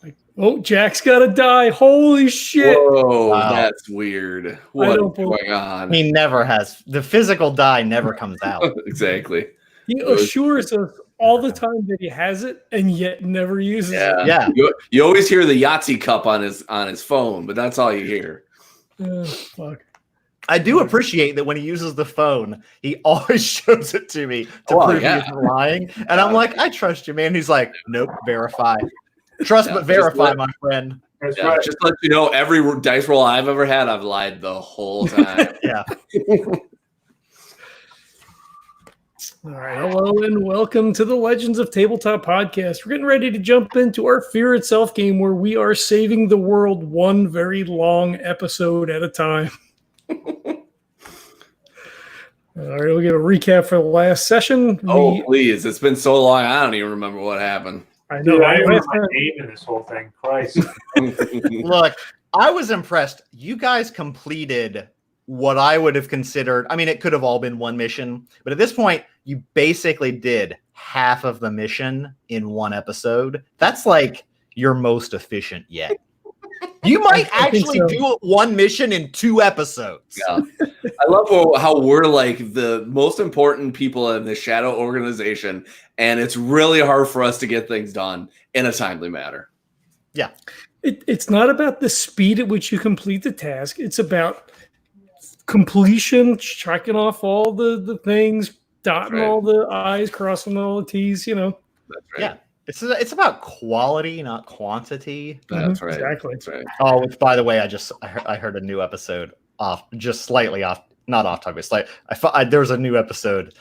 Like, oh, Jack's got to die. Holy shit. Whoa, Wow. that's weird. What is going on? He never has. The physical die never comes out. Exactly. He assures us all the time that he has it and yet never uses it. Yeah. You always hear the Yahtzee cup on his phone, but that's all you hear. Fuck. I do appreciate that when he uses the phone, he always shows it to me to prove he's lying. And I'm like, I trust you, man. He's like, nope, verify. Trust but verify, my friend. That's right. Just let you know, every dice roll I've ever had, I've lied the whole time. Yeah. All right. Hello and welcome to the Legends of Tabletop podcast. We're getting ready to jump into our Fear Itself game where we are saving the world one very long episode at a time. All right. We'll give a recap for the last session. Please. It's been so long, I don't even remember what happened. I know. Dude, I don't know my name in this whole thing. Christ. Look, I was impressed. You guys completed what I would have considered. I mean, it could have all been one mission, but at this point, you basically did half of the mission in one episode. That's like your most efficient yet. You might actually do one mission in 2 episodes. Yeah. I love how we're like the most important people in the shadow organization, and it's really hard for us to get things done in a timely manner. Yeah. It's not about the speed at which you complete the task. It's about completion, checking off all the things, dotting all the I's, crossing all the T's, you know. That's right. Yeah. It's about quality, not quantity. That's right. Exactly. That's right. Oh, which, by the way, I heard a new episode slightly off, not off topic. There was a new episode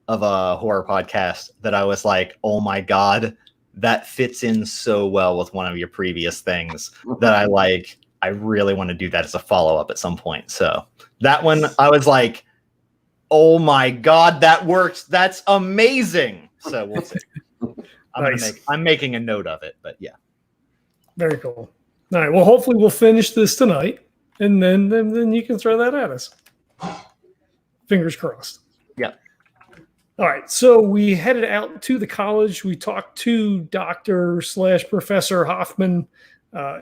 of a horror podcast that I was like, oh my God, that fits in so well with one of your previous things that I really want to do that as a follow-up at some point. So that one, I was like, oh my God, that works. That's amazing. So we'll see. I'm making a note of it, but yeah. Very cool. All right. Well, hopefully we'll finish this tonight, and then you can throw that at us. Fingers crossed. Yeah. All right. So we headed out to the college. We talked to Dr./Professor Hoffman.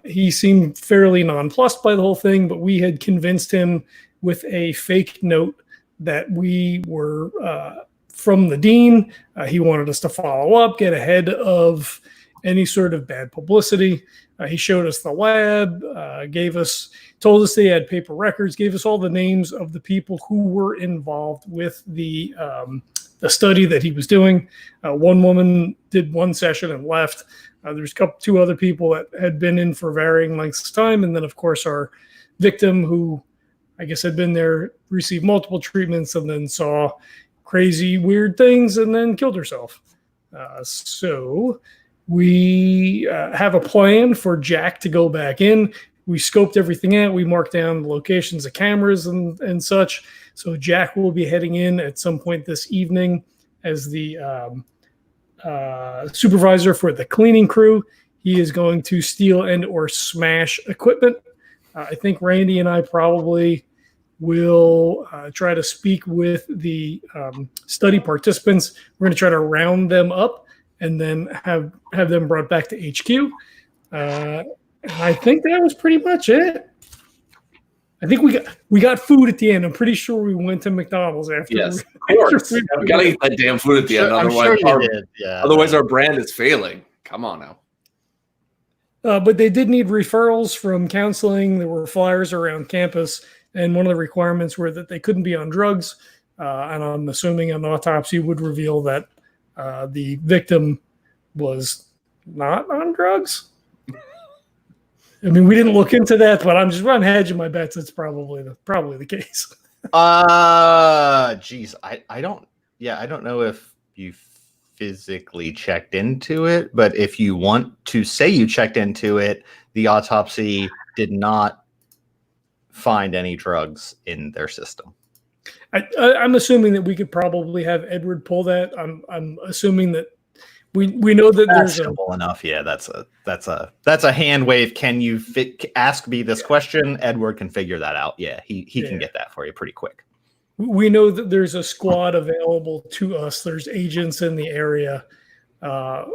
He seemed fairly nonplussed by the whole thing, but we had convinced him with a fake note that we were from the dean. He wanted us to follow up, get ahead of any sort of bad publicity. He showed us the lab, told us they had paper records, gave us all the names of the people who were involved with the study that he was doing. One woman did one session and left. There's two other people that had been in for varying lengths of time. And then, of course, our victim, who I guess had been there, received multiple treatments and then saw crazy, weird things and then killed herself. So we have a plan for Jack to go back in. We scoped everything out. We marked down the locations of cameras and such. So Jack will be heading in at some point this evening as the supervisor for the cleaning crew. He is going to steal and or smash equipment. I think Randy and I probably will try to speak with the study participants. We're going to try to round them up and then have them brought back to HQ. I think that was pretty much it. I think we got food at the end. I'm pretty sure we went to McDonald's after. Yes, of course. We got to eat that damn food at the end. Otherwise, our brand is failing. Come on now. But they did need referrals from counseling. There were flyers around campus, and one of the requirements were that they couldn't be on drugs. And I'm assuming an autopsy would reveal that the victim was not on drugs. I mean, we didn't look into that, but I'm hedging my bets. It's probably the case. Geez, I don't know if you physically checked into it, but if you want to say you checked into it, the autopsy did not find any drugs in their system. I'm assuming that we could probably have Edward pull that. I'm assuming that we know that that's simple enough. Yeah, that's a hand wave. Can you ask me this question? Edward can figure that out. Yeah, he can get that for you pretty quick. We know that there's a squad available to us. There's agents in the area. I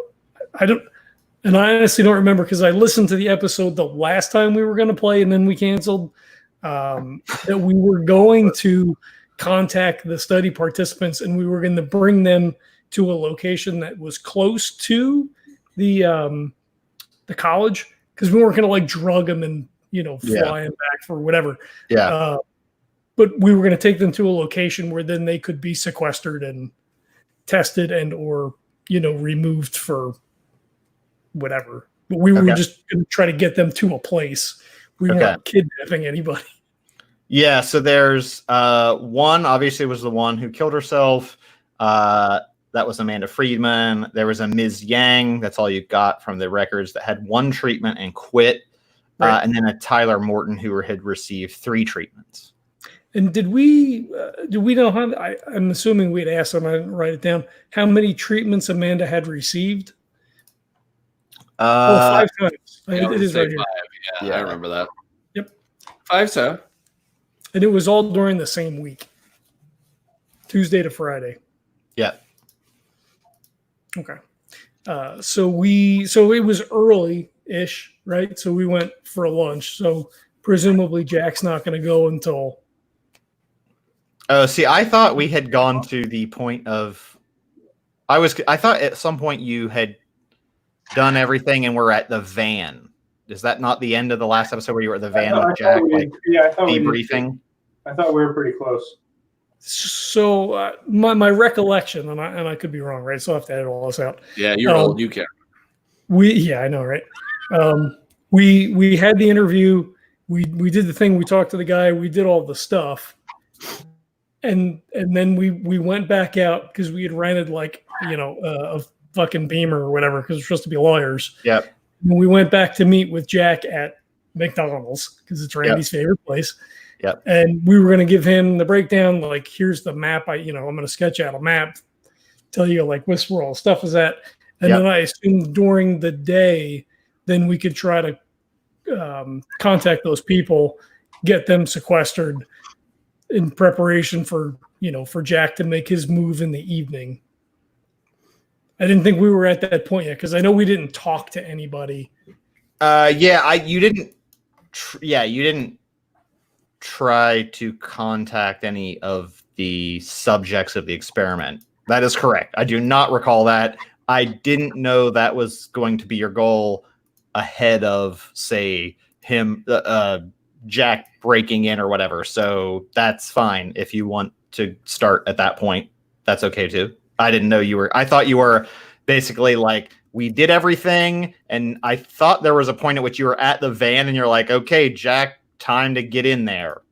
And I honestly don't remember because I listened to the episode the last time we were going to play and then we canceled. That we were going to contact the study participants and we were going to bring them to a location that was close to the college because we weren't going to like drug them and fly them back for whatever. Yeah. But we were going to take them to a location where then they could be sequestered and tested and or removed for whatever. But we were just going to try to get them to a place. We weren't kidnapping anybody. Yeah, so there's one, obviously, was the one who killed herself. That was Amanda Friedman. There was a Ms. Yang. That's all you got from the records that had one treatment and quit. Right. And then a Tyler Morton who had received 3 treatments. And did we know how? I'm assuming we'd asked them. I didn't write it down. How many treatments Amanda had received? 5 times. It is right here. 5. Yeah, I remember that. Yep. 5 so. And it was all during the same week, Tuesday to Friday. Yeah. Okay. So it was early-ish, right? So we went for lunch. So presumably Jack's not going to go until. See, I thought we had gone to the point of. I thought at some point you had done everything and we're at the van. Is that not the end of the last episode where you were at the van with Jack, debriefing? I thought we were pretty close. So my recollection, and I could be wrong, right? So I have to edit all this out. Yeah, you're old. You care. I know, right? We had the interview. We did the thing. We talked to the guy. We did all the stuff, and then we went back out because we had rented a fucking Beamer or whatever because we're supposed to be lawyers. Yep. And we went back to meet with Jack at McDonald's because it's Randy's favorite place. Yep. And we were going to give him the breakdown. Like, here's the map. I'm going to sketch out a map, tell you like where all the stuff is at. And then I assumed during the day, then we could try to contact those people, get them sequestered in preparation for Jack to make his move in the evening. I didn't think we were at that point yet because I know we didn't talk to anybody. You didn't try to contact any of the subjects of the experiment. That is correct. I do not recall that. I didn't know that was going to be your goal ahead of, say, him, Jack breaking in or whatever. So that's fine. If you want to start at that point, that's okay too. I didn't know I thought you were basically like, we did everything. And I thought there was a point at which you were at the van and you're like, okay, Jack, time to get in there.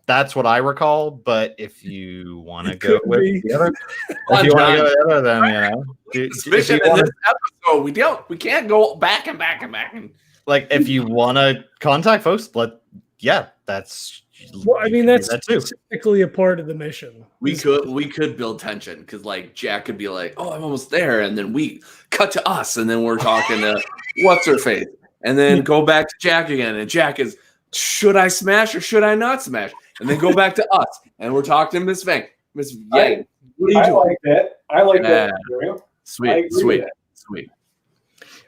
That's what I recall. But if you want to go with the other, then Suspicion in this episode, we can't go back and back and back. Like, if you want to contact folks, that's. Well, I mean, that's technically a part of the mission. We could build tension because like Jack could be like, "Oh, I'm almost there," and then we cut to us, and then we're talking to what's her face, and then go back to Jack again, and Jack is, "Should I smash or should I not smash?" And then go back to us, and we're talking to Miss Yang. Miss Yang, what are you doing? Like that. I like that. Sweet.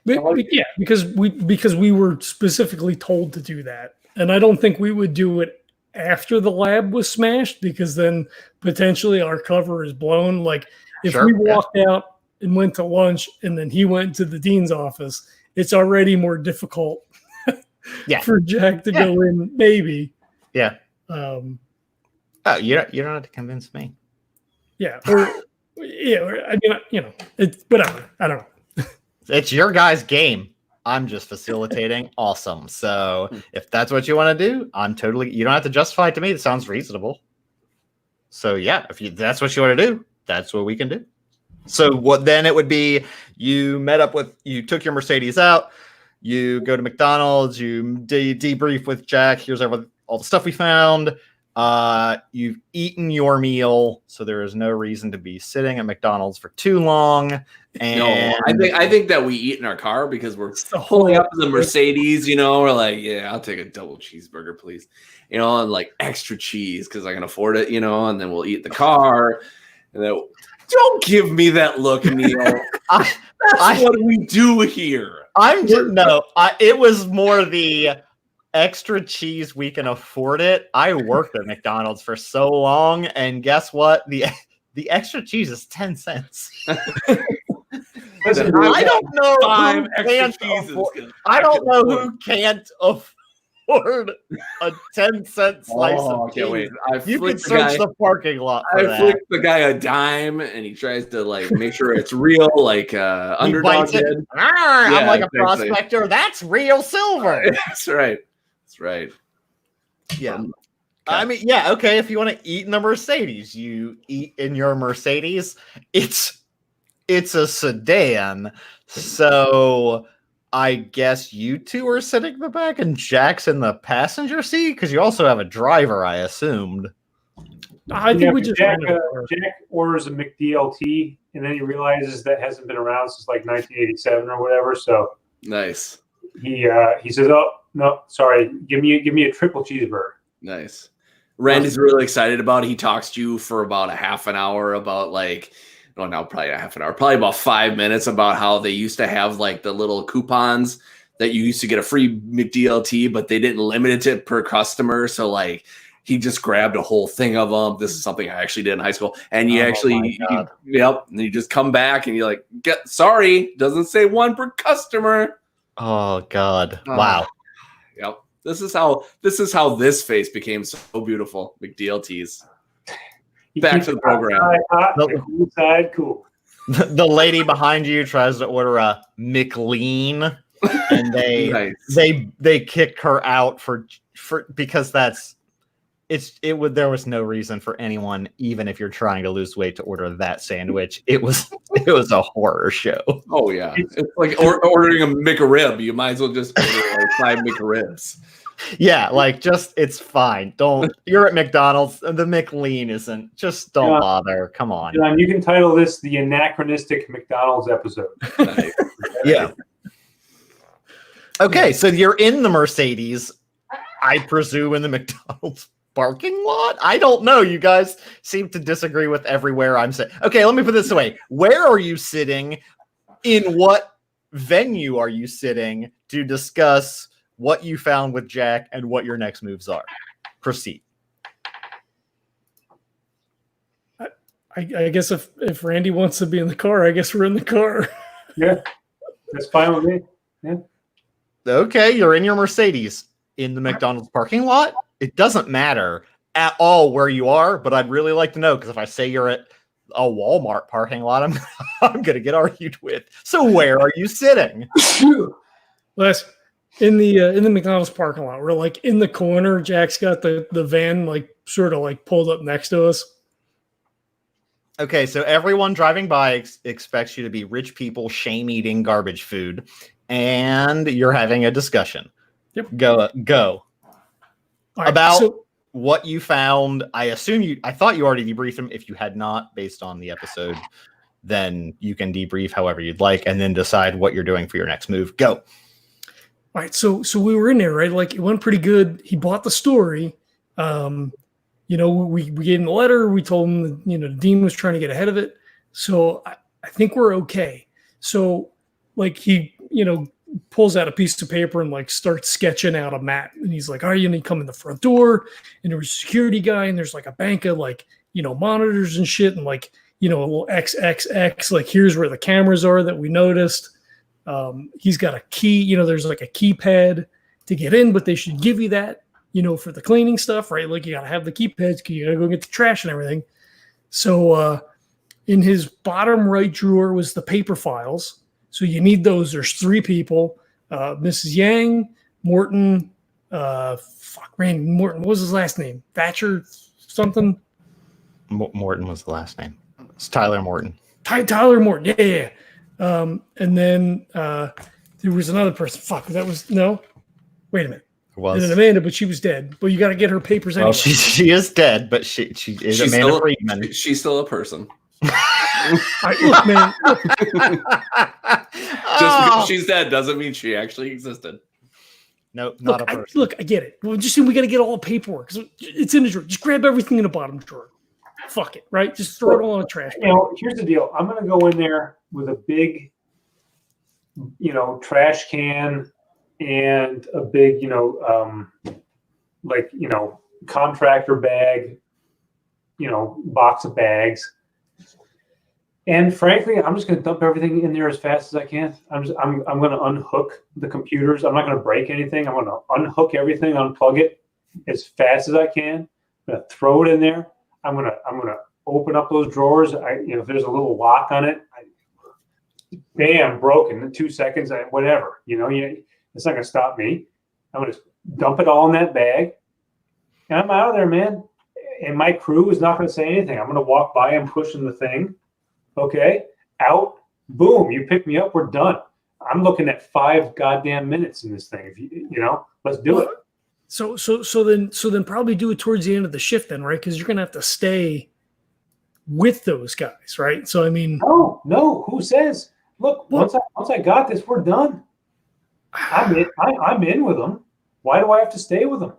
But, yeah, because we were specifically told to do that, and I don't think we would do it after the lab was smashed because then potentially our cover is blown. Like if we walked out and went to lunch and then he went to the dean's office, it's already more difficult for Jack to go in. Maybe. Yeah. You don't have to convince me. Yeah. It's whatever. I don't know. It's your guys' game. I'm just facilitating. Awesome. So if that's what you want to do, you don't have to justify it to me. It sounds reasonable. So yeah, if that's what you want to do, that's what we can do. So what then it would be, you took your Mercedes out, you go to McDonald's, you debrief with Jack. Here's all the stuff we found. You've eaten your meal, so there is no reason to be sitting at McDonald's for too long. And I think that we eat in our car because we're pulling up in the Mercedes, we're like, yeah, I'll take a double cheeseburger, please. And like extra cheese because I can afford it, and then we'll eat the car. And then don't give me that look, Neil. That's what we do here. It was more the extra cheese we can afford it. I worked at McDonald's for so long, and guess what? The extra cheese is 10 cents. Listen, I don't know Five who extra can't cheeses. afford, I don't know who can't afford a 10-cent slice Oh, of I can't wait. cheese. I You can flicked search the parking lot for I that. flicked the guy a dime, and he tries to like make sure it's real, like He underdog bites it. did. I'm Yeah, like a exactly. prospector. That's real silver. That's right. That's right. Yeah. I mean, yeah, okay. If you want to eat in the Mercedes, you eat in your Mercedes. It's a sedan, so I guess you two are sitting in the back and Jack's in the passenger seat because you also have a driver, I assumed. I think we just Jack, ran it over. Jack orders a McDLT, and then he realizes that hasn't been around since like 1987 or whatever. So Nice. he says, "Oh no, sorry, give me a triple cheeseburger." Nice. Randy's really excited about it. He talks to you for about a half an hour about like, well, no, probably a half an hour, probably about 5 minutes about how they used to have like the little coupons that you used to get a free McDLT, but they didn't limit it per customer. So like he just grabbed a whole thing of them. This is something I actually did in high school. And you and you just come back and you're like, sorry, doesn't say one per customer. Oh God. Wow. Yep. This is how this face became so beautiful. McDLTs. Back to the program. Cool. The lady behind you tries to order a McLean, and they kick her out for because there was no reason for anyone, even if you're trying to lose weight, to order that sandwich. It was a horror show. Oh yeah, it's like ordering a McRib. You might as well just order like 5 McRibs. Yeah, like it's fine. You're at McDonald's, and the McLean isn't. Just don't bother. Come on. John, you can title this the anachronistic McDonald's episode. Yeah. Okay, so you're in the Mercedes, I presume, in the McDonald's parking lot? I don't know. You guys seem to disagree with everywhere I'm sitting. Okay, let me put this away. Where are you sitting? In what venue are you sitting to discuss what you found with Jack and what your next moves are? Proceed. I guess if Randy wants to be in the car, I guess we're in the car. Yeah, that's fine with me. Yeah. Okay, you're in your Mercedes in the McDonald's parking lot. It doesn't matter at all where you are, but I'd really like to know, because if I say you're at a Walmart parking lot, I'm going to get argued with. So where are you sitting? Les, in the McDonald's parking lot, we're like in the corner. Jack's got the van like sort of like pulled up next to us. Okay, so everyone driving by expects you to be rich people shame-eating garbage food, and you're having a discussion. Yep. Go. Right, About what you found. I thought you already debriefed him. If you had not, based on the episode, then you can debrief however you'd like, and then decide what you're doing for your next move. Go. All right, so we were in there, right? Like it went pretty good. He bought the story. We gave him the letter. We told him that, the dean was trying to get ahead of it. So I think we're okay. So like he, pulls out a piece of paper and like starts sketching out a map. And he's like, all right, you need to come in the front door. And there was a security guy, and there's like a bank of like, monitors and shit. And like, a little XXX, like here's where the cameras are that we noticed. He's got a key, there's like a keypad to get in, but they should give you that, for the cleaning stuff, right? Like you got to have the keypads because you got to go get the trash and everything. So in his bottom right drawer was the paper files. So you need those. There's 3 people, Mrs. Yang, Morton, Randy Morton. What was his last name? Thatcher something? Morton was the last name. It's Tyler Morton. Tyler Morton. Yeah. And then there was another person. Wait a minute. Was. And then Amanda, but she was dead. But you got to get her papers anyway. Well, she is dead, but she is Amanda Friedman. She's still a person. Look, man. Just because she's dead doesn't mean she actually existed. No, not a person. I get it. We got to get all the paperwork. It's in the drawer. Just grab everything in the bottom drawer. Fuck it, right? Just throw it all in the trash. Here's the deal. I'm going to go in there with a big trash can and a big, contractor bag, box of bags. And frankly, I'm just going to dump everything in there as fast as I can. I'm going to unhook the computers. I'm not going to break anything. I'm going to unhook everything, unplug it as fast as I can. I'm going to throw it in there. I'm going to open up those drawers. If there's a little lock on it, bam, broken in 2 seconds. Whatever. It's not going to stop me. I'm going to dump it all in that bag, and I'm out of there, man. And my crew is not going to say anything. I'm going to walk by and pushing the thing. Okay, out, boom, you pick me up, we're done. I'm looking at 5 goddamn minutes in this thing. Let's do it. So then probably do it towards the end of the shift then, right? Because you're gonna have to stay with those guys, right? So I mean, no, who says? Look, once I got this, we're done. I'm in with them. Why do I have to stay with them?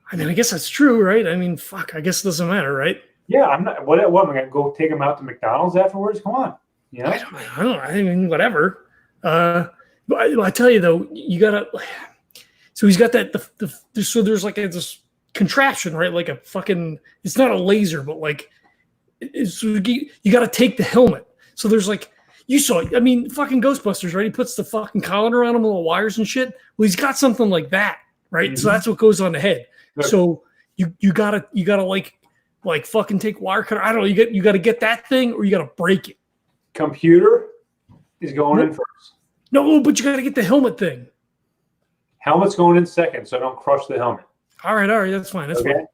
I mean, I guess that's true, right? I mean, fuck, I guess it doesn't matter, right? Yeah, I'm not. What am I going to go take him out to McDonald's afterwards? Come on, I don't. I mean, whatever. But I tell you though, you gotta. So he's got that. So there's like this contraption, right? Like a fucking. It's not a laser, but like, you got to take the helmet. So there's like, you saw. I mean, fucking Ghostbusters, right? He puts the fucking collar on him, little wires and shit. Well, he's got something like that, right? Mm-hmm. So that's what goes on the head. Good. So you gotta like fucking take wire cutter. I don't know. You got to get that thing, or you got to break it. Computer is going in first. No, but you got to get the helmet thing. Helmet's going in second, so don't crush the helmet. All right, that's fine. That's fine.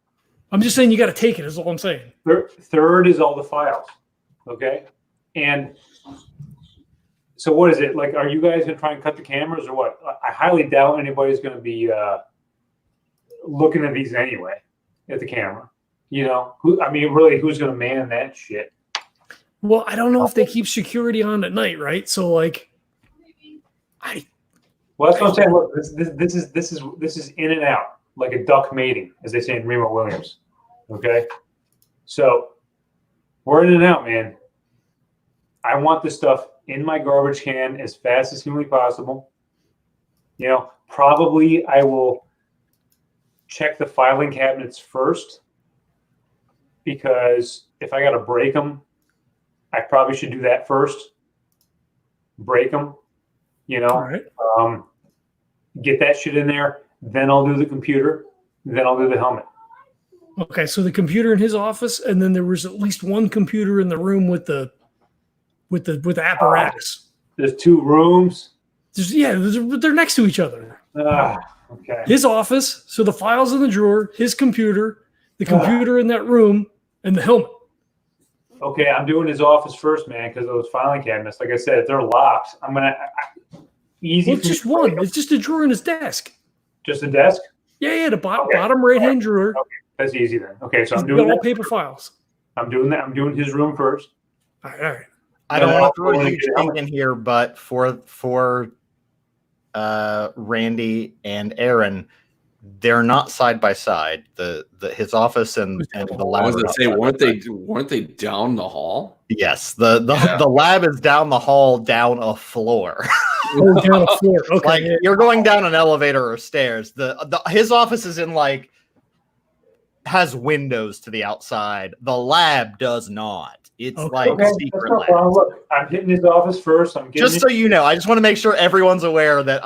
I'm just saying you got to take it. Is all I'm saying. Third is all the files. Okay, and so what is it like? Are you guys gonna try and cut the cameras or what? I highly doubt anybody's gonna be looking at these anyway at the camera. Who's going to man that shit? Well, I don't know if they keep security on at night, right? So, like, that's what I'm saying. Look, this is in and out, like a duck mating, as they say in Remo Williams. Okay, so we're in and out, man. I want this stuff in my garbage can as fast as humanly possible. Probably I will check the filing cabinets first. Because if I got to break them, I probably should do that first. Break them, All right. Get that shit in there. Then I'll do the computer. Then I'll do the helmet. Okay, so the computer in his office, and then there was at least one computer in the room with the apparatus. There's 2 rooms. They're next to each other. Okay. His office, so the files in the drawer, his computer, the computer in that room, and the helmet. Okay, I'm doing his office first, man, because those filing cabinets, like I said, if they're locked, I'm gonna easy. Well, it's just one. It's just a drawer in his desk. Just a desk? Yeah, the bottom right-hand drawer. Okay, that's easy then. Okay, so I'm doing all paper files. I'm doing that. I'm doing his room first. All right. I don't want to throw a huge thing in here, but for Randy and Erin, they're not side by side. His office and the lab. I was going to say, weren't they down the hall? Yes, the lab is down the hall, down a floor. Down a floor. Okay, like you're going down an elevator or stairs. His office is in has windows to the outside. The lab does not. It's secret lab. Look, I'm hitting his office first. Just so you know, I just want to make sure everyone's aware that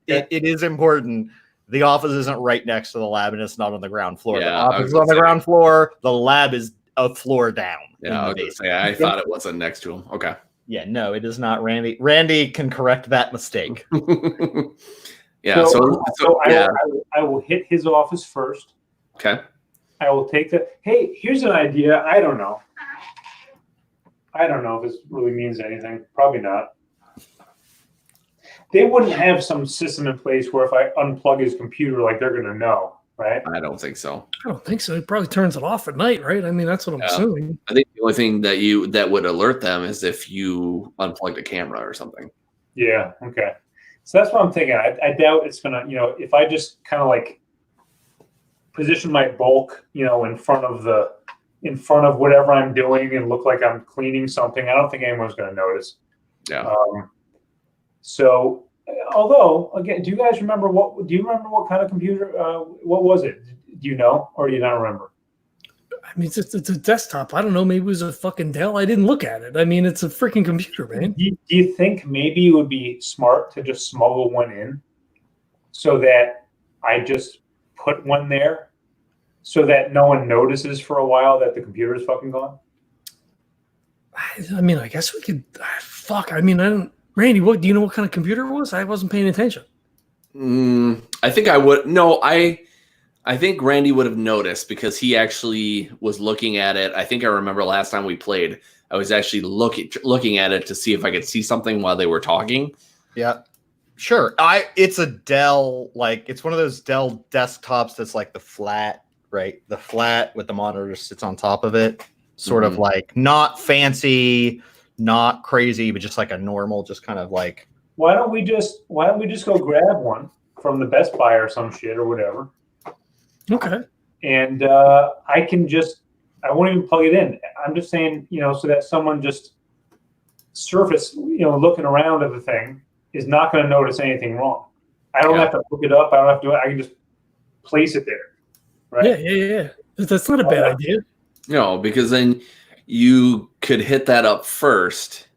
it is important. The office isn't right next to the lab, and it's not on the ground floor. Yeah, the office is on the ground floor. The lab is a floor down. Yeah, I was going to say, I thought it wasn't next to him. Okay. Yeah, no, it is not Randy. Randy can correct that mistake. Yeah, so I will hit his office first. Okay. I will take hey, here's an idea. I don't know if this really means anything. Probably not. They wouldn't have some system in place where if I unplug his computer, like they're going to know, right? I don't think so. I don't think so. It probably turns it off at night, right? I mean, that's what I'm assuming. I think the only thing that would alert them is if you unplugged a camera or something. Yeah. Okay. So that's what I'm thinking. I doubt it's going to, if I just kind of like position my bulk, in front of whatever I'm doing and look like I'm cleaning something, I don't think anyone's going to notice. Yeah. So, although again, do you guys remember what? Do you remember what kind of computer? What was it? Do you know, or do you not remember? I mean, it's a desktop. I don't know. Maybe it was a fucking Dell. I didn't look at it. I mean, it's a freaking computer, man. Do you think maybe it would be smart to just smuggle one in, so that I just put one there, so that no one notices for a while that the computer is fucking gone? I mean, I guess we could. Fuck. I mean, I don't. Randy, what do you know? What kind of computer it was? I wasn't paying attention. I think I would. No, I think Randy would have noticed because he actually was looking at it. I think I remember last time we played, I was actually looking at it to see if I could see something while they were talking. Yeah, sure. It's a Dell, like it's one of those Dell desktops that's like the flat, right? The flat with the monitor sits on top of it, sort of like not fancy, not crazy, but just like a normal, just kind of like. Why don't we just go grab one from the Best Buy or some shit or whatever? Okay. And I won't even plug it in. I'm just saying, so that someone just looking around at the thing is not going to notice anything wrong. I don't have to look it up. I don't have to. I can just place it there. Right? Yeah. That's not a bad idea. No, because then you could hit that up first.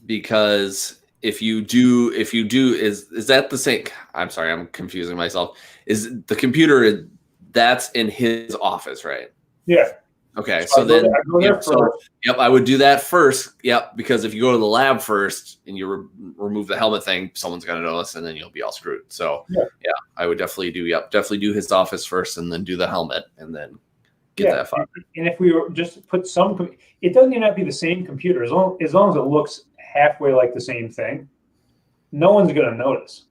Because if you do, is that the same? I'm sorry, I'm confusing myself. Is the computer that's in his office, right? Yeah. Okay, so then, I would do that first. Yep, because if you go to the lab first and you remove the helmet thing, someone's gonna notice, and then you'll be all screwed. So yeah, I would definitely do his office first, and then do the helmet, and then get that file. And if we were just put it doesn't even have to be the same computer as long as it looks halfway like the same thing. No one's gonna notice.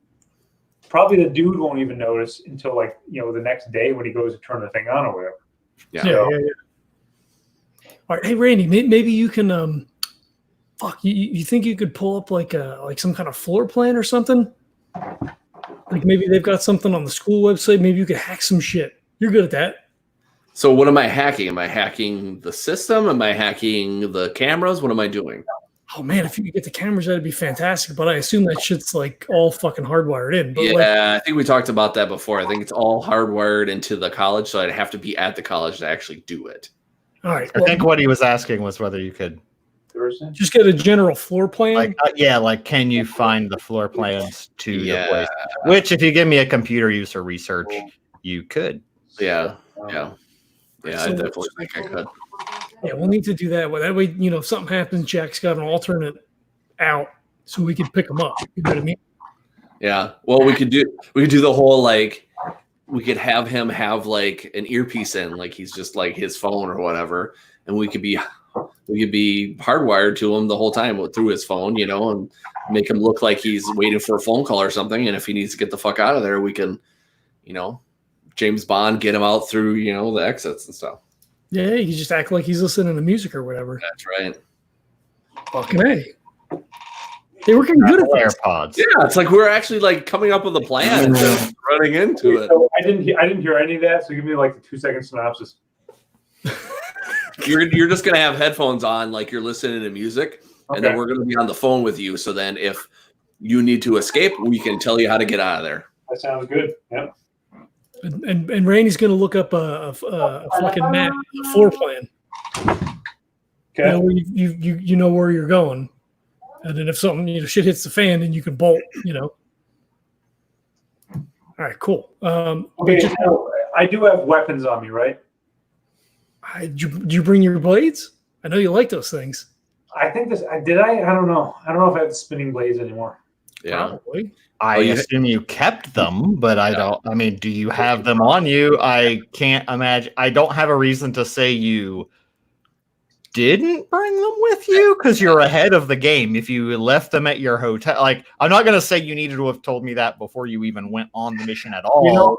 Probably the dude won't even notice until the next day when he goes to turn the thing on or whatever. Yeah. All right, hey Randy, maybe you can you think you could pull up like some kind of floor plan or something? Like maybe they've got something on the school website. Maybe you could hack some shit. You're good at that. So what am I hacking? Am I hacking the system? Am I hacking the cameras? What am I doing? Oh man, if you could get the cameras, that'd be fantastic. But I assume that shit's like all fucking hardwired in. But I think we talked about that before. I think it's all hardwired into the college, so I'd have to be at the college to actually do it. All right. I think what he was asking was whether you could just get a general floor plan. Like can you find the floor plans to the place? Which, if you give me a computer use or research, you could. Yeah. I definitely think I could. Yeah, we'll need to do that. Well, that way, if something happens, Jack's got an alternate out, so we can pick him up. You know what I mean? Yeah. Well, we could do the whole we could have him have like an earpiece in, like he's just like his phone or whatever, and we could be hardwired to him the whole time through his phone, and make him look like he's waiting for a phone call or something. And if he needs to get the fuck out of there, we can, James Bond get him out through the exits and stuff. Yeah, you just act like he's listening to music or whatever. That's right. Fucking A. They were getting good at AirPods. Yeah, it's like we're actually coming up with a plan and just running into it. So I didn't hear any of that. So give me the 2-second synopsis. You're just gonna have headphones on, like you're listening to music, and then we're gonna be on the phone with you. So then, if you need to escape, we can tell you how to get out of there. That sounds good. Yeah. And Randy's going to look up a fucking map, a floor plan. Okay. You know where you're going, and then if something shit hits the fan, then you can bolt. All right, cool. Okay, I do have weapons on me, right? Did you bring your blades? I know you like those things. I think this. Did I? I don't know. I don't know if I have the spinning blades anymore. Yeah. Probably. I assume you kept them, but I don't. I mean, do you have them on you? I can't imagine. I don't have a reason to say you didn't bring them with you because you're ahead of the game. If you left them at your hotel, I'm not going to say you needed to have told me that before you even went on the mission at all.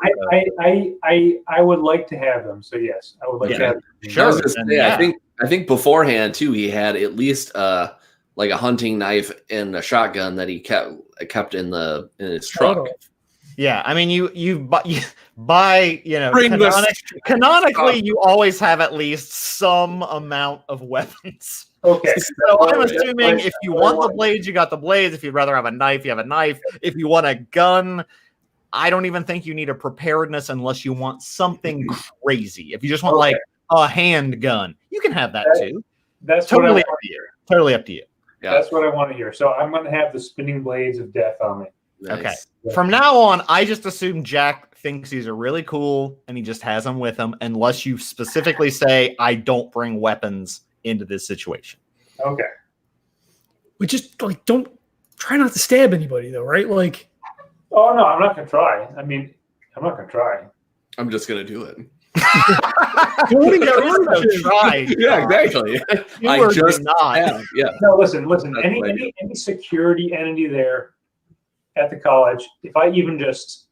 I would like to have them. So yes, I would like to have them. Sure. I think beforehand too, he had at least a hunting knife and a shotgun that he kept in his truck. Yeah, I mean, you buy canonically, you always have at least some amount of weapons. Okay. So I'm assuming if you want the blades, you got the blades. If you'd rather have a knife, you have a knife. If you want a gun, I don't even think you need a preparedness unless you want something crazy. If you just want like a handgun, you can have that too. That's Totally what up to you. Totally up to you. Yeah. That's what I want to hear. So I'm going to have the spinning blades of death on me. Nice. Okay. From now on, I just assume Jack thinks these are really cool and he just has them with him, unless you specifically say, I don't bring weapons into this situation. Okay. We just like don't try not to stab anybody though, right? Like, oh no, I'm not gonna try. I mean, I'm not gonna try. I'm just gonna do it. Try. Yeah, exactly. I just not. Yeah. No, listen. Any security entity there at the college, if I even just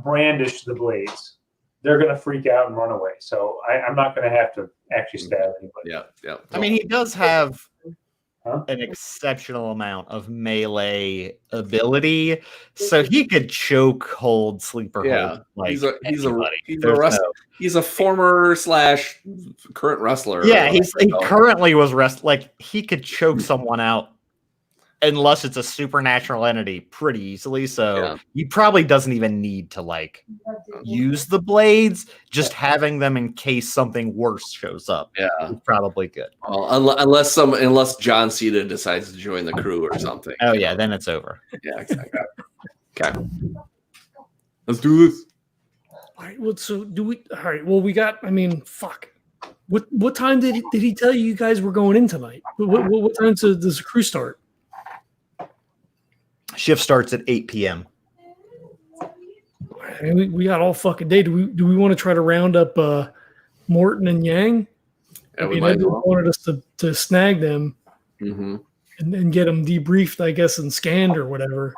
brandish the blades, they're gonna freak out and run away. So I'm not gonna have to actually stab anybody. Yeah. I mean, he does have an exceptional amount of melee ability, so he could choke hold, sleeper hold. Like he's a former / current wrestler. Yeah, he currently was like he could choke someone out unless it's a supernatural entity pretty easily. So he probably doesn't even need to like use the blades. Just having them in case something worse shows up. Yeah, is probably good. Well, unless John Cena decides to join the crew or something. Oh yeah, then it's over. Yeah, exactly. Okay, let's do this. All right. Well, so do we? All right. Well, we got. I mean, fuck. What time did he tell you guys were going in tonight? What time does the crew start? Shift starts at 8 p.m. I mean, we got all fucking day. Do we want to try to round up Morton and Yang? Yeah, I mean, everyone wanted us to snag them and get them debriefed, I guess, and scanned or whatever.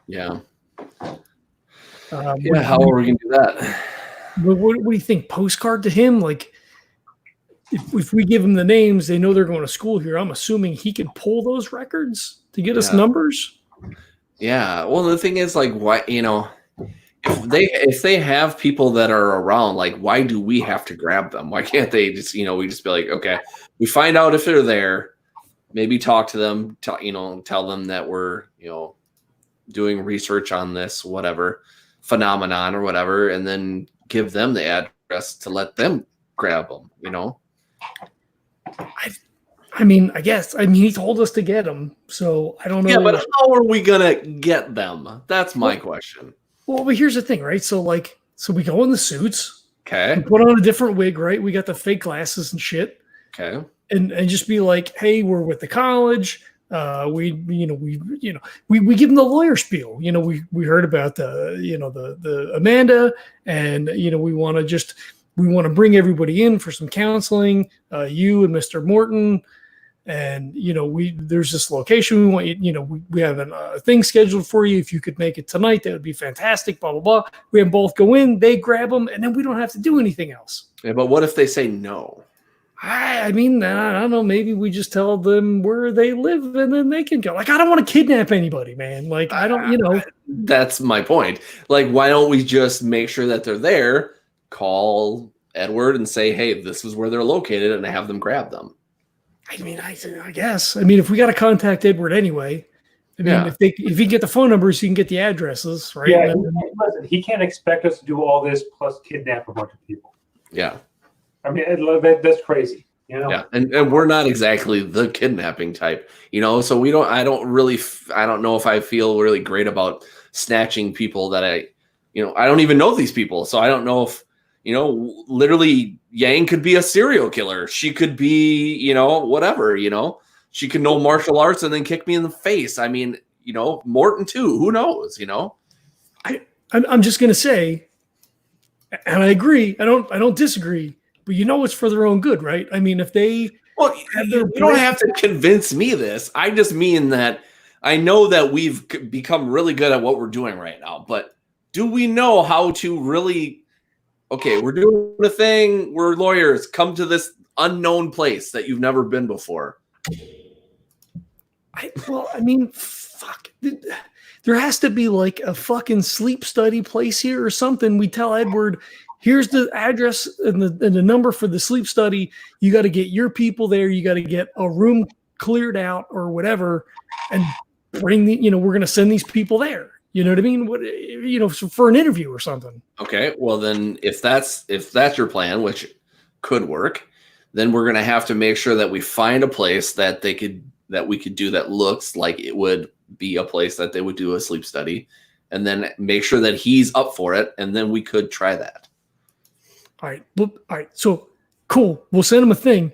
Yeah. How are we gonna do that? What do you think? Postcard to him? Like, if we give him the names, they know they're going to school here. I'm assuming he could pull those records to get us numbers. Yeah. Well, the thing is, like, why, if they have people that are around, like, why do we have to grab them? Why can't they just, we just be like, okay, we find out if they're there, maybe talk to them, tell them that we're, doing research on this, whatever phenomenon or whatever, and then give them the address to let them grab them, I mean, I guess. I mean, he told us to get them, so I don't know. Yeah, but how are we gonna get them? That's my question. Well, but here's the thing, right? So we go in the suits. Okay. We put on a different wig, right? We got the fake glasses and shit. Okay. And just be like, hey, we're with the college. We give them the lawyer spiel. We heard about the Amanda, and we want to bring everybody in for some counseling. You and Mr. Morton. And there's this location we want you. We have a thing scheduled for you. If you could make it tonight, that would be fantastic. Blah blah blah. We have both go in, they grab them, and then we don't have to do anything else. Yeah, but what if they say no? I mean, I don't know. Maybe we just tell them where they live, and then they can go. Like, I don't want to kidnap anybody, man. Like, I don't. That's my point. Like, why don't we just make sure that they're there? Call Edward and say, hey, this is where they're located, and have them grab them. I mean, I guess. I mean, if we got to contact Edward anyway, I mean, if he can get the phone numbers, he can get the addresses, right? Yeah, listen, he can't expect us to do all this plus kidnap a bunch of people. Yeah. I mean, that's crazy, Yeah, and we're not exactly the kidnapping type, so I don't know if I feel really great about snatching people that I don't even know these people, so I don't know if, literally Yang could be a serial killer. She could be, whatever, she could know martial arts and then kick me in the face. I mean, Morton too, who knows, I'm just going to say, and I agree, I don't disagree, but it's for their own good, right? I mean, if they you don't have to convince me this. I just mean that I know that we've become really good at what we're doing right now, but do we know how to really, okay, we're doing a thing, we're lawyers, come to this unknown place that you've never been before. I mean, fuck. There has to be like a fucking sleep study place here or something. We tell Edward, here's the address and the number for the sleep study. You got to get your people there. You got to get a room cleared out or whatever, and bring we're going to send these people there. You know what I mean? What, for an interview or something. Okay. Well, then if that's your plan, which could work, then we're going to have to make sure that we find a place that we could do that looks like it would be a place that they would do a sleep study, and then make sure that he's up for it. And then we could try that. All right. Well, all right. So cool. We'll send him a thing.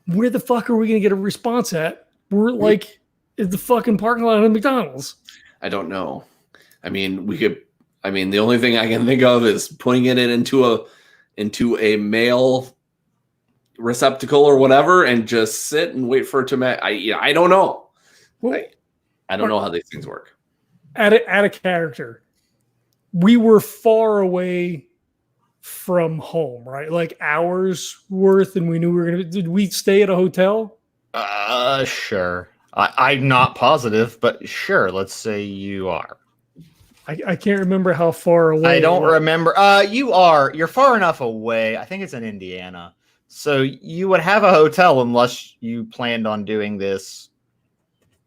Where the fuck are we going to get a response at? We're like at the fucking parking lot of McDonald's. I don't know. I mean, the only thing I can think of is putting it into a mail receptacle or whatever, and just sit and wait for it to I don't know. Well, I don't know how these things work. At a character, we were far away from home, right? Like hours worth, and we knew we were gonna. Did we stay at a hotel? Sure. I'm not positive, but sure. Let's say you are. I can't remember how far away. I don't remember. You're far enough away. I think it's in Indiana. So you would have a hotel unless you planned on doing this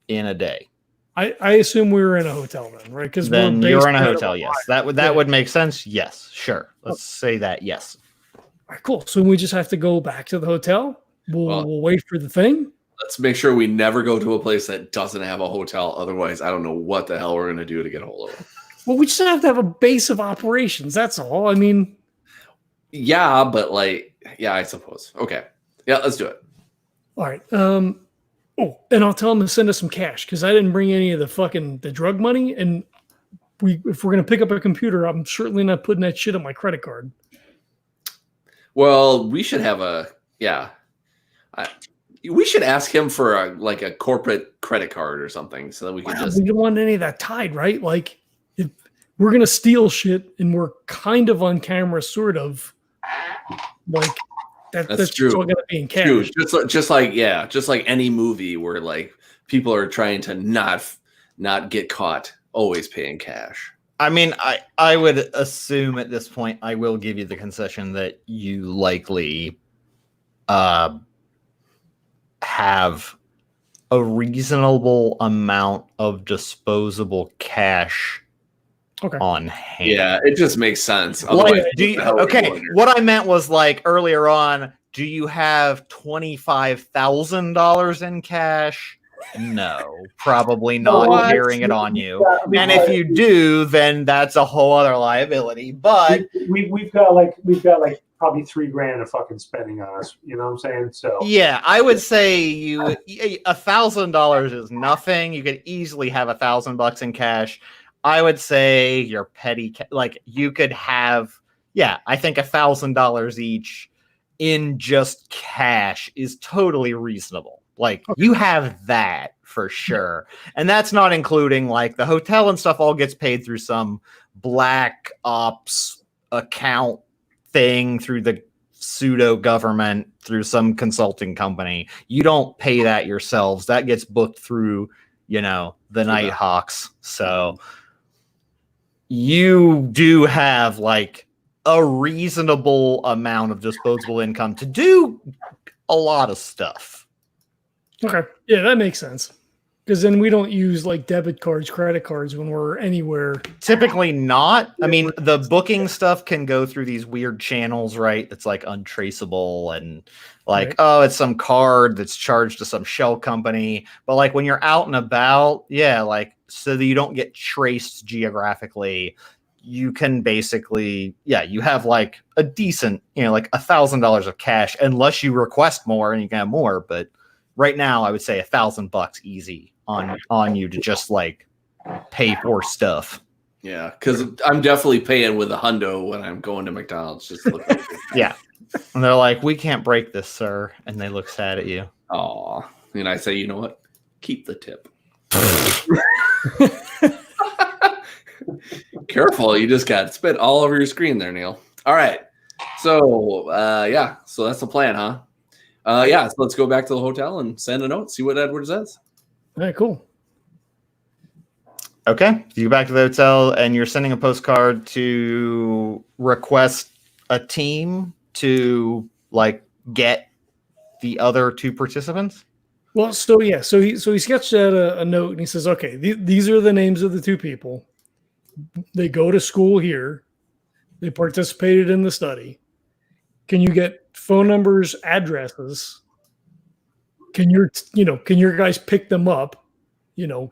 in a day. I assume we were in a hotel then, right? Because then you're in a hotel. Yes, that would make sense. Yes, sure. Let's say that. Yes. All right, cool. So we just have to go back to the hotel. We'll wait for the thing. Let's make sure we never go to a place that doesn't have a hotel. Otherwise, I don't know what the hell we're going to do to get a hold of it. Well, we just have to have a base of operations. That's all. I mean, yeah, but I suppose. Okay. Yeah, let's do it. All right. And I'll tell them to send us some cash because I didn't bring any of the drug money. And if we're going to pick up a computer, I'm certainly not putting that shit on my credit card. Well, we should have we should ask him for a corporate credit card or something so that we can We don't want any of that tied, right? Like, if we're going to steal shit and we're kind of on camera, sort of, like, that's true. still going to be in cash. True. Just like any movie where like people are trying to not get caught, always paying cash. I mean, I would assume at this point I will give you the concession that you likely have a reasonable amount of disposable cash on hand. Yeah, it just makes sense. What I meant was like earlier on, do you have $25,000 in cash? No, probably not carrying it on you. And if you do, then that's a whole other liability. But we've got probably $3,000 of fucking spending on us. You know what I'm saying? So yeah, I would say $1,000 is nothing. You could easily have $1,000 in cash. I would say your petty, you could have, I think $1,000 each in just cash is totally reasonable. Like you have that for sure. And that's not including like the hotel and stuff all gets paid through some black ops account thing through the pseudo government, through some consulting company. You don't pay that yourselves. That gets booked through, the Nighthawks. So you do have like a reasonable amount of disposable income to do a lot of stuff. Okay. Yeah, that makes sense. Because then we don't use like debit cards, credit cards when we're anywhere. Typically not. I mean, the booking stuff can go through these weird channels, right? It's like untraceable and like, right. Oh, it's some card that's charged to some shell company. But like when you're out and about, so that you don't get traced geographically, you can basically, you have like a decent, like $1,000 of cash, unless you request more and you can have more. But right now, I would say $1,000 easy on you to just like pay for stuff. Yeah, because I'm definitely paying with a hundo when I'm going to McDonald's. Just looking. Yeah, and they're like, "We can't break this, sir," and they look sad at you. Aw, and I say, "You know what? Keep the tip." Careful, you just got spit all over your screen there, Neil. All right, so so that's the plan, huh? So let's go back to the hotel and send a note, see what Edward says. All right, cool. Okay, you go back to the hotel and you're sending a postcard to request a team to like get the other 2 participants? Well, so yeah, so he sketched out a note and he says, okay, these are the names of the 2 people. They go to school here. They participated in the study. Can you get phone numbers, addresses? Can your guys pick them up?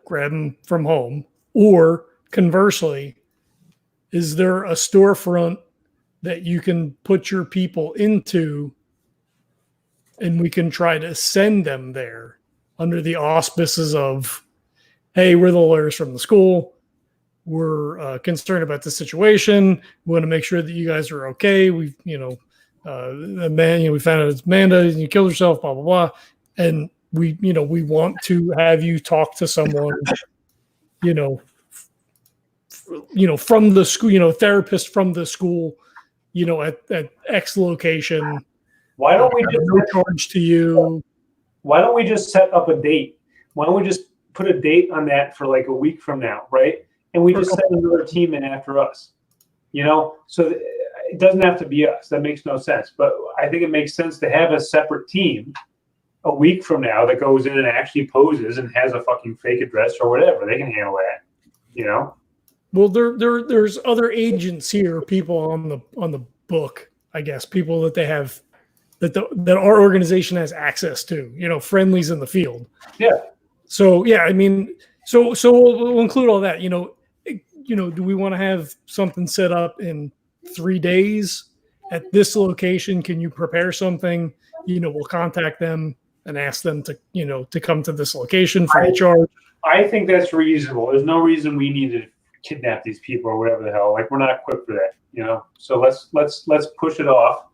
Grab them from home, or conversely, is there a storefront that you can put your people into, and we can try to send them there under the auspices of, hey, we're the lawyers from the school. We're concerned about the situation. We want to make sure that you guys are okay. We found out it's Amanda and you killed herself, blah, blah, blah. And we want to have you talk to someone, from the school, therapist from the school, at X location. Why don't we just no charge to you? Why don't we just set up a date? Why don't we just put a date on that for like a week from now, right? And we just send another team in after us, so it doesn't have to be us. That makes no sense. But I think it makes sense to have a separate team a week from now that goes in and actually poses and has a fucking fake address or whatever. They can handle that, Well, there's other agents here, people on the book, I guess, people that they have that our organization has access to, friendlies in the field. Yeah. So yeah, I mean, so we'll include all that. Do we want to have something set up in 3 days at this location? Can you prepare something? We'll contact them and ask them to come to this location for a charge. I think that's reasonable. There's no reason we need to kidnap these people or whatever the hell. Like, we're not equipped for that, So let's push it off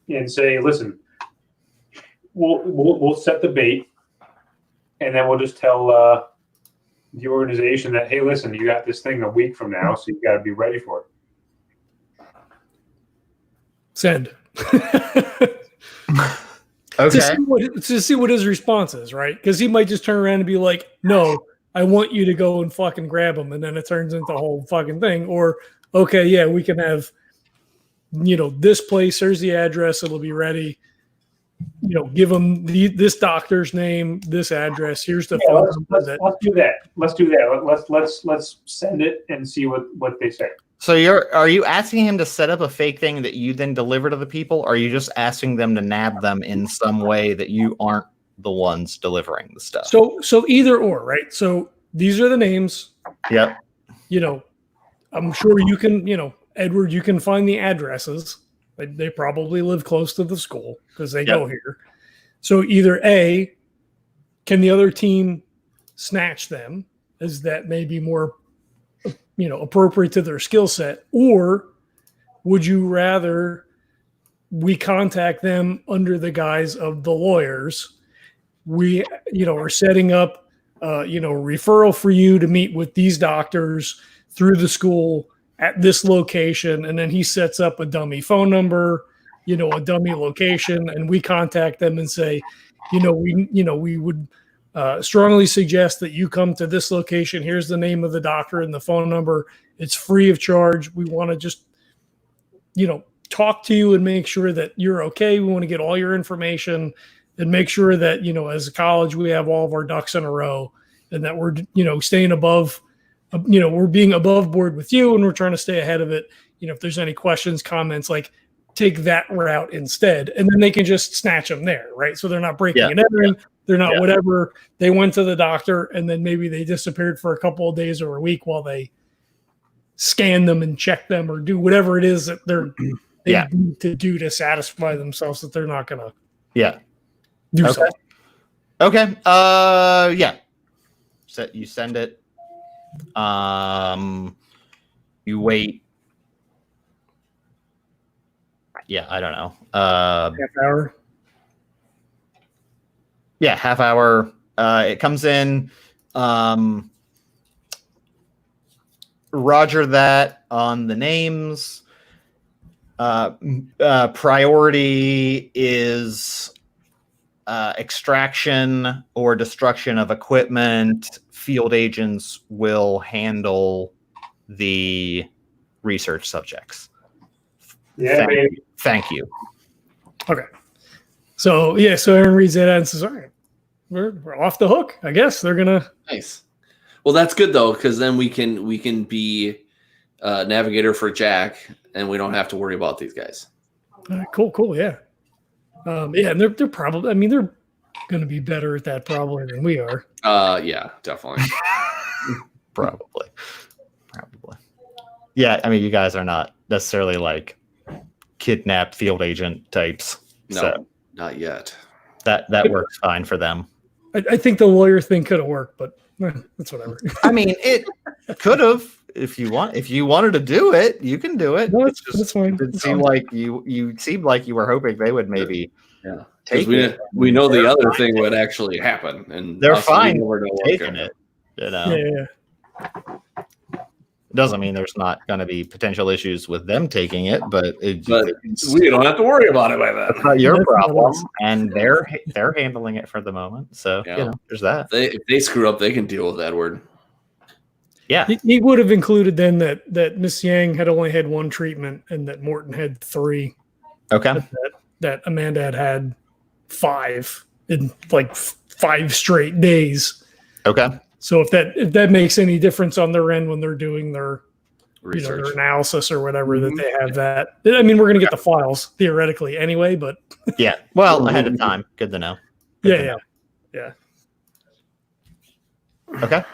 and say, listen, we'll set the bait, and then we'll just tell the organization that, hey, listen, you got this thing a week from now, so you got to be ready for it. Send. Okay. To see what his response is, right? Because he might just turn around and be like, no, I want you to go and fucking grab him. And then it turns into a whole fucking thing. Or, okay, yeah, we can have, this place, here's the address, it'll be ready. Give them this doctor's name, this address, here's the phone number. Let's do that. Let's send it and see what they say. So are you asking him to set up a fake thing that you then deliver to the people? Or are you just asking them to nab them in some way that you aren't the ones delivering the stuff? So either or, right? So these are the names. Yep. I'm sure you can, Edward, you can find the addresses. They probably live close to the school because they go here. So either A, can the other team snatch them, as that may be more appropriate to their skill set, or would you rather we contact them under the guise of the lawyers? We, are setting up, referral for you to meet with these doctors through the school at this location. And then he sets up a dummy phone number, a dummy location, and we contact them and say, we would strongly suggest that you come to this location. Here's the name of the doctor and the phone number. It's free of charge. We want to just, talk to you and make sure that you're okay. We want to get all your information and make sure that, as a college, we have all of our ducks in a row and that we're, staying above, we're being above board with you and we're trying to stay ahead of it. If there's any questions, comments, like take that route instead. And then they can just snatch them there, right? So they're not breaking and entering. They're not whatever. They went to the doctor and then maybe they disappeared for a couple of days or a week while they scan them and check them or do whatever it is that they need to do to satisfy themselves that they're not going to do something. Okay. So you send it. You wait. Yeah, I don't know. Half hour. Yeah, half hour. It comes in. Roger that on the names. Priority is extraction or destruction of equipment. Field agents will handle the research subjects. Yeah, baby. Thank you. Okay. So yeah, so Erin reads that out and says, "All right, we're off the hook. I guess they're gonna." Nice. Well, that's good though, because then we can be navigator for Jack, and we don't have to worry about these guys. All right, cool. Yeah. Yeah, and they're probably. I mean, they're going to be better at that probably than we are. Yeah, definitely. Probably. Yeah, I mean, you guys are not necessarily like kidnap field agent types. No, So not yet. that works fine for them. I think the lawyer thing could have worked, but that's whatever. I mean, it could have if you wanted to do it, you can do it. No, It's just that's fine. it seemed like you seemed like you were hoping they would maybe Because take it. we know the other thing would actually happen, and They're us, fine we never know what's taking gonna- it. You know, Yeah. it doesn't mean there's not going to be potential issues with them taking it, but it's we don't have to worry about it by then. that's not your That's not problem, us. and they're handling it for the moment. So Yeah. there's that. If they screw up, they can deal with Edward. Yeah, He would have included then that Miss Yang had only had one treatment and that Morton had 3. okay. That Amanda had 5 in like 5 straight days. Okay. So if that makes any difference on their end when they're doing their Research. their analysis or whatever, that they have that. I mean, we're gonna get the files theoretically anyway, but Yeah. Well, ahead of time. Good to know. Good to know. yeah. Okay.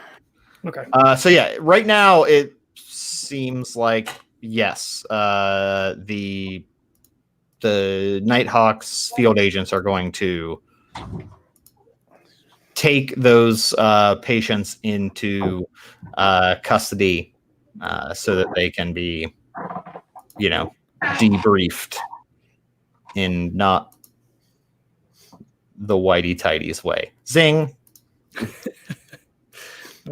Okay. So yeah, right now it seems like yes, the Nighthawks field agents are going to take those patients into custody so that they can be, debriefed in not the whitey tighties way. Zing.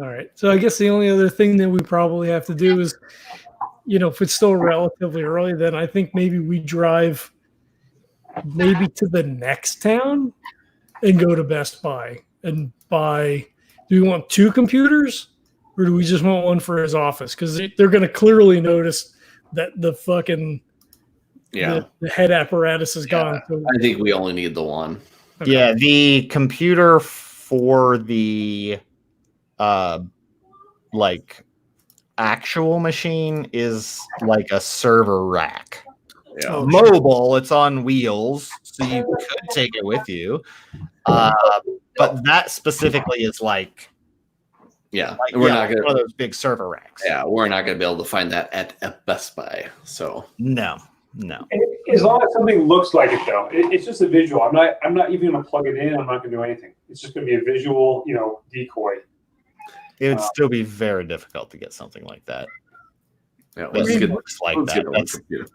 All right. So I guess the only other thing that we probably have to do is, if it's still relatively early, then I think maybe we drive maybe to the next town and go to Best Buy and buy. Do we want 2 computers or do we just want one for his office? Because they're going to clearly notice that the fucking the head apparatus is gone. So, I think we only need the one. okay. Yeah, the computer for the actual machine is like a server rack. Yeah. Oh, Mobile, it's on wheels, so you could take it with you. But that specifically is like We're not one gonna. of those big server racks. Yeah, we're not gonna be able to find that at a Best Buy. So No. As long as something looks like it, though, it's just a visual. I'm not even going to plug it in. I'm not going to do anything. It's just going to be a visual, decoy. It would still be very difficult to get something like that. yeah, That let's get, looks like let's that. get the one computer.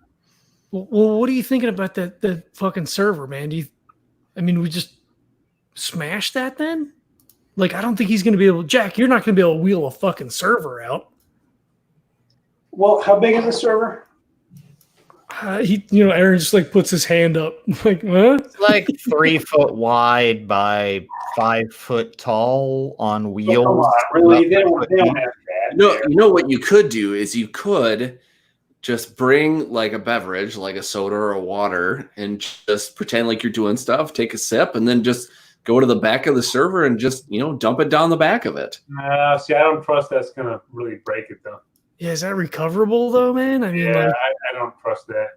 Well, what are you thinking about the fucking server, man? We just smash that then? Like, I don't think he's going to be able. Jack, you're not going to be able to wheel a fucking server out. Well, how big is the server? Aaron just like puts his hand up, like, what? It's like 3 foot wide by 5 foot tall on wheels. Come on, really? They don't have that. No, you know what you could do is you could just bring like a beverage, like a soda or a water, and just pretend like you're doing stuff, take a sip, and then just go to the back of the server and just, dump it down the back of it. See, I don't trust that's going to really break it, though. Yeah, is that recoverable though, man? I mean, I don't trust that.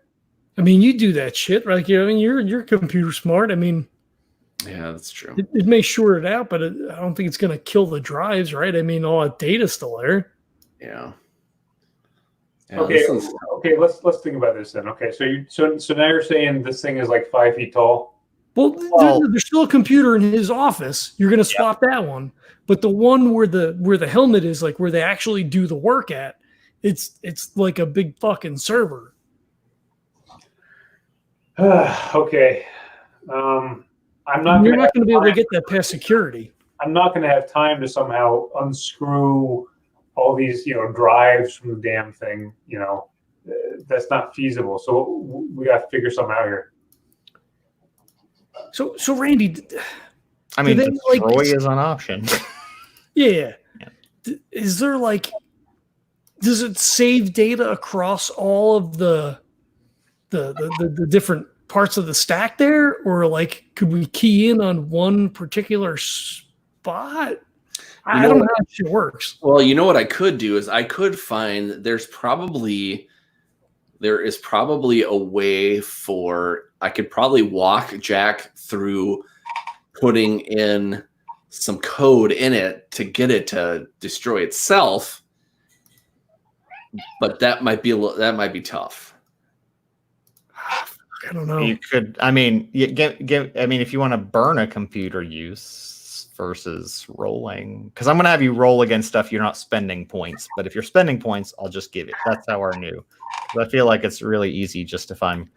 you do that shit, right? You're computer smart. Yeah, that's true. It may short it out, but I don't think it's going to kill the drives, right? All that data's still there. Yeah. Okay, let's think about this then. Okay, so now you're saying this thing is like 5 feet tall. Well, there's still a computer in his office. You're going to swap that one, but the one where the helmet is, like where they actually do the work at, it's like a big fucking server. Okay. You're not going to be able to get that past security. I'm not going to have time to somehow unscrew all these, drives from the damn thing. That's not feasible. So we got to figure something out here. So Randy, destroy is an option. Yeah. Is there does it save data across all of the the different parts of the stack there, or like could we key in on one particular spot? I don't know how it works. Well, you know what I could do is I could find there is probably a way for I could probably walk Jack through putting in some code in it to get it to destroy itself, but that might be tough. I don't know. You could, I mean, if you want to burn a computer use versus rolling, because I'm going to have you roll against stuff you're not spending points. But if you're spending points, I'll just give it. That's how I knew. But I feel like it's really easy just if I'm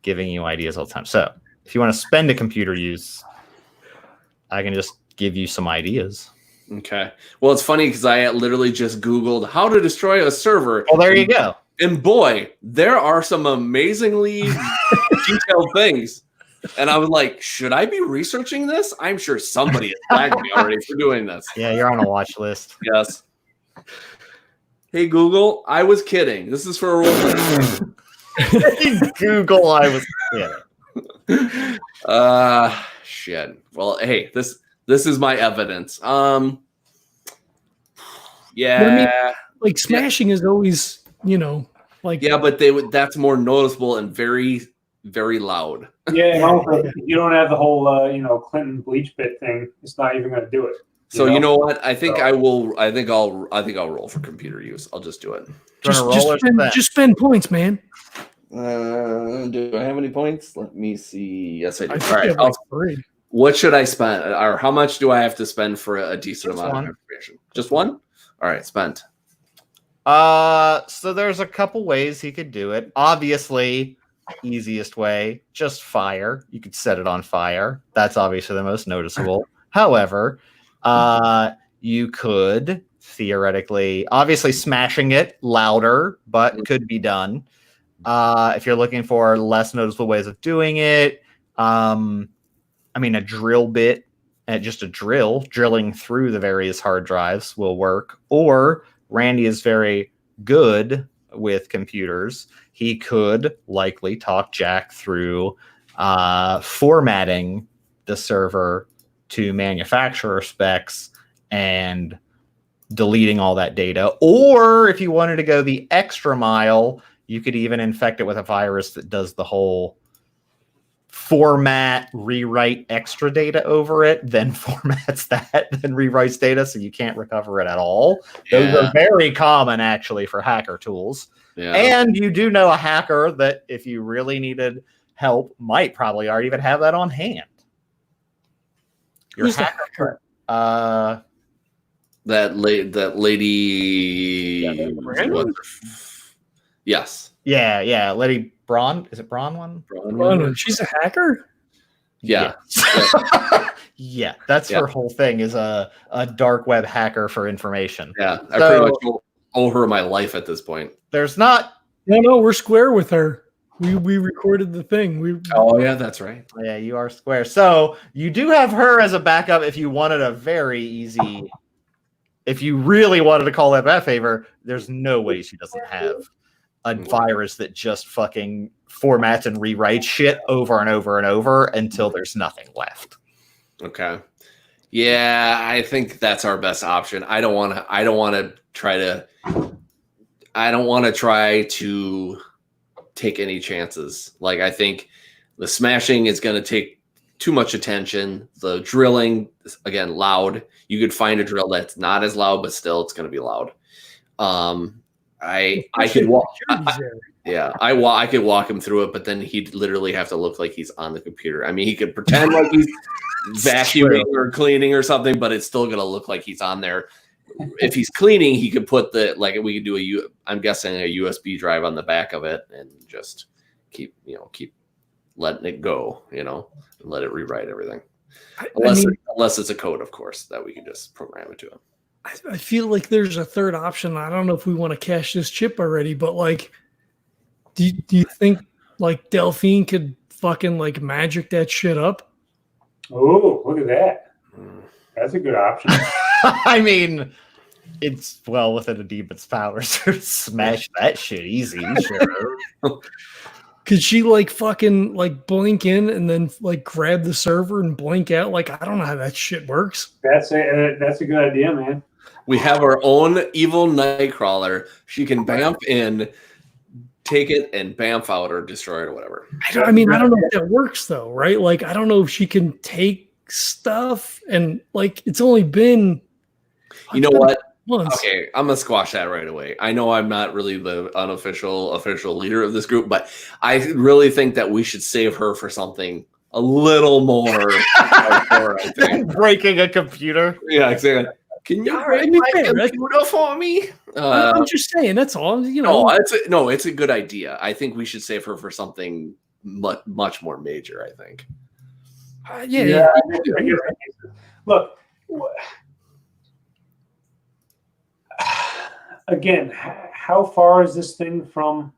giving you ideas all the time. So if you want to spend a computer use, I can just give you some ideas. Okay. Well, it's funny because I literally just Googled how to destroy a server. Well, there you go. And boy, there are some amazingly detailed things. And I was like, should I be researching this? I'm sure somebody has flagged me already for doing this. Yeah, you're on a watch list. Yes. Hey, Google, I was kidding. This is for a role play. Google, I was kidding. Shit. Well, hey, this is my evidence. Yeah. I mean, like smashing is always, like yeah, but that's more noticeable and very, very loud. Yeah, you don't have the whole Clinton bleach bit thing. It's not even going to do it. So you know what? I think I will. I think I'll roll for computer use. I'll just do it. Just spend points, man. Do I have any points? Let me see. Yes, I do. All right. What should I spend, or how much do I have to spend for a decent amount of information? Just one. All right, spent. So there's a couple ways he could do it. Obviously, easiest way, just fire. You could set it on fire. That's obviously the most noticeable. However, you could theoretically, obviously smashing it louder, but could be done. If you're looking for less noticeable ways of doing it, a drill bit, just a drilling through the various hard drives will work. Or Randy is very good with computers. He could likely talk Jack through formatting the server to manufacturer specs and deleting all that data. Or if you wanted to go the extra mile, you could even infect it with a virus that does the whole format, rewrite extra data over it, then formats that, then rewrites data so you can't recover it at all. Those are very common, actually, for hacker tools. Yeah. And you do know a hacker that, if you really needed help, might probably already even have that on hand. Who's the hacker? That lady. Yes. Yeah. Lady Braun. Is it Braun? Braun. She's a hacker? Yeah. Yeah. That's her whole thing, is a dark web hacker for information. Yeah. I pretty much owe her my life at this point. There's not. No, we're square with her. We recorded the thing. Oh, yeah, that's right. Yeah, you are square. So you do have her as a backup if you wanted a very easy. If you really wanted to call that favor, there's no way she doesn't have a virus that just fucking formats and rewrites shit over and over and over until there's nothing left. Okay. Yeah, I think that's our best option. I don't want to try to take any chances. Like, I think the smashing is going to take too much attention. The drilling, again, loud. You could find a drill that's not as loud, but still it's going to be loud. I could walk. I could walk him through it, but then he'd literally have to look like he's on the computer. I mean, he could pretend like he's vacuuming or cleaning or something, but it's still going to look like he's on there. If he's cleaning, he could put we could do I'm guessing a USB drive on the back of it and just keep letting it go, and let it rewrite everything. Unless it's a code, of course, that we can just program it to him. I feel like there's a third option. I don't know if we want to cache this chip already, but do you think Delphine could fucking magic that shit up? Oh, look at that. That's a good option. I mean, it's well within a demon's powers to smash that shit easy, sure. Could she like fucking like blink in and then like grab the server and blink out? Like, I don't know how that shit works. That's a good idea, man. We have our own evil Nightcrawler. She can bamf in, take it, and bamf out or destroy it or whatever. I mean, I don't know if that works though, right? Like, I don't know if she can take stuff and like it's only been. You know what? Once. Okay, I'm gonna squash that right away. I know I'm not really the official leader of this group, but I really think that we should save her for something a little more hardcore, I think. Breaking a computer. Yeah, exactly. Can you break my computer for me? I'm just saying. That's all. You know. It's a good idea. I think we should save her for something much more major. I think. Yeah. Look. Again, how far is this thing from?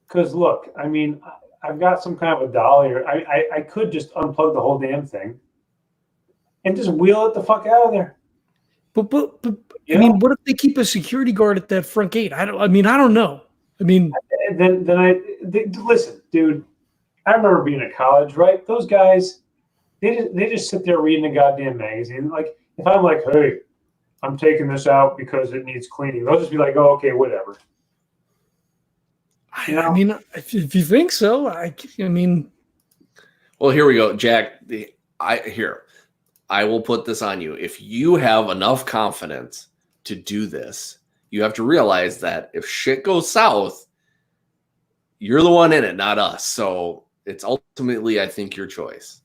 Because look, I mean, I've got some kind of a dolly. I could just unplug the whole damn thing and just wheel it the fuck out of there. But I mean, what if they keep a security guard at that front gate? I don't know. I mean, then listen, dude. I remember being at college, right? Those guys, they just sit there reading a goddamn magazine. Like if I'm like, hey, I'm taking this out because it needs cleaning, they'll just be like, oh, okay, whatever. You know? I mean, if you think so, I mean. Well, here we go, Jack. I will put this on you. If you have enough confidence to do this, you have to realize that if shit goes south, you're the one in it, not us. So it's ultimately, I think, your choice.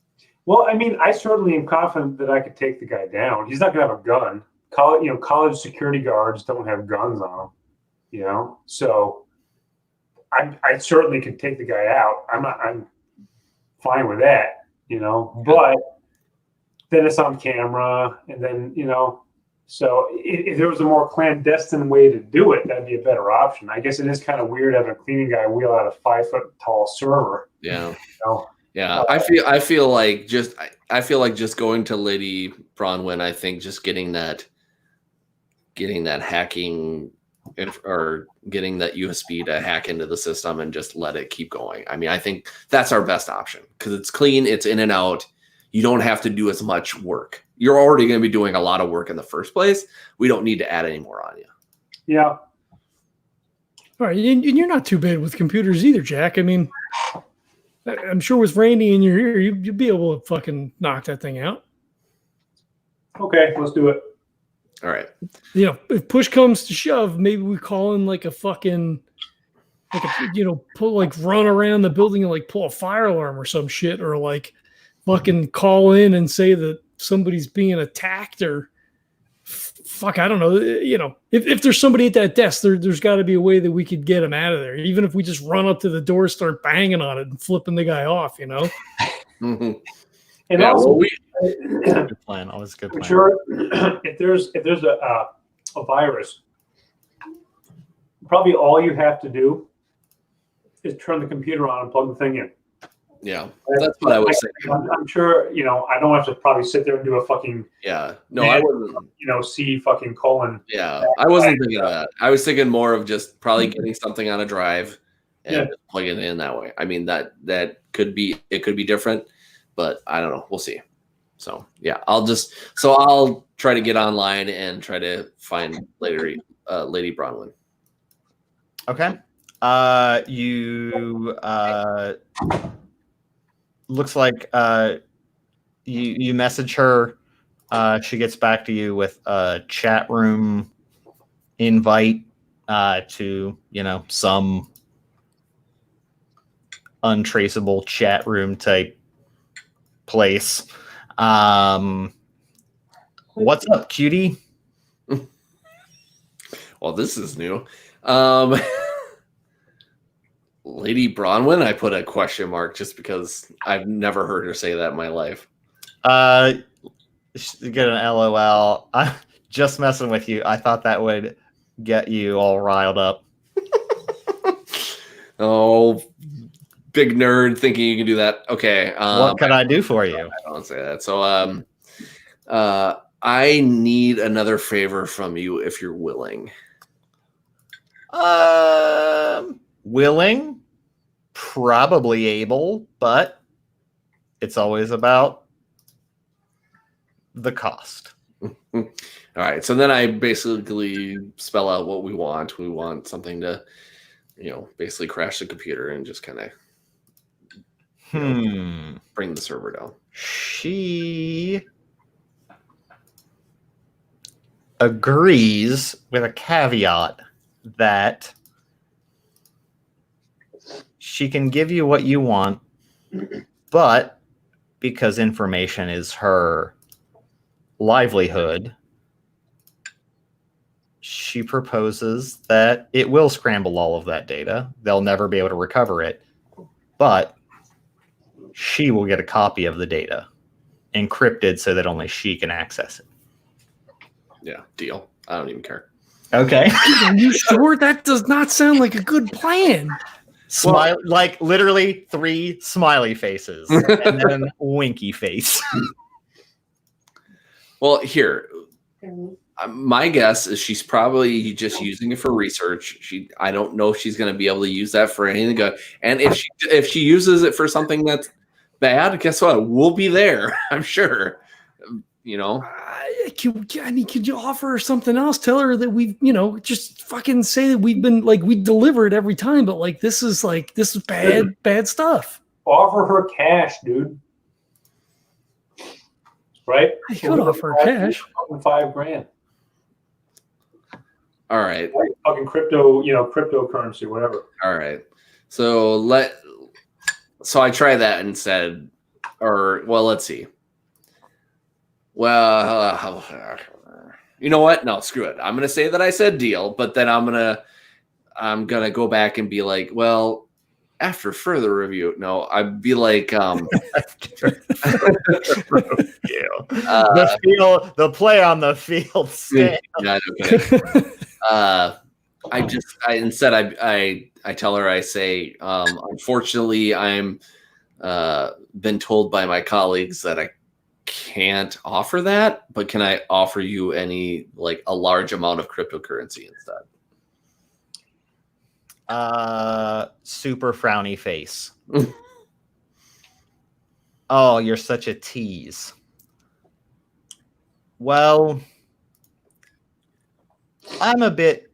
Well, I mean, I certainly am confident that I could take the guy down. He's not going to have a gun. College security guards don't have guns on them, So I certainly could take the guy out. I'm fine with that, But then it's on camera, and then So if there was a more clandestine way to do it, that'd be a better option. I guess it is kind of weird having a cleaning guy wheel out a 5 foot tall server. Yeah. Yeah. I feel like just going to Lady Bronwyn, I think just getting that hacking or getting that USB to hack into the system and just let it keep going. I mean, I think that's our best option because it's clean, it's in and out. You don't have to do as much work. You're already going to be doing a lot of work in the first place. We don't need to add any more on you. Yeah. All right. And you're not too bad with computers either, Jack. I mean, I'm sure with Randy in your ear, you'd be able to fucking knock that thing out. Okay, let's do it. All right. If push comes to shove, maybe we call in like a fucking, run around the building and like pull a fire alarm or some shit, or like fucking call in and say that somebody's being attacked or fuck, I don't know. If there's somebody at that desk, there's got to be a way that we could get them out of there. Even if we just run up to the door, start banging on it and flipping the guy off, Mm-hmm. And also, good plan. Always good plan. Sure. If there's a virus, probably all you have to do is turn the computer on and plug the thing in. Yeah, that's what I was saying. I'm sure, I don't have to probably sit there and do a fucking I wouldn't. C fucking colon. Yeah, I wasn't thinking of that. I was thinking more of just probably getting something on a drive and just plugging it in that way. I mean, that could be different, but I don't know. We'll see. So yeah, I'll try to get online and try to find Lady Bronwyn. Okay. You looks like you message her. She gets back to you with a chat room invite to some untraceable chat room type place. What's up, cutie? Well, this is new. Lady Bronwyn, I put a question mark just because I've never heard her say that in my life. Get an LOL. I'm just messing with you. I thought that would get you all riled up. Oh, big nerd thinking you can do that. Okay. What can I do for you? I don't say that. So, I need another favor from you if you're willing. Willing? probably able, but it's always about the cost. All right. So then I basically spell out what we want. We want something to, basically crash the computer and just kind of bring the server down. She agrees with a caveat that she can give you what you want, but because information is her livelihood, she proposes that it will scramble all of that data. They'll never be able to recover it, but she will get a copy of the data encrypted so that only she can access it. Yeah, deal. I don't even care. Okay. Are you sure that does not sound like a good plan? Smile, like literally 3 smiley faces and then winky face. Well, here, my guess is she's probably just using it for research. I don't know if she's going to be able to use that for anything good. And if she uses it for something that's bad, guess what? We'll be there. I'm sure. Could you offer her something else? Tell her that we've, just fucking say that we've been we deliver it every time, but this is bad stuff. Offer her cash, dude. Right? I could offer her cash. $5,000. All right. Fucking crypto, cryptocurrency, whatever. All right. So I tried that and said, let's see. Well, you know what? No, screw it. I'm gonna say that I said deal, but then I'm gonna go back and be like, well, after further review. No, I'd be like, the play on the field. Yeah, okay. I tell her, I say, unfortunately, I'm been told by my colleagues that I can't offer that, but can I offer you a large amount of cryptocurrency instead? Super frowny face. Oh, you're such a tease. Well, I'm a bit.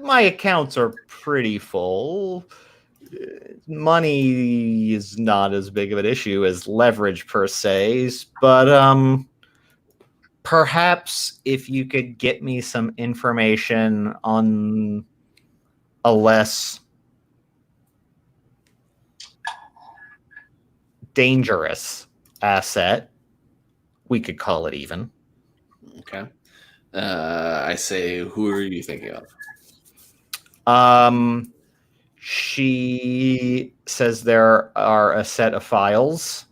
My accounts are pretty full. Money is not as big of an issue as leverage per se, but perhaps if you could get me some information on a less dangerous asset, we could call it even. Okay. I say, who are you thinking of? She says there are a set of files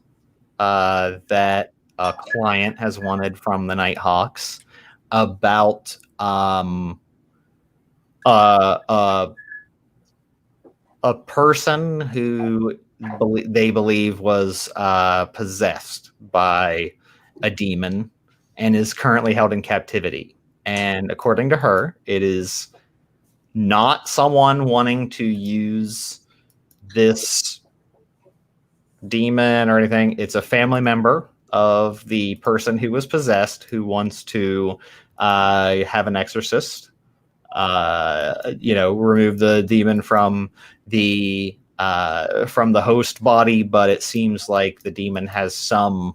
that a client has wanted from the Nighthawks about a person who they believe was possessed by a demon and is currently held in captivity. And according to her, it is not someone wanting to use this demon or anything. It's a family member of the person who was possessed who wants to have an exorcist, remove the demon from the host body, but it seems like the demon has some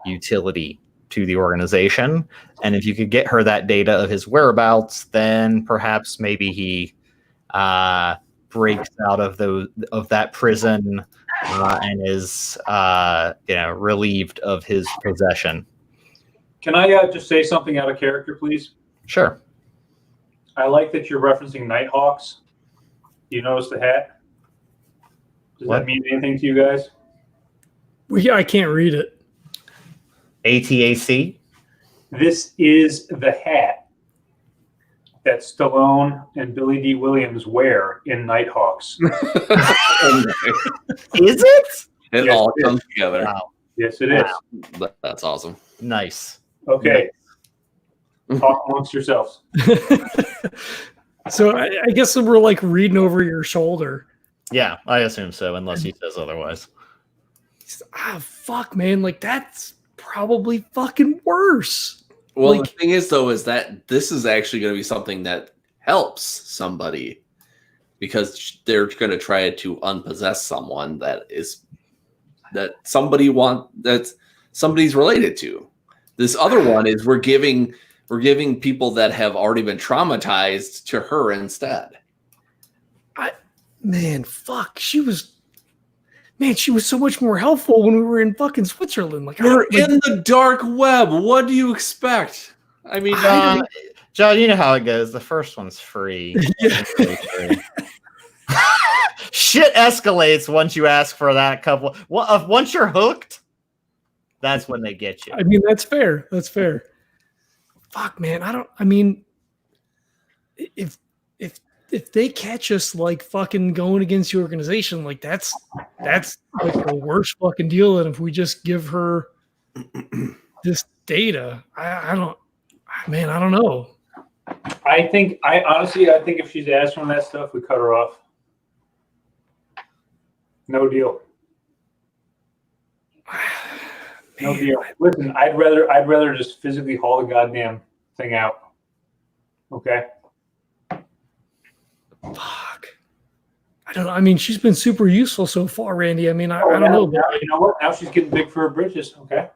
utility to the organization. And if you could get her that data of his whereabouts, then perhaps maybe he breaks out of that prison and is relieved of his possession. Can I just say something out of character, please? Sure. I like that you're referencing Nighthawks. Do you notice the hat? Does that mean anything to you guys? I can't read it. ATAC? This is the hat that Stallone and Billy D. Williams wear in Nighthawks. Is it? It all comes together. Wow. Yes, it is. That's awesome. Nice. Okay. Talk amongst yourselves. So I guess we're like reading over your shoulder. Yeah, I assume so, unless he says otherwise. Fuck, man. Like, that's probably fucking worse. Well, Like- the thing is, though, is that this is actually going to be something that helps somebody because they're going to try to unpossess someone that somebody's related to. This other one is we're giving people that have already been traumatized to her instead. Fuck. She was so much more helpful when we were in fucking Switzerland. Like, We're in the dark web. What do you expect? I mean, John, you know how it goes. The first one's free. Free. Shit escalates once you ask for that couple. Once you're hooked, that's when they get you. I mean, that's fair. That's fair. Fuck, man. If they catch us like fucking going against the organization, like that's like the worst fucking deal than if we just give her this data. I don't know. I think if she's asking that stuff, we cut her off. No deal. No deal. Listen, I'd rather just physically haul the goddamn thing out. Okay. Fuck. I don't know. I mean, she's been super useful so far, Randy. I mean, I don't know. Now, you know what? Now she's getting big for her britches. Okay.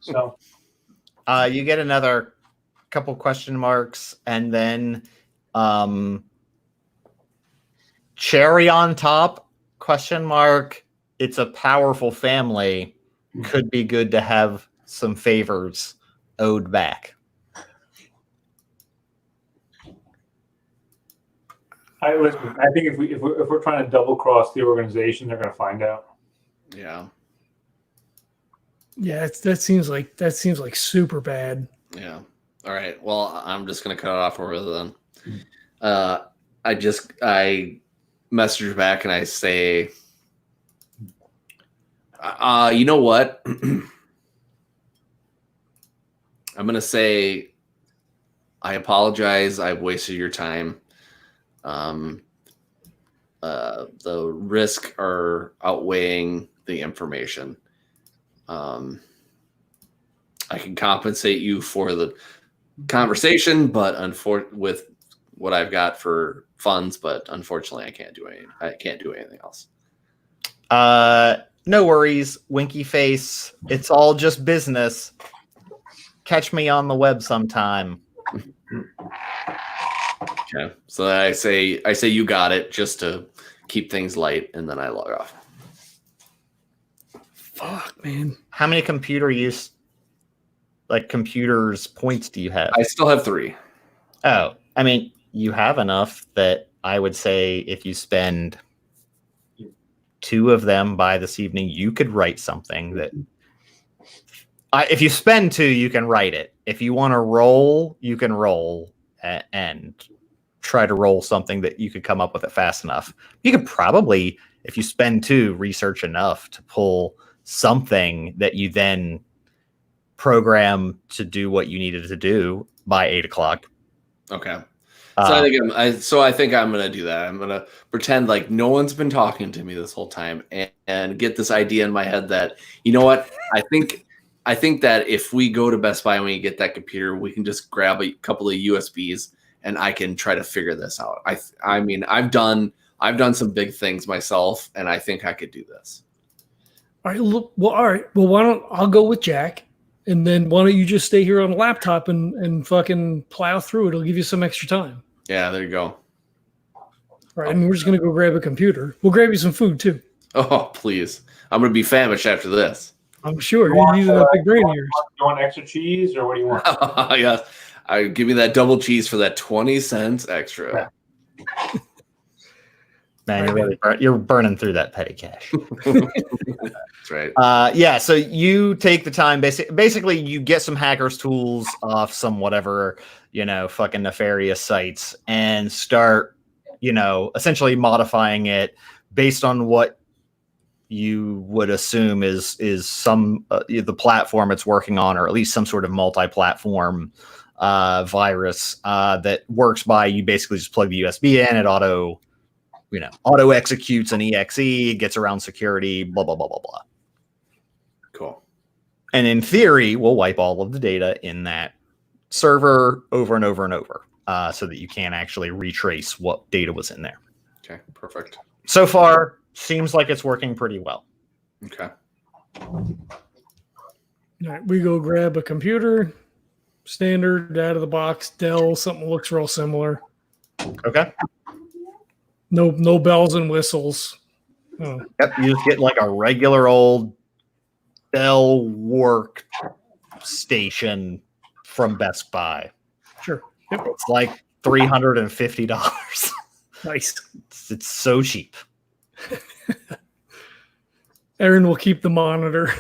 So. You get another couple question marks, and then cherry on top, question mark. It's a powerful family. Could be good to have some favors owed back. I think if we're trying to double cross the organization, they're going to find out. Yeah. Yeah, that seems like super bad. Yeah. All right. Well, I'm just gonna cut it off over then. I message her back and I say, you know what? I'm gonna say, I apologize. I've wasted your time. The risk are outweighing the information. I can compensate you for the conversation, but with what I've got for funds, but unfortunately I can't do anything else. No worries, winky face. It's all just business. Catch me on the web sometime. Okay. So I say you got it, just to keep things light, and then I log off. Fuck, man. How many computers points do you have? I still have 3. Oh, I mean, you have enough that I would say if you spend 2 of them by this evening, you could write something that. If you spend 2, you can write it. If you want to roll, you can roll and try to roll something that you could come up with it fast enough. You could probably, if you spend 2, research enough to pull something that you then program to do what you needed to do by 8 o'clock. Okay. So I think I'm gonna do that. I'm gonna pretend like no one's been talking to me this whole time, and get this idea in my head that, you know what, I think that if we go to Best Buy and we get that computer, we can just grab a couple of USBs and I can try to figure this out. I mean, I've done some big things myself, and I think I could do this. All right. All right. Well, why don't I'll go with Jack, and then why don't you just stay here on the laptop and fucking plow through it? It'll give you some extra time. Yeah, there you go. All right. And we're just gonna go grab a computer. We'll grab you some food too. Oh, please! I'm gonna be famished after this. I'm sure you're using that big brain of yours. You want extra cheese, or what do you want? Yeah, give me that double cheese for that 20 cents extra. Man, you're burning through that petty cash. That's right. Yeah, so you take the time. Basically, you get some hackers' tools off some whatever, fucking nefarious sites and start, essentially modifying it based on what you would assume is some the platform it's working on, or at least some sort of multi-platform virus that works by you basically just plug the USB in, it auto executes an exe, gets around security, blah blah blah blah blah. Cool. And in theory, we'll wipe all of the data in that server over and over and over, so that you can't actually retrace what data was in there. Okay, perfect. So far, seems like it's working pretty well. Okay. All right, we go grab a computer, standard out of the box, Dell, something that looks real similar. Okay. No bells and whistles. Oh, Yep, you just get like a regular old Dell work station from Best Buy. sure. Yep. It's like $350. Nice. It's so cheap. Erin will keep the monitor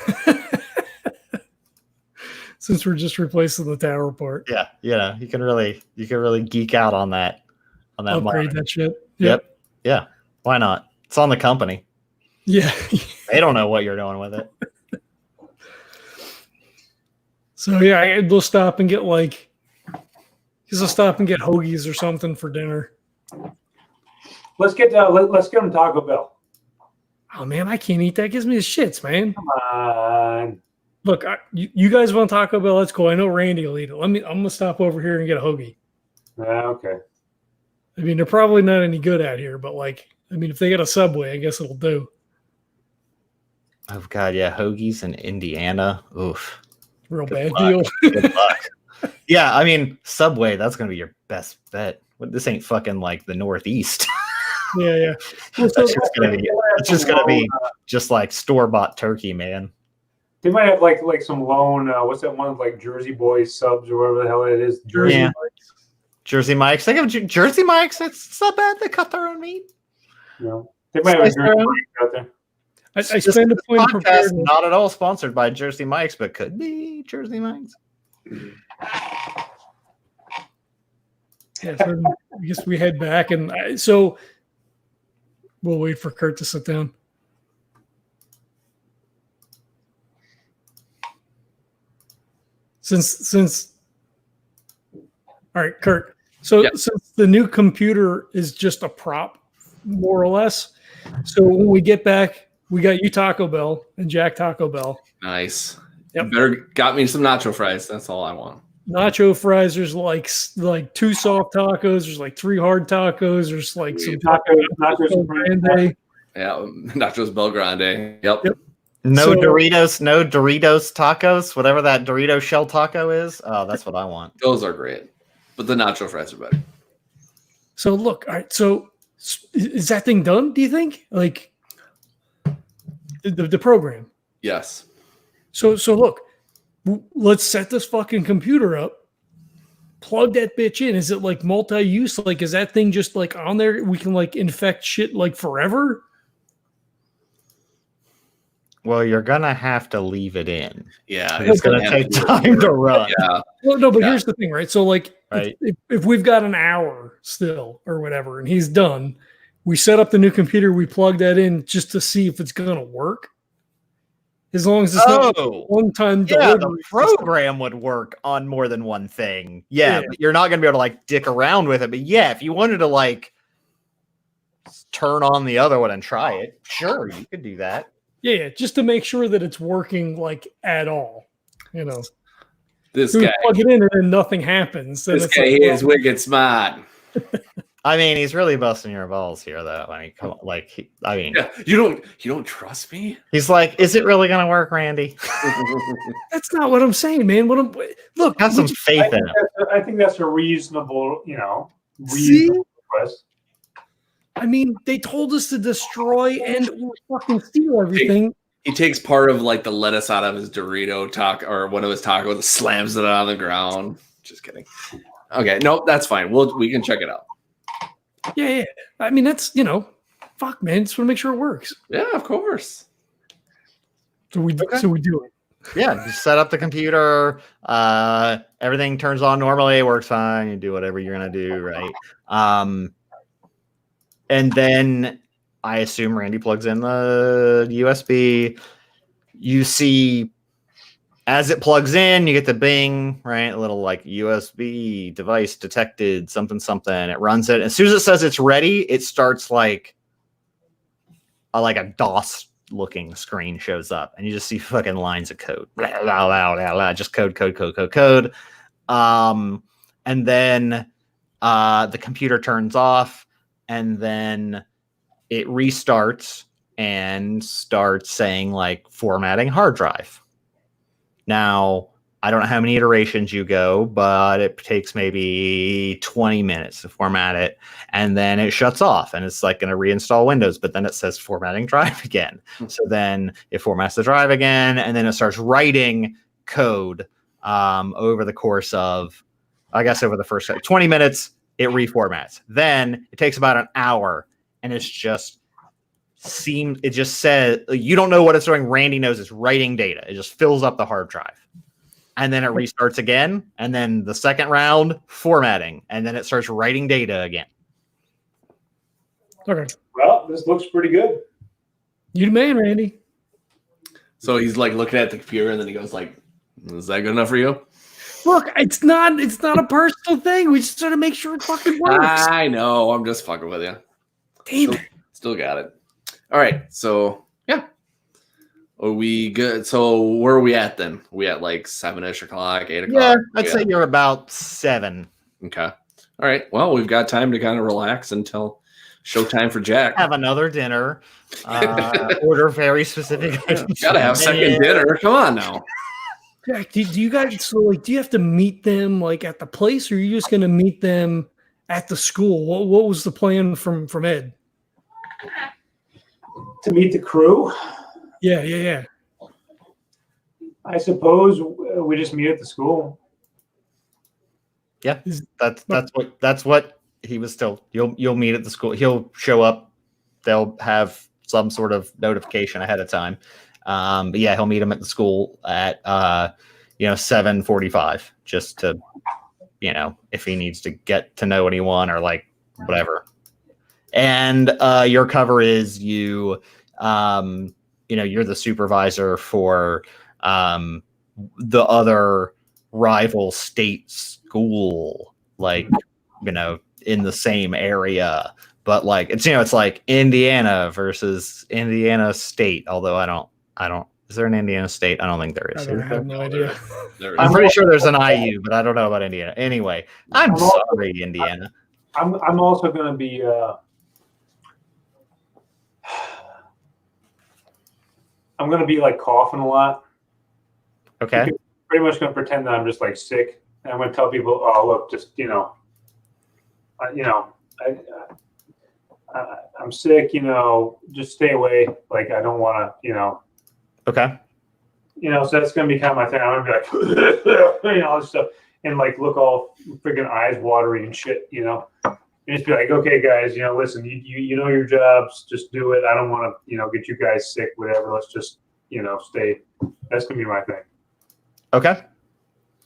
since we're just replacing the tower part. Yeah, you can really geek out on that Upgrade monitor. that shit. Yep. Yeah. Why not? It's on the company. Yeah. They don't know what you're doing with it. So yeah, we'll stop and get hoagies or something for dinner. Let's get them Taco Bell. Oh man, I can't eat that. It gives me the shits, man. Come on. Look, you guys want Taco Bell? That's cool. I know Randy will eat it. I'm gonna stop over here and get a hoagie. Okay. I mean, they're probably not any good out here, but if they got a Subway, I guess it'll do. Oh god, yeah, hoagies in Indiana. Oof. Real Good bad luck. deal. Good luck. Yeah, I mean, Subway, that's gonna be your best bet. This ain't fucking like the Northeast. Yeah. It's just gonna be just like store-bought turkey, man. They might have like some lone what's that one like Jersey Boys subs or whatever the hell it is. Yeah. Jersey Mike's. Think of Jersey Mike's. It's not bad. They cut their own meat. No, they might have a Jersey Mike's out there. I spend a point of Podcast preparedness. not at all sponsored by Jersey Mike's, but could be Jersey Mike's. Yeah, so I guess we head back, and so we'll wait for Kurt to sit down. Since all right, Kurt. So Yep. Since the new computer is just a prop, more or less. So when we get back, we got you Taco Bell and Jack Taco Bell. Nice. Yep. You better got me some nacho fries. That's all I want. Nacho fries. There's like 2 soft tacos. There's like 3 hard tacos. There's like some Nachos grande. Yeah, nachos Bel Grande. Yep. No So- Doritos tacos, whatever that Dorito shell taco is. Oh, that's what I want. Those are great. But the nacho fries are better. So look, all right. So is that thing done? Do you think? Like the program? Yes. So look, let's set this fucking computer up. Plug that bitch in. Is it like multi-use? Like, is that thing just like on there? We can like infect shit like forever. Well, you're gonna have to leave it in. Yeah. It's gonna have take to be time to run. Yeah. Well, no, but Yeah. here's the thing, right? So like, Right. if we've got an hour still or whatever, and he's done, we set up the new computer. We plug that in just to see if it's gonna work. As long as it's not Oh, one-time yeah, the delivery. program would work on more than one thing. Yeah, Yeah. but you're not gonna be able to like dick around with it. But yeah, if you wanted to like turn on the other one and try it, sure, you could do that. Yeah, just to make sure that it's working like at all. You know, This we guy. plug it in and then nothing happens. Then This it's guy like, here is wicked smart. I mean, he's really busting your balls here, though. I mean, come on, like, Yeah. You don't trust me? he's like, "Is it really gonna work, Randy?" that's not what I'm saying, man. Look, Have some faith in it. I think that's a reasonable, See? request. I mean, they told us to destroy and fucking steal everything. He takes part of like the lettuce out of his Dorito taco or one of his tacos and slams it on the ground. Just kidding. Okay, no, that's fine. We can check it out. Yeah. I mean, that's fuck, man. Just want to make sure it works. Yeah, of course. So we do it. Yeah, you set up the computer. Everything turns on normally. It works fine. You do whatever you're gonna do, right? And then I assume Randy plugs in the USB. You see as it plugs in, you get the bing, right? A little like USB device detected, something, something. It runs it. As soon as it says it's ready, it starts like a DOS looking screen shows up, and you just see fucking lines of code. Blah, blah, blah, blah, blah, just code. And then the computer turns off, and then it restarts and starts saying like formatting hard drive. Now, I don't know how many iterations you go, but it takes maybe 20 minutes to format it. And then it shuts off and it's like going to reinstall Windows, but then it says formatting drive again. So then it formats the drive again, and then it starts writing code over the course of, I guess, over the first 20 minutes, it reformats. Then it takes about an hour, and it just says, you don't know what it's doing. Randy knows it's writing data. It just fills up the hard drive. And then it restarts again. And then the second round, formatting. And then it starts writing data again. Okay. Well, this looks pretty good. You the man, Randy. So he's like looking at the computer, and then he goes like, "Is that good enough for you?" Look, it's not a personal thing. We just got to make sure it fucking works. I know. I'm just fucking with you. Damn it. Still got it. All right. So yeah. Are we good? So where are we at then? We at like 7-ish o'clock, 8 o'clock? Yeah, I'd say you're about 7. Okay. All right. Well, we've got time to kind of relax until showtime for Jack. Have another dinner. Order very specific items. Gotta have second dinner. Come on now. Jack, do you guys do you have to meet them like at the place, or are you just going to meet them at the school? What was the plan from Ed? To meet the crew, Yeah. I suppose we just meet at the school. Yeah, that's what he was told. You'll meet at the school. He'll show up. They'll have some sort of notification ahead of time. But yeah, he'll meet him at the school at 7:45, just to, if he needs to get to know anyone or like whatever. And your cover is you're the supervisor for the other rival state school, like, in the same area. But like it's like Indiana versus Indiana State, although I don't is there an Indiana State? I don't think there is. I have no idea. I'm pretty sure there's an IU, but I don't know about Indiana. Anyway, I'm sorry, Indiana. I'm also going to be I'm going to be like coughing a lot. Okay. Pretty much going to pretend that I'm just like sick, and I'm going to tell people, "Oh, look, just I'm sick. Just stay away. Like I don't want to. Okay. So that's going to be kind of my thing. I'm going to be like, all this stuff, and like look all freaking eyes watery and shit. And just be like, okay, guys, listen, you know your jobs, just do it. I don't want to, get you guys sick, whatever. Let's just, stay. That's gonna be my thing. Okay.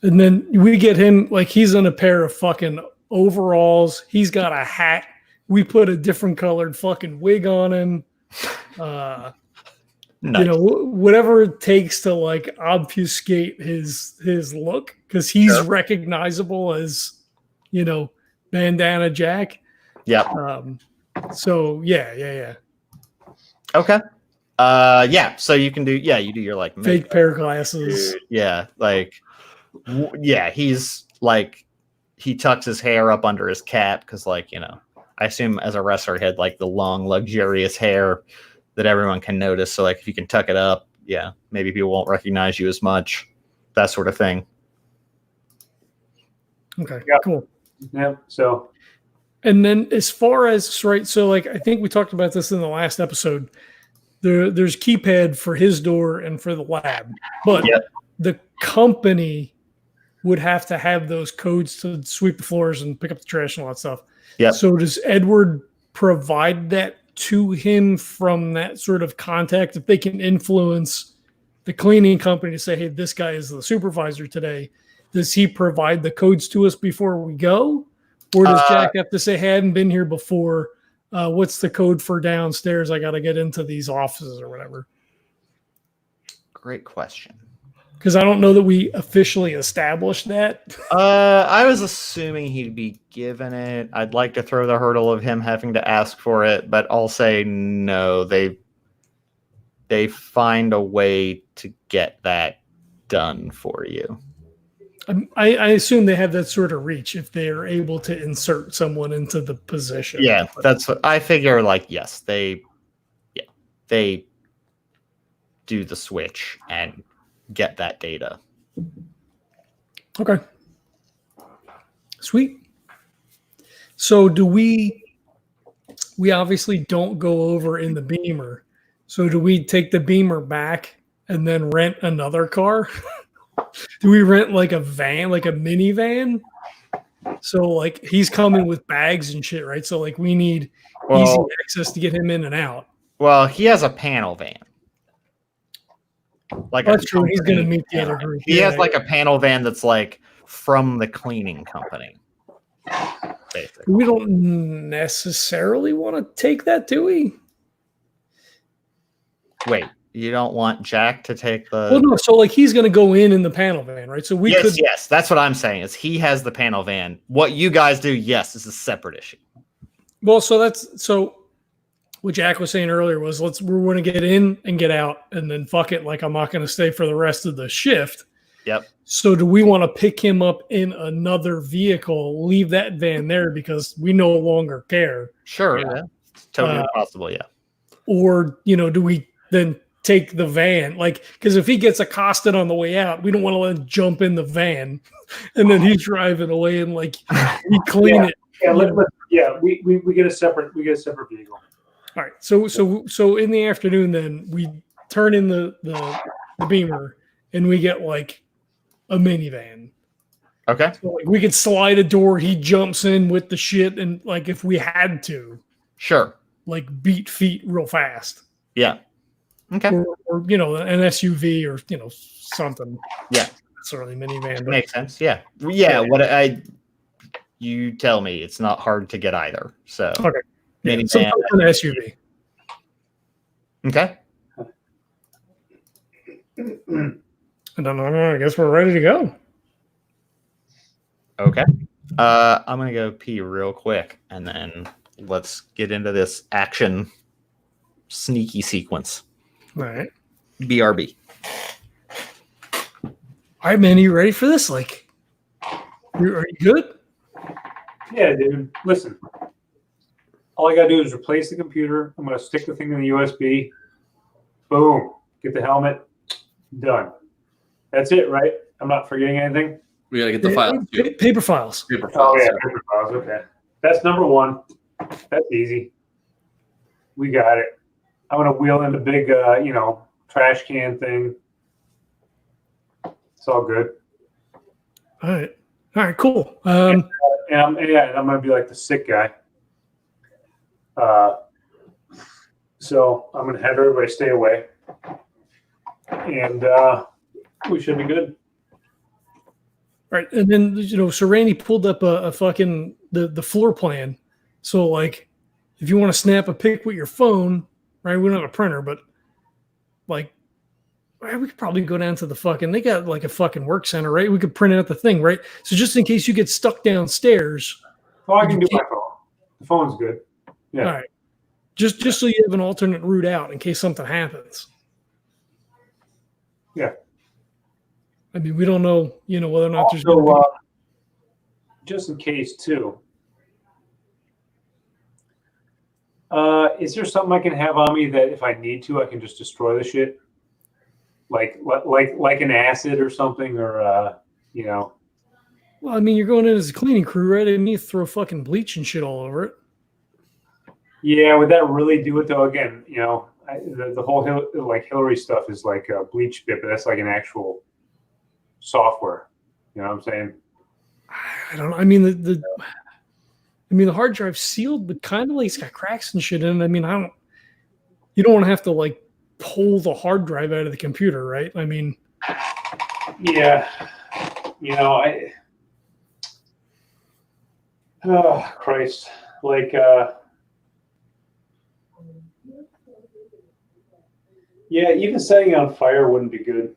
And then we get him, like, he's in a pair of fucking overalls. He's got a hat. We put a different colored fucking wig on him. Nice. Whatever it takes to like obfuscate his look, because he's recognizable as, Bandana Jack. Yeah. So yeah. Okay. Yeah. So you can do. Yeah, you do your like Fake makeup. pair of glasses. Yeah. Like. Yeah. He's like. He tucks his hair up under his cap because, like, I assume as a wrestler, he had like the long, luxurious hair that everyone can notice. So like, if you can tuck it up, yeah, maybe people won't recognize you as much. That sort of thing. Okay. Yeah. Cool. Yeah. So. And then as far as, right, so like I think we talked about this in the last episode. There's keypad for his door and for the lab, but the company would have to have those codes to sweep the floors and pick up the trash and all that stuff. Yeah. So does Edward provide that to him from that sort of contact, if they can influence the cleaning company to say, hey, this guy is the supervisor today? Does he provide the codes to us before we go? Or does Jack have to say, hey, I haven't been here before. What's the code for downstairs? I got to get into these offices or whatever. Great question. Because I don't know that we officially established that. I was assuming he'd be given it. I'd like to throw the hurdle of him having to ask for it, but I'll say no. They find a way to get that done for you. I assume they have that sort of reach if they are able to insert someone into the position. Yeah, that's what I figure. Like, yes, they do the switch and get that data. Okay. Sweet. So do we obviously don't go over in the Beamer. So do we take the Beamer back and then rent another car? Do we rent like a van, like a minivan? So like he's coming with bags and shit, right? So like we need easy access to get him in and out. Well, he has a panel van. Like that's true. He's going to meet the other group. He has like a panel van that's like from the cleaning company. Basically. We don't necessarily want to take that, do we? Wait, you don't want Jack to take the? Well, no. So like he's going to go in the panel van, right? So we could. Yes, that's what I'm saying. Is he has the panel van? What you guys do, yes, is a separate issue. Well, so. What Jack was saying earlier was we're going to get in and get out and then fuck it. Like I'm not going to stay for the rest of the shift. Yep. So do we want to pick him up in another vehicle, leave that van there because we no longer care? Sure. Yeah. It's totally possible. Yeah. Or, do we then take the van? Like, because if he gets accosted on the way out, we don't want to let him jump in the van and then he's driving away and like we clean it. Yeah. We get a separate vehicle. All right, so in the afternoon, then we turn in the Beamer, and we get like a minivan. Okay. So, like, we could slide a door. He jumps in with the shit, and like if we had to, sure, like beat feet real fast. Yeah. Okay. Or an SUV or something. Yeah. Certainly minivan. But makes sense. Yeah. Yeah. You tell me. It's not hard to get either. So. Okay. Yeah, some kind of SUV. Okay. I don't know. I guess we're ready to go. Okay. I'm gonna go pee real quick, and then let's get into this action sneaky sequence. All right. BRB. All right, man. Are you ready for this? Like, are you good? Yeah, dude. Listen. All I got to do is replace the computer. I'm going to stick the thing in the USB. Boom. Get the helmet. Done. That's it, right? I'm not forgetting anything? We got to get the files. Paper files. Paper files. Oh, yeah. Paper files. Okay. That's number one. That's easy. We got it. I'm going to wheel in the big, trash can thing. It's all good. All right, cool. And I'm going to be like the sick guy. So I'm going to have everybody stay away, and we should be good. Right, and then so Randy pulled up a fucking the floor plan. So like, if you want to snap a pic with your phone, right? We don't have a printer, but like, right, we could probably go down to the fucking. They got like a fucking work center, right? We could print out the thing, right? So just in case you get stuck downstairs. Oh, I can do my phone. The phone's good. Yeah. All right. Just so you have an alternate route out in case something happens. Yeah. I mean, we don't know, whether or not there's also, going to be... just in case too. Is there something I can have on me that if I need to, I can just destroy the shit? Like an acid or something, or Well, I mean, you're going in as a cleaning crew, right? I mean, you throw fucking bleach and shit all over it. Yeah, would that really do it though? Again, the whole Hillary stuff is like a bleach bit, but that's like an actual software. You know what I'm saying? I don't know. I mean, the hard drive's sealed, but kind of like it's got cracks and shit in it. I mean, you don't want to have to like pull the hard drive out of the computer, right? I mean, yeah, oh Christ, like. Yeah, even setting it on fire wouldn't be good.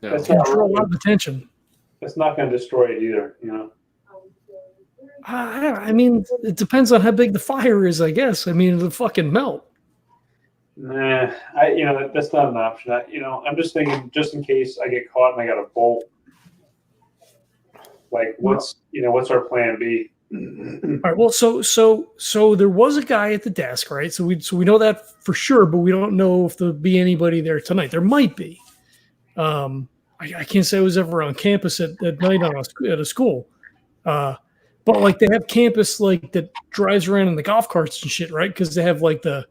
No. That's Can not draw a lot of attention. It's not going to destroy it either, you know. I mean, it depends on how big the fire is, I guess. I mean, it'll fucking melt. Nah, that's not an option. I'm just thinking, just in case I get caught and I got a bolt. Like, what's our plan B? All right. Well, so there was a guy at the desk, right? So we know that for sure, but we don't know if there'll be anybody there tonight. There might be. I can't say I was ever on campus at night at a school. But like they have campus like that drives around in the golf carts and shit, right? Because they have like the,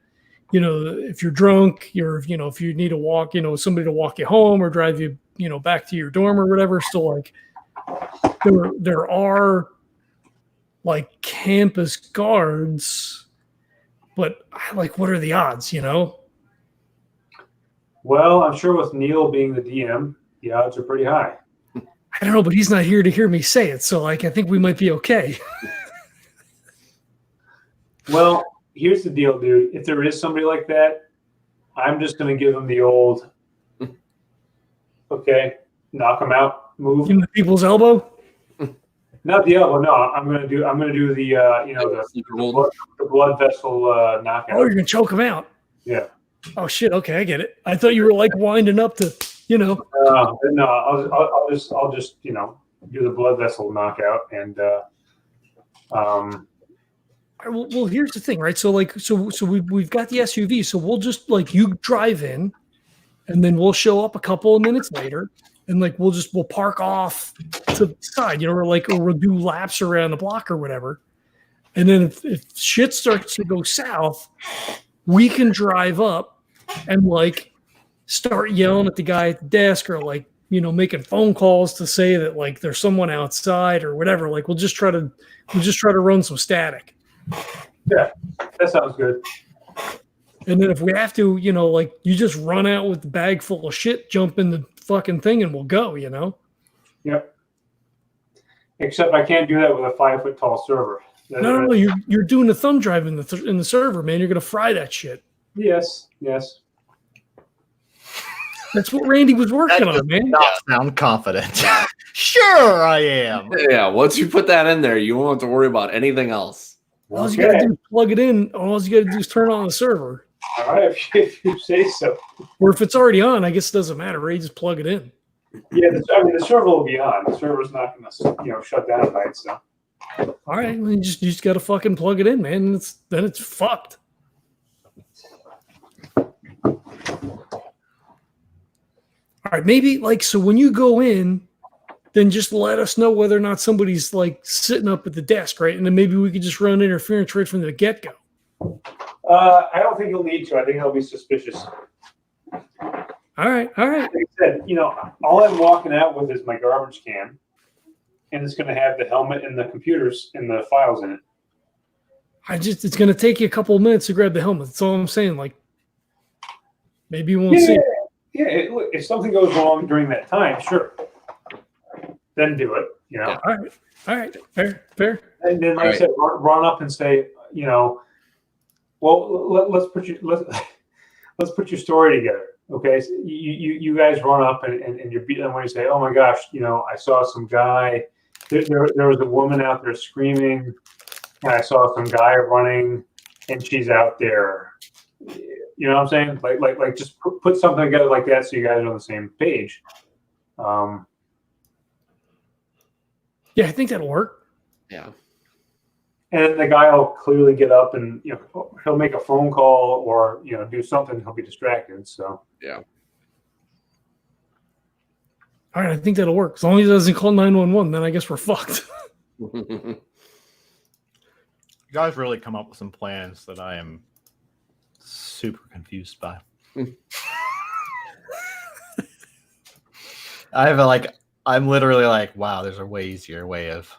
if you're drunk, if you need to walk, somebody to walk you home or drive you, back to your dorm or whatever. So like there are like campus guards, but like, what are the odds, Well, I'm sure with Neil being the DM, the odds are pretty high. I don't know, but he's not here to hear me say it. So like, I think we might be okay. Well, here's the deal, dude. If there is somebody like that, I'm just going to give him the old, okay, knock him out, move. In the people's elbow? Not the elbow. No, I'm going to do the, the blood vessel knockout. Oh, you're going to choke him out. Yeah. Oh shit. Okay. I get it. I thought you were like winding up to, No, I'll just do the blood vessel knockout and Well, here's the thing, right? So we've got the SUV, so we'll just like you drive in, and then we'll show up a couple of minutes later, and like we'll park off to the side, or we'll do laps around the block or whatever, and then if shit starts to go south, we can drive up and like start yelling at the guy at the desk or like making phone calls to say that like there's someone outside or whatever. Like we'll just try to run some static. Yeah, that sounds good. And then if we have to, like you just run out with the bag full of shit, jump in the fucking thing, and we'll go. Yep. Except I can't do that with a 5 foot tall server. No. You're doing a thumb drive in the server, man. You're gonna fry that shit. Yes. That's what Randy was working on, man. Not sound confident. Sure, I am. Yeah, once you put that in there, you won't have to worry about anything else. All you gotta do is plug it in. All you gotta do is turn on the server. All right, if you say so. Or if it's already on, I guess it doesn't matter, right? You just plug it in. Yeah, the server will be on. The server's not going to shut down by itself. All right, well, you just got to fucking plug it in, man. Then it's fucked. All right, maybe like so when you go in, then just let us know whether or not somebody's like sitting up at the desk, right? And then maybe we could just run interference right from the get-go. I don't think he'll need to. I think he'll be suspicious. All right. Like I said, all I'm walking out with is my garbage can, and it's going to have the helmet and the computers and the files in it. It's going to take you a couple of minutes to grab the helmet. That's all I'm saying. Like, maybe you won't see it. Yeah. If something goes wrong during that time, sure. Then do it. Yeah. All right. Fair. And then, like I said, run up and say, well, let's put your story together. Okay, so you guys run up and you're beating them when you say, oh my gosh, I saw some guy. There was a woman out there screaming, and I saw some guy running, and she's out there. You know what I'm saying? Like just put something together like that so you guys are on the same page. Yeah, I think that'll work. Yeah. And the guy will clearly get up and he'll make a phone call or do something. He'll be distracted. So yeah. All right, I think that'll work. As long as he doesn't call 911, then I guess we're fucked. You guys really come up with some plans that I am super confused by. I'm literally like, wow, there's a way easier way of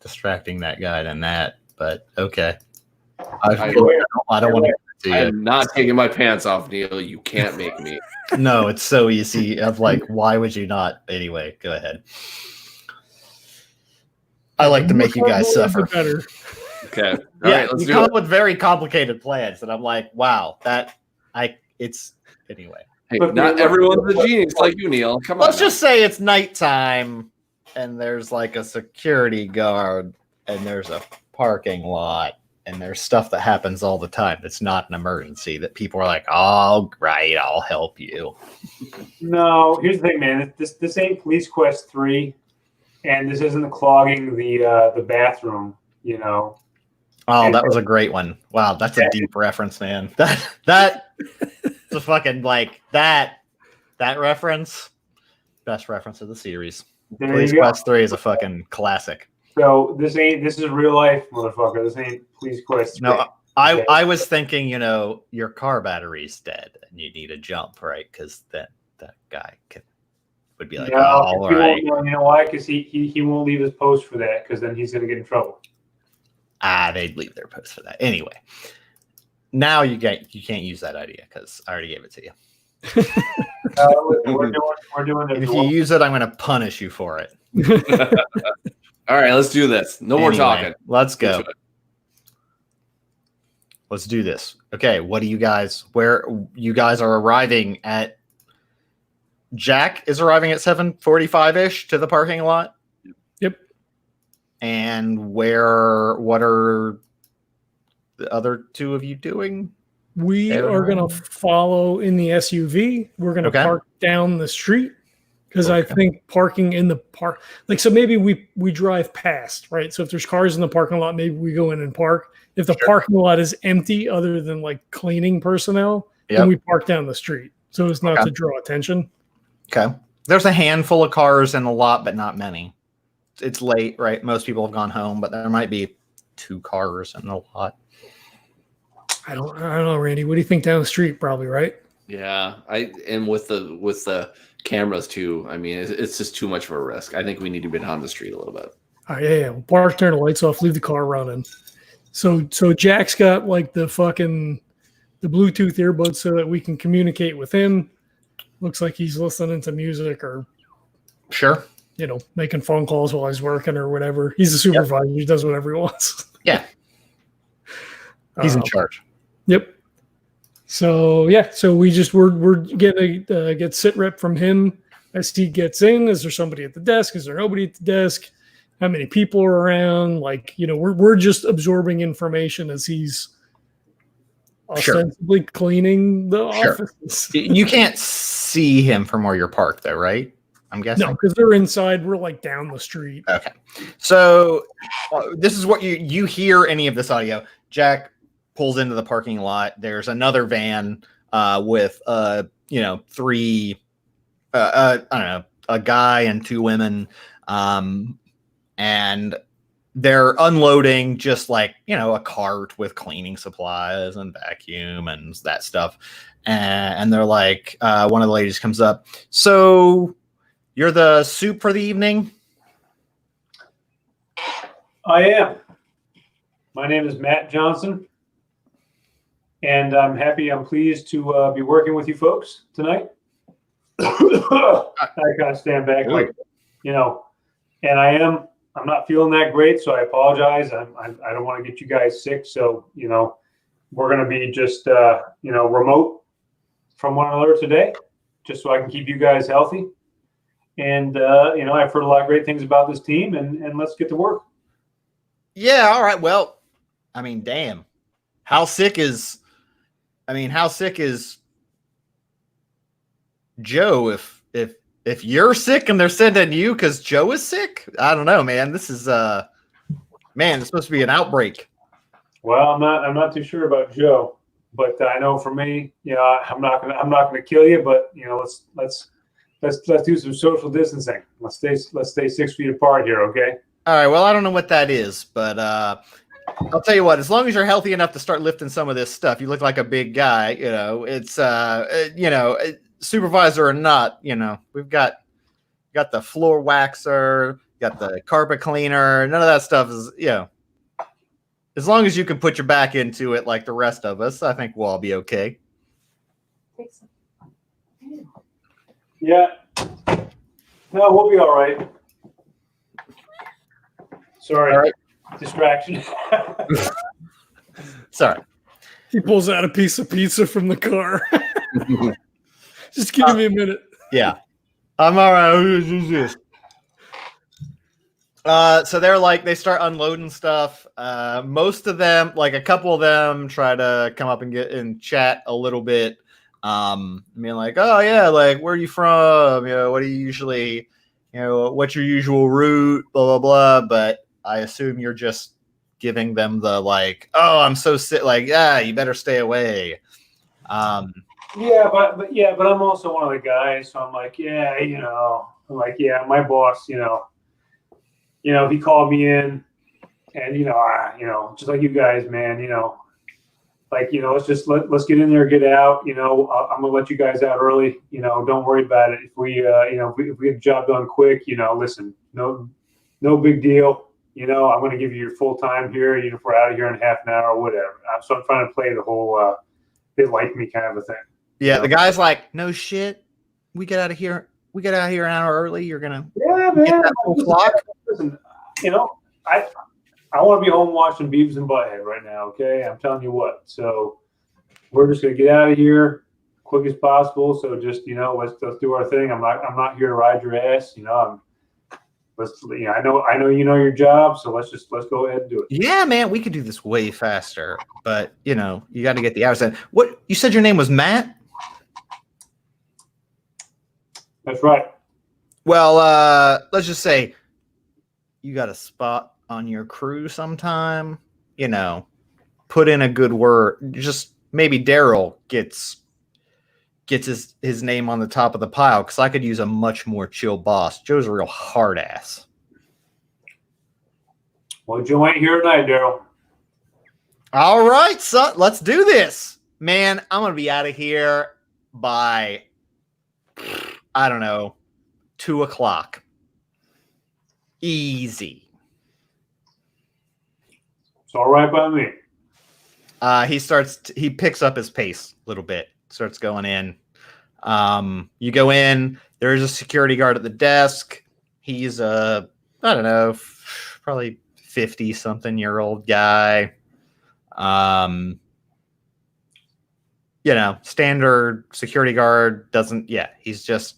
distracting that guy than that. But okay, I don't want to. I'm not taking my pants off, Neil. You can't make me. No, it's so easy. Of like, why would you not? Anyway, go ahead. I like to make you guys suffer. Better. Okay. All right, let's you do come it. up with very complicated plans, and I'm like, wow, it's anyway. Hey, Look, not look, everyone's look, a genius like you, Neil. Come on. Let's just say it's nighttime and there's like a security guard and there's a parking lot and there's stuff that happens all the time that's not an emergency that people are like, oh, right, I'll help you. No, here's the thing, man. This ain't Police Quest 3, and this isn't clogging the bathroom, you know. Oh, that was a great one. Wow, that's a deep reference, man. That's a fucking like that reference. Best reference of the series. There Police you go. Quest 3 is a fucking classic. So this is real life, motherfucker. This ain't Police Quest 3. No, I was thinking, you know, your car battery's dead and you need a jump, right? Because that guy would be like, No, oh, all right. you know why? Because he won't leave his post for that, because then he's gonna get in trouble. They'd leave their post for that. Anyway, now you can't use that idea because I already gave it to you. We're doing it. If you use it, I'm going to punish you for it. All right, let's do this. No more talking. Let's go. Let's do this. Okay, what do you guys? Where you guys are arriving at? Jack is arriving at 7:45-ish to the parking lot. Yep. And what are the other two of you doing? We are going to follow in the SUV. We're going to park down the street because I think parking in the park, like, so maybe we drive past, right? So if there's cars in the parking lot, maybe we go in and park. If the parking lot is empty other than like cleaning personnel, then we park down the street. So as not to draw attention. Okay. There's a handful of cars in the lot, but not many. It's late, right? Most people have gone home, but there might be 2 cars in the lot. I don't know, Randy. What do you think down the street? Probably, right? Yeah, and with the cameras too. I mean, it's just too much of a risk. I think we need to be down the street a little bit. All right, yeah. We'll park, turn the lights off, leave the car running. So Jack's got like the Bluetooth earbuds so that we can communicate with him. Looks like he's listening to music or making phone calls while he's working or whatever. He's a supervisor. He does whatever he wants. Yeah. He's in charge. Yep. So we're getting a get sit rep from him as he gets in. Is there somebody at the desk? Is there nobody at the desk? How many people are around? Like, we're just absorbing information as he's ostensibly cleaning the office. You can't see him from where you're parked, though, right? I'm guessing. No, because they're inside. We're like down the street. Okay. So this is what you hear any of this audio. Jack pulls into the parking lot. There's another van with 3 I don't know, a guy and 2 women, and they're unloading just like a cart with cleaning supplies and vacuum and that stuff, and they're like, one of the ladies comes up, so you're the soup for the evening? I am. My name is Matt Johnson, and I'm pleased to be working with you folks tonight. I gotta stand back, and I'm not feeling that great, so I apologize. I don't want to get you guys sick, so we're gonna be just remote from one another today, just so I can keep you guys healthy. And I've heard a lot of great things about this team, and let's get to work. Yeah, all right. Well, I mean, damn. How sick is Joe if you're sick and they're sending you because Joe is sick? I don't know, man. This is it's supposed to be an outbreak. Well, I'm not too sure about Joe, but I know for me, I'm not gonna kill you, but let's do some social distancing. Let's stay 6 feet apart here, okay? All right. Well, I don't know what that is, but I'll tell you what. As long as you're healthy enough to start lifting some of this stuff, you look like a big guy. It's supervisor or not. We've got the floor waxer, got the carpet cleaner. None of that stuff is As long as you can put your back into it, like the rest of us, I think we'll all be okay. Yeah. No, we'll be all right. Sorry. All right. Distraction. Sorry. He pulls out a piece of pizza from the car. Just give me a minute. Yeah. I'm all right. Who's this? So they're like, they start unloading stuff. Most of them, like a couple of them, try to come up and get and chat a little bit. Being like, oh yeah, like where are you from? You know, what do you usually, you know, what's your usual route? Blah blah blah. But I assume you're just giving them the like, oh, I'm so sick. Like, yeah, you better stay away. Yeah, but I'm also one of the guys, so I'm like, yeah, you know, I'm like, yeah, my boss, you know, he called me in, and you know, just like you guys, man, you know, like, you know, let's get in there, get out, you know, I'm gonna let you guys out early, you know, don't worry about it. If we, you know, if we get the job done quick, you know, listen, no big deal, you know, I'm gonna give you your full time here, you know, if we're out of here in half an hour or whatever. So I'm trying to play the whole, they like me kind of a thing. Yeah, you know? the guy's like, no shit. We get out of here. We get out of here an hour early. You're gonna Yeah, get man. that full clock. Listen, you know, I want to be home watching Beavis and Butthead right now. Okay, I'm telling you what. So we're just gonna get out of here quick as possible. So just, you know, let's do our thing. I'm not here to ride your ass. You know, I know you know your job. So let's go ahead and do it. Yeah, man, we could do this way faster. But you know, you got to get the hours in. What you said your name was Matt? That's right. Well, let's just say you got a spot on your crew sometime. You know, put in a good word. Just maybe Daryl gets his name on the top of the pile because I could use a much more chill boss. Joe's a real hard ass. Well, Joe ain't here tonight, Daryl. All right, son, let's do this. Man, I'm gonna be out of here by I don't know, 2:00. Easy. It's all right by me. He picks up his pace a little bit, starts going in. You go in, there's a security guard at the desk. He's I don't know, probably 50-something-year-old guy. You know, standard security guard he's just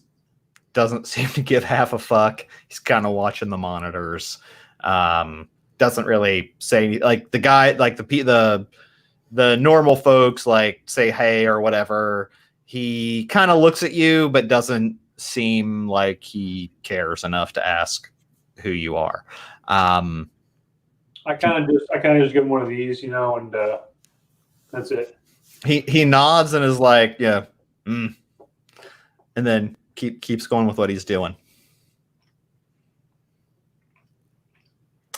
doesn't seem to give half a fuck. He's kind of watching the monitors. Doesn't really say like the guy, like the normal folks like say hey or whatever. He kind of looks at you, but doesn't seem like he cares enough to ask who you are. I kind of just give him one of these, you know, and that's it. He nods and is like, yeah, and then keeps going with what he's doing.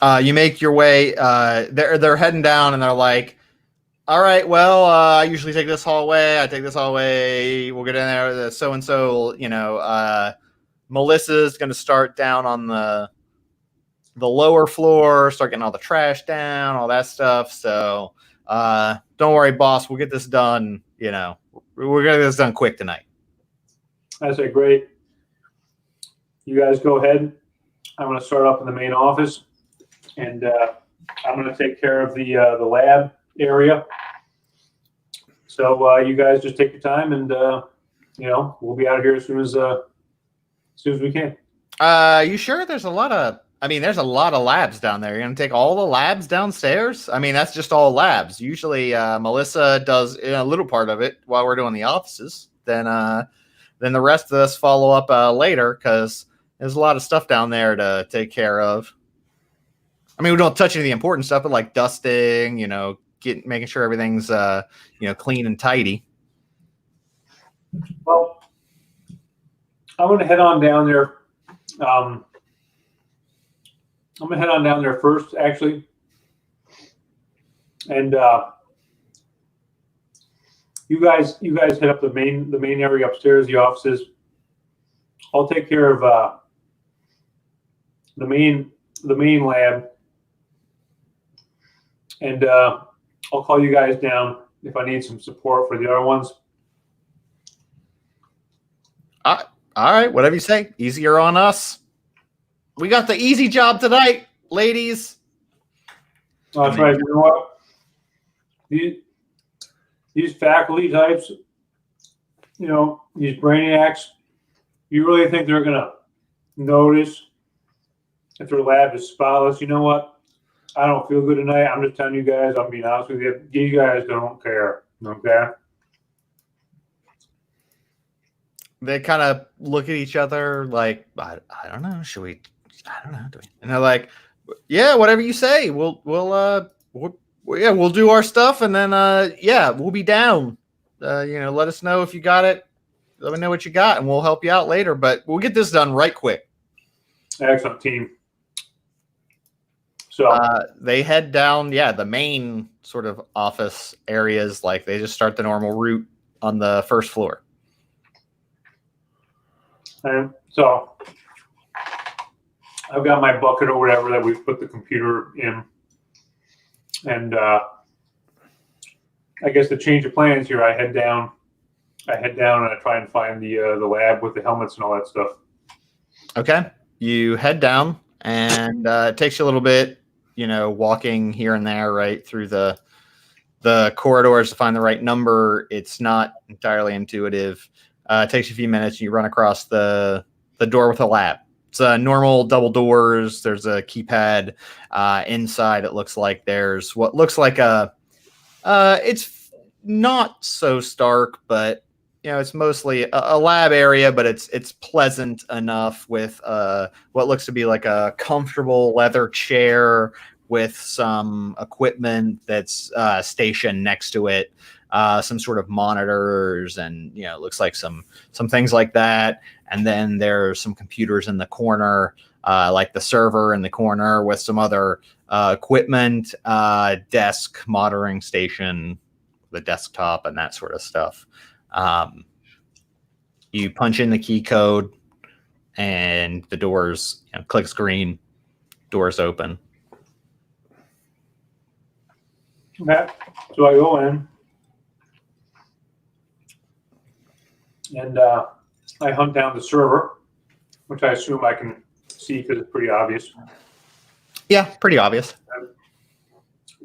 You make your way. They're heading down, and they're like, all right, well, I usually take this hallway. I take this hallway. We'll get in there. So and so, you know, Melissa's going to start down on the lower floor, start getting all the trash down, all that stuff. So don't worry, boss. We'll get this done. You know, we're going to get this done quick tonight. I say, great. You guys go ahead. I'm going to start up in the main office, and I'm going to take care of the lab area. So you guys just take your time, and you know, we'll be out of here as soon as we can. You sure? There's a lot of labs down there. You're gonna take all the labs downstairs? I mean, that's just all labs. Usually, Melissa does a little part of it while we're doing the offices. Then the rest of us follow up later because there's a lot of stuff down there to take care of. I mean, we don't touch any of the important stuff, but like dusting, you know, making sure everything's you know, clean and tidy. Well, I'm going to head on down there. I'm going to head on down there first, actually, and you guys head up the main area upstairs, the offices. I'll take care of the main lab, and I'll call you guys down if I need some support for the other ones. All right, whatever you say. Easier on us. We got the easy job tonight, ladies. Oh, that's right. You know what? These faculty types, these brainiacs, you really think they're going to notice if their lab is spotless? You know what? I don't feel good tonight. I'm just telling you guys, I'm being honest with you. These guys don't care. Okay? They kind of look at each other like, I don't know. Should we? I don't know. And they're like, yeah, whatever you say. We'll do our stuff, and then we'll be down. Let us know if you got it. Let me know what you got, and we'll help you out later. But we'll get this done right quick. Excellent team. So they head down, the main sort of office areas. Like they just start the normal route on the first floor. And so I've got my bucket or whatever that we put the computer in. And I guess to change the plans here, I head down and I try and find the lab with the helmets and all that stuff. Okay. You head down, and it takes you a little bit, walking here and there, right through the corridors to find the right number. It's not entirely intuitive. It takes you a few minutes. You run across the door with a lab. It's normal double doors. There's a keypad. Inside, it looks like there's what looks like it's not so stark, but it's mostly a lab area, but it's pleasant enough with what looks to be like a comfortable leather chair with some equipment that's stationed next to it. Some sort of monitors, and it looks like some things like that. And then there's some computers in the corner, like the server in the corner with some other equipment, desk, monitoring station, the desktop, and that sort of stuff. You punch in the key code, and the doors clicks green. Doors open. Okay, so I go in. And I hunt down the server, which I assume I can see because it's pretty obvious. Yeah, pretty obvious.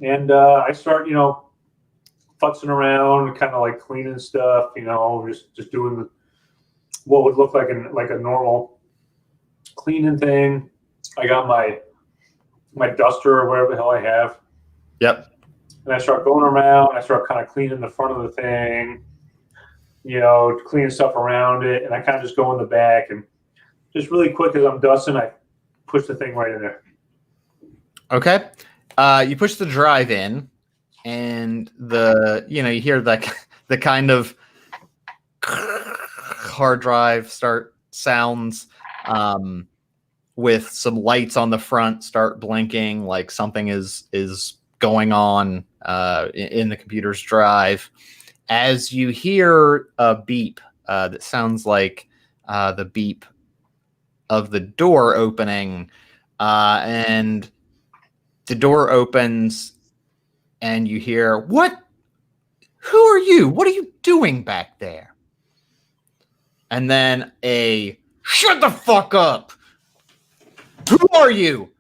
And I start, futzing around, kind of like cleaning stuff, just doing what would look like a normal cleaning thing. I got my duster or whatever the hell I have. Yep. And I start going around. I start kind of cleaning the front of the thing. Cleaning stuff around it, and I kind of just go in the back and just really quick as I'm dusting, I push the thing right in there. Okay. You push the drive in, and you hear the kind of hard drive start sounds with some lights on the front start blinking, like something is going on in the computer's drive. As you hear a beep that sounds like the beep of the door opening, and the door opens, and you hear, "What? Who are you? What are you doing back there?" And then "Shut the fuck up! Who are you?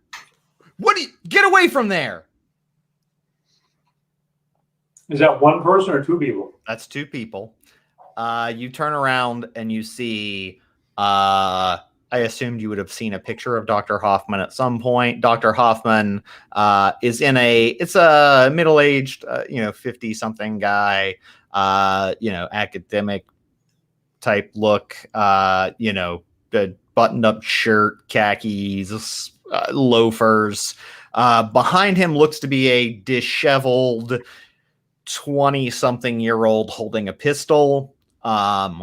Get away from there!" Is that one person or two people? That's two people. You turn around and you see, I assumed you would have seen a picture of Dr. Hoffman at some point. Dr. Hoffman is it's a middle-aged, 50-something guy, academic type look, the buttoned-up shirt, khakis, loafers. Behind him looks to be a disheveled 20-something-year-old holding a pistol,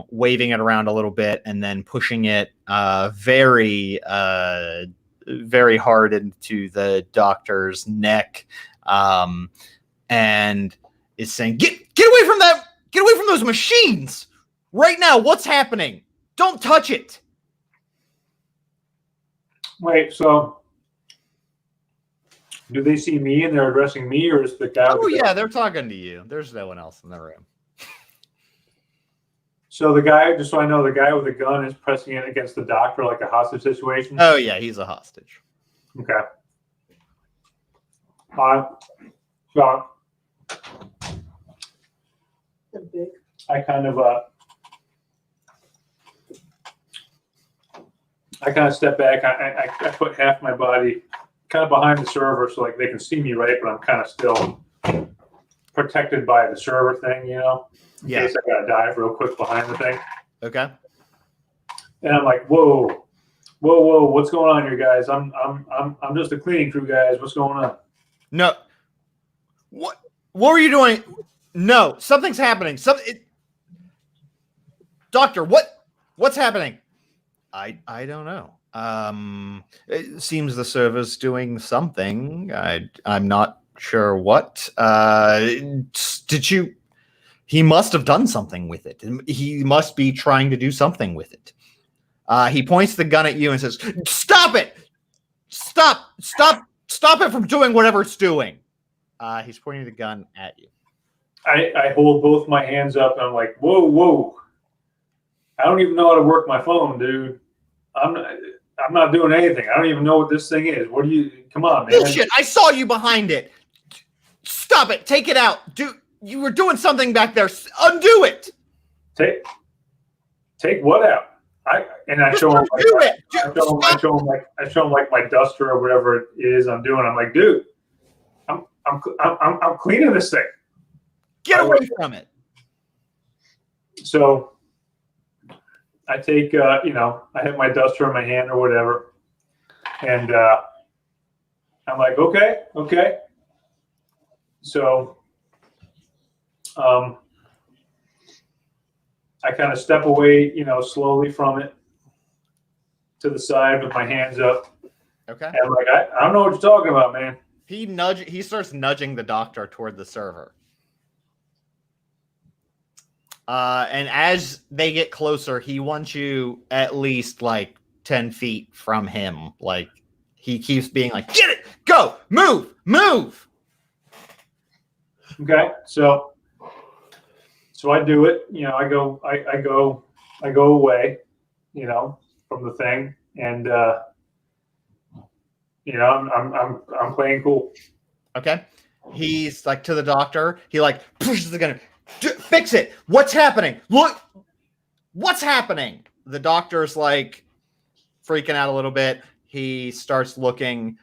waving it around a little bit, and then pushing it very hard into the doctor's neck, and is saying, Get away from that! Get away from those machines! Right now, what's happening? Don't touch it! Wait, so do they see me and they're addressing me, or is the guy? Oh, yeah, they're talking to you. There's no one else in the room. So the guy, just so I know, the guy with the gun is pressing it against the doctor like a hostage situation? Oh, yeah, he's a hostage. Okay. So I kind of I kind of step back. I put half my body kind of behind the server so like they can see me, right? But I'm kind of still protected by the server thing, in case I gotta dive real quick behind the thing. Okay. And I'm like, whoa, what's going on here, guys? I'm just a cleaning crew, guys. What's going on? No. What were you doing? No, something's happening. Doctor, what's happening? I don't know. It seems the server's doing something. I'm not sure what. He must have done something with it. He must be trying to do something with it. He points the gun at you and says, "Stop it! Stop it from doing whatever it's doing." He's pointing the gun at you. I hold both my hands up and I'm like, whoa. I don't even know how to work my phone, dude. I'm not doing anything. I don't even know what this thing is. Come on, man. Bullshit. I saw you behind it. Stop it. Take it out. You were doing something back there. Undo it. Take what out? I show him I show him like my duster or whatever it is I'm doing. I'm like, dude, I'm cleaning this thing. Get away from it. So I take, I have my duster in my hand or whatever. And I'm like, okay. So I kind of step away, slowly from it to the side with my hands up. Okay. And I'm like, I don't know what you're talking about, man. He starts nudging the doctor toward the server. And as they get closer, he wants you at least like 10 feet from him. Like he keeps being like, "Get it, go, move." Okay, so I do it. I go away, from the thing, and I'm playing cool. Okay. He's like to the doctor. He like pushes the gun. Fix it. What's happening? Look, what's happening? The doctor's like freaking out a little bit. He starts looking.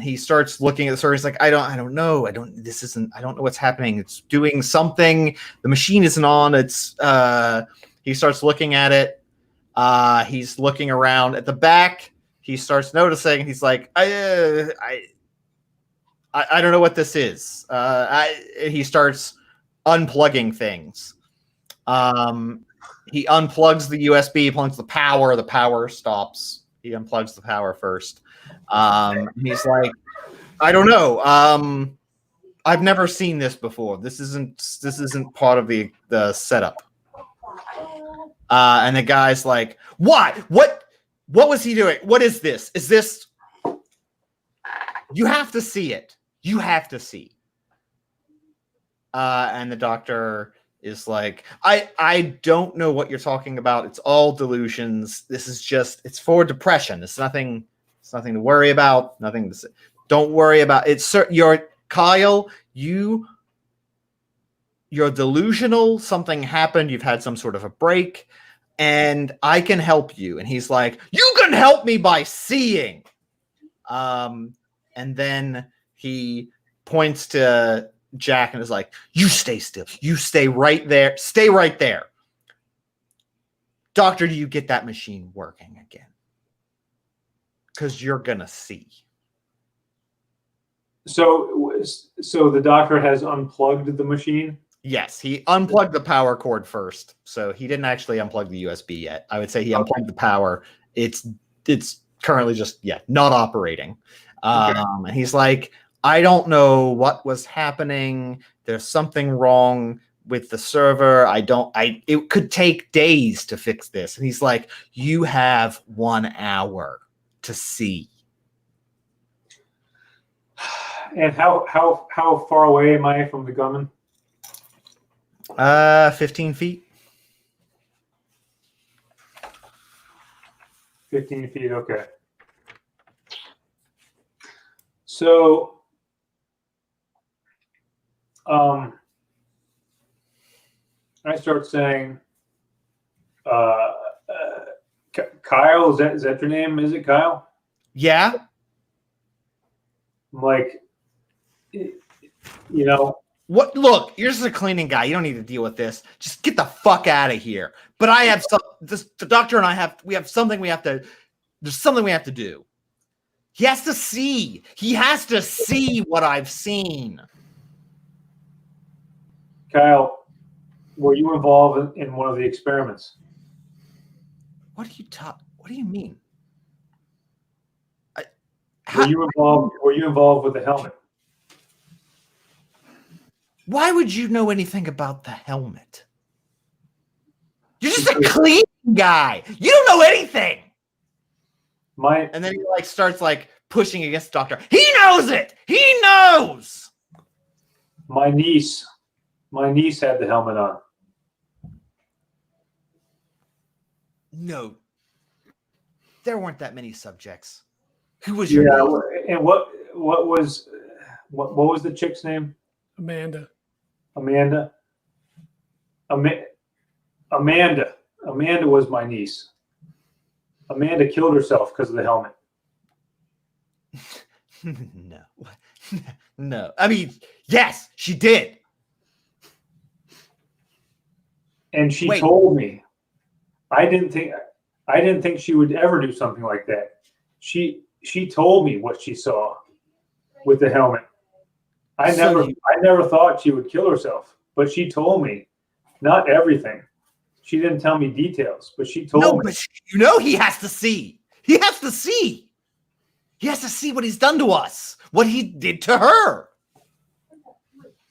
He starts looking at the server. He's like, I don't know. I don't know what's happening. It's doing something. The machine isn't on. He starts looking at it. He's looking around at the back. He starts noticing. He's like, I don't know what this is. He starts unplugging things. He unplugs the USB, plugs the power stops. He unplugs the power first. He's like, I don't know. I've never seen this before. This isn't part of the setup. And the guy's like, what was he doing? What is this? Is this? You have to see it. You have to see. And the doctor is like, I don't know what you're talking about. It's all delusions. This is it's for depression. It's nothing to worry about. Nothing to say. Don't worry about it. Kyle, you're delusional. Something happened. You've had some sort of a break, and I can help you. And he's like, you can help me by seeing. And then he points to Jack and is like, you stay still. You stay right there. Stay right there. Doctor, do you get that machine working again? Because you're going to see. So the doctor has unplugged the machine? Yes, he unplugged the power cord first. So he didn't actually unplug the USB yet. I would say he unplugged the power. It's currently just, not operating. Okay. And he's like, I don't know what was happening. There's something wrong with the server. It could take days to fix this. And he's like, you have 1 hour to see. And how far away am I from the gunman? 15 feet. 15 feet, okay. So I start saying, Kyle, is that your name? Is it Kyle? Yeah. I'm like, What? Look, you're just a cleaning guy. You don't need to deal with this. Just get the fuck out of here. But I have the doctor and I have something we have to. There's something we have to do. He has to see. He has to see what I've seen. Kyle, were you involved in one of the experiments? What do you mean? Were you involved with the helmet? Why would you know anything about the helmet? You're just a cleaning guy. You don't know anything. And then he starts pushing against the doctor. He knows it. He knows. My niece had the helmet on. No, there weren't that many subjects. Who was your niece? And what was the chick's name? Amanda. Amanda was my niece. Amanda killed herself because of the helmet. No. I mean, yes, she did. And she told me. I didn't think she would ever do something like that. She told me what she saw with the helmet. I never thought she would kill herself, but she told me not everything. She didn't tell me details, but she told me. No, but he has to see. He has to see. He has to see what he's done to us, what he did to her.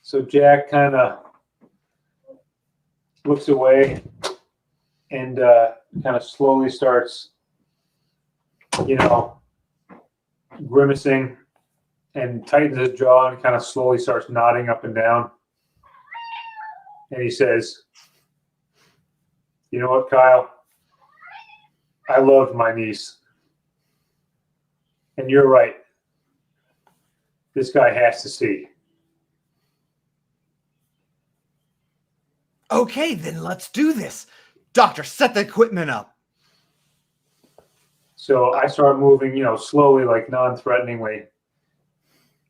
So Jack kind of looks away and kind of slowly starts, grimacing and tightens his jaw and kind of slowly starts nodding up and down. And he says, "You know what, Kyle? I loved my niece. And you're right. This guy has to see." Okay, then let's do this. Doctor, set the equipment up. So I start moving, slowly, non-threateningly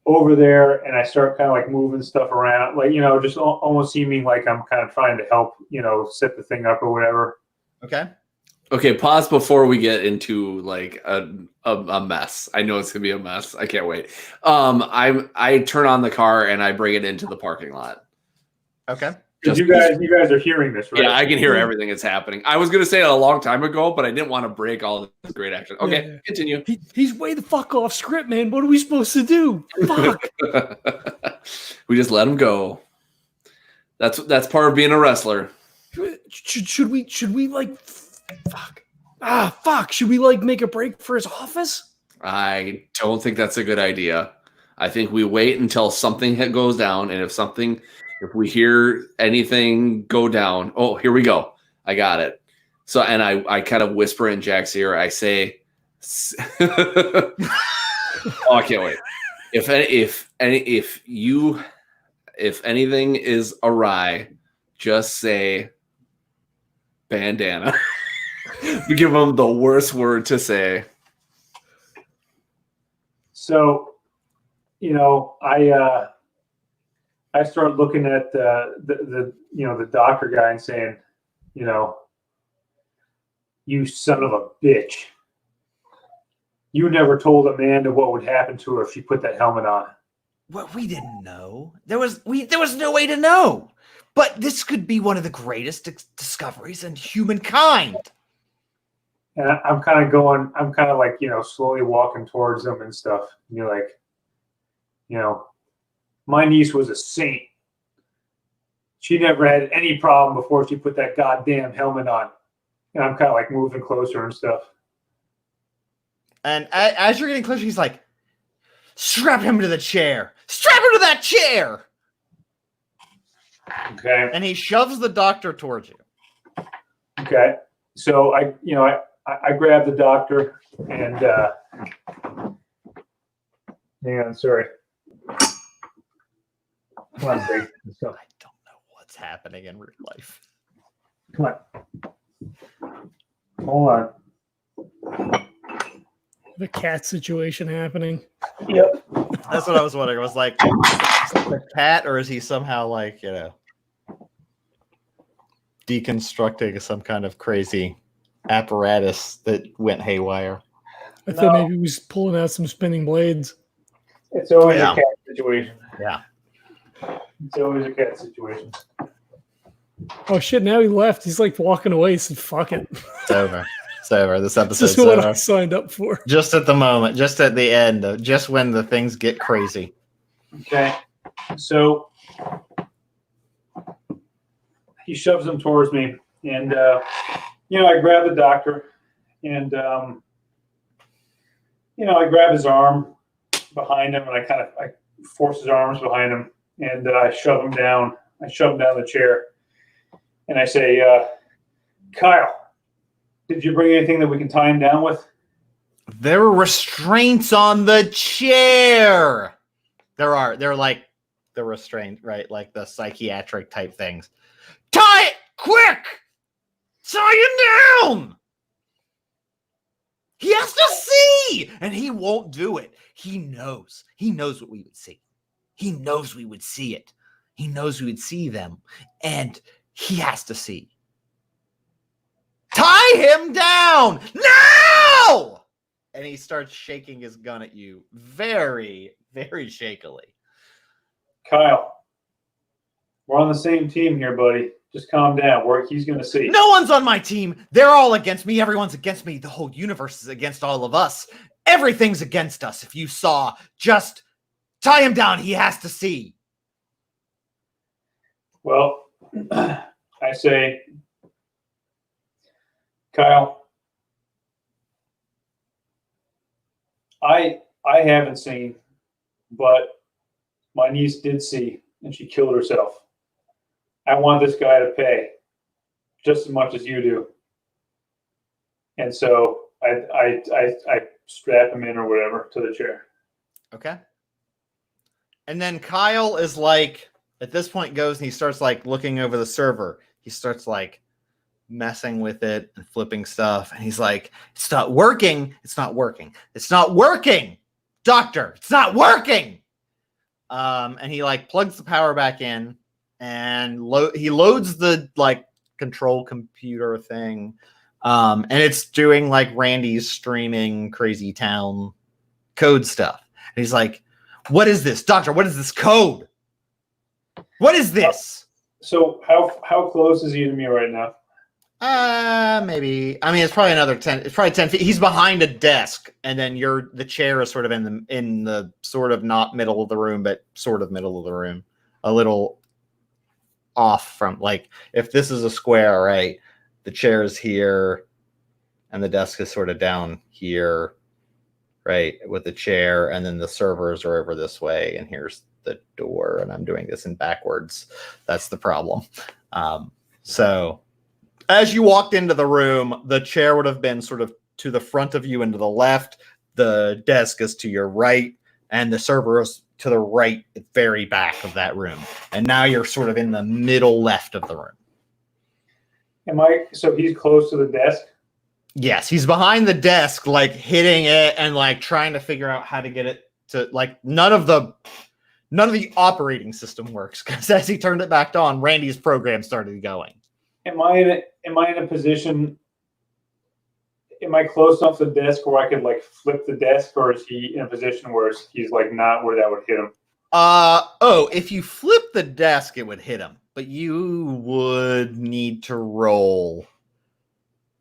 over there, and I start kind of moving stuff around, just almost seeming like I'm kind of trying to help, set the thing up or whatever. Okay, pause before we get into a mess. I know it's gonna be a mess. I can't wait. I turn on the car and I bring it into the parking lot. Okay. You guys are hearing this, right? Yeah, I can hear everything that's happening. I was gonna say it a long time ago, but I didn't want to break all this great action. Okay, Yeah. continue. He's way the fuck off script, man. What are we supposed to do? Fuck. We just let him go. That's part of being a wrestler. Should we fuck? Fuck. Should we make a break for his office? I don't think that's a good idea. I think we wait until something goes down, and if we hear anything go down, oh, here we go. I got it. So, and I kind of whisper in Jack's ear. I say, "Oh, I can't wait. If anything is awry, just say bandana." We give them the worst word to say. So, I start looking at the doctor guy and saying, "You son of a bitch. You never told Amanda what would happen to her if she put that helmet on." Well, we didn't know. There was no way to know. But this could be one of the greatest discoveries in humankind. And I'm kind of slowly walking towards them and stuff. And you're like, my niece was a saint. She never had any problem before she put that goddamn helmet on. And I'm kind of moving closer and stuff. And as you're getting closer, he's like, "Strap him to the chair. Strap him to that chair." Okay. And he shoves the doctor towards you. Okay. So I grab the doctor and hang on, sorry. Come on, Big. Let's go. I don't know what's happening in real life. Come on. Hold on. The cat situation happening. Yep. That's what I was wondering. I was like, is it the cat, or is he somehow like, deconstructing some kind of crazy apparatus that went haywire? I thought maybe he was pulling out some spinning blades. It's always Yeah. a cat situation. Yeah. It's always a cat situation. Oh shit! Now he left. He's like walking away. He said, "Fuck it." It's over. It's over. This episode's Just what over. I signed up for. Just at the moment, just at the end, just when the things get crazy. Okay. So he shoves him towards me, and I grab the doctor, and I grab his arm behind him, and I force his arms behind him, and I shove him down. I shove him down the chair, and I say, Kyle, did you bring anything that we can tie him down with? There are restraints on the chair. They're like the restraint, right? Like the psychiatric type things. Tie it quick! Tie him down! He has to see! And he won't do it. He knows. He knows what we would see. He knows we would see it. He knows we would see them. And he has to see. Tie him down! Now! And he starts shaking his gun at you very, very shakily. Kyle, we're on the same team here, buddy. Just calm down. He's going to see. No one's on my team. They're all against me. Everyone's against me. The whole universe is against all of us. Everything's against us. If you saw, just tie him down. He has to see. Well, I say, Kyle, I haven't seen, but my niece did see, and she killed herself. I want this guy to pay just as much as you do. And so I strap him in or whatever to the chair. Okay. And then Kyle is like, at this point goes and he starts like looking over the server. He starts like messing with it and flipping stuff. And he's like, it's not working. It's not working. It's not working. Doctor, it's not working. And he like plugs the power back in and he loads the like control computer thing. And it's doing like Randy's streaming crazy town code stuff. And he's like, what is this, doctor? What is this code? What is this? So how close is he to me right now? Maybe. I mean, it's probably another 10. It's probably 10 feet. He's behind a desk, and then the chair is sort of in the sort of not middle of the room, but sort of middle of the room, a little off from, like, if this is a square, right? The chair is here, and the desk is sort of down here, right, with the chair, and then the servers are over this way, and here's the door, and I'm doing this in backwards. That's the problem. So as you walked into the room, the chair would have been sort of to the front of you and to the left. The desk is to your right, and the server is to the right, very back of that room. And now you're sort of in the middle left of the room. So he's close to the desk? Yes, he's behind the desk, like hitting it and like trying to figure out how to get it to, like, none of the operating system works, because as he turned it back on, Randy's program started going. Am I in a position? Am I close enough to the desk where I could like flip the desk, or is he in a position where he's like not where that would hit him? If you flip the desk, it would hit him, but you would need to roll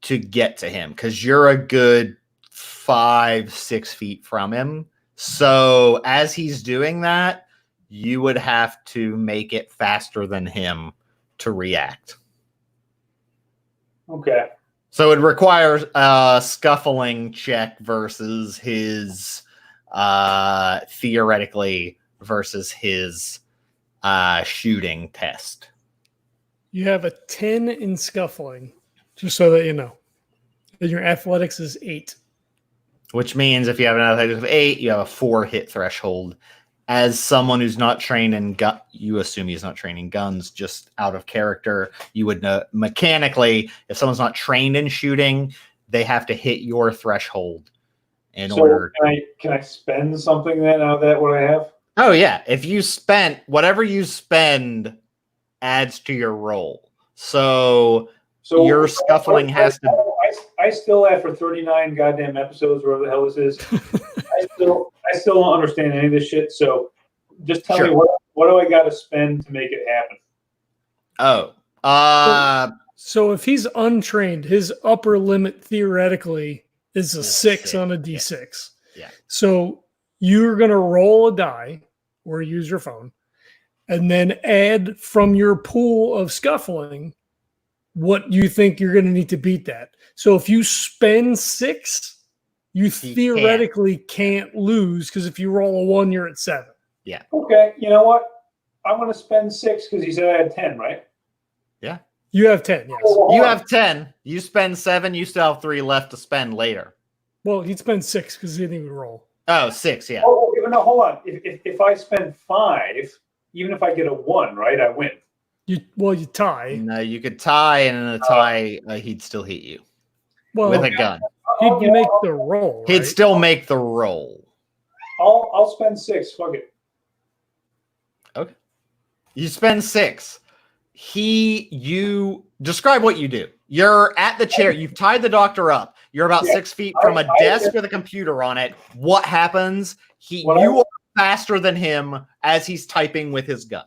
to get to him because you're a good 5-6 feet from him. So as he's doing that, you would have to make it faster than him to react. Okay. So it requires a scuffling check versus his theoretically versus his shooting test. You have a 10 in scuffling, just so that you know. And your athletics is 8. Which means if you have an athletics of 8, you have a 4 hit threshold. As someone who's not trained in gun, you assume he's not trained in guns, just out of character. You would know mechanically, if someone's not trained in shooting, they have to hit your threshold in order. Can I spend something then out of that what I have? Oh yeah, if you spent whatever you spend adds to your roll. So your scuffling has to. I still, after 39 goddamn episodes, whatever the hell this is, I still don't understand any of this shit. So just tell me what do I got to spend to make it happen? So if he's untrained, his upper limit theoretically is a 6 on a D6. Yeah. So you're going to roll a die or use your phone and then add from your pool of scuffling what you think you're going to need to beat that. So if you spend 6, you theoretically can't lose, because if you roll a 1, you're at 7. Yeah. Okay. You know what? I'm going to spend 6 because he said I had 10, right? Yeah. You have 10, yes. You have 10. You spend 7. You still have 3 left to spend later. Well, he'd spend 6 because he didn't even roll. Oh, 6, yeah. Oh, no, hold on. If I spend 5, even if I get a 1, right, I win. You tie. No, you could tie, and in a tie, he'd still hit you with a gun. He'd make the roll. He'd right? still make the roll. I'll spend 6. Fuck it. Okay. You spend 6. You describe what you do. You're at the chair. You've tied the doctor up. You're about 6 feet from a desk with a computer on it. What happens? You are faster than him as he's typing with his gun.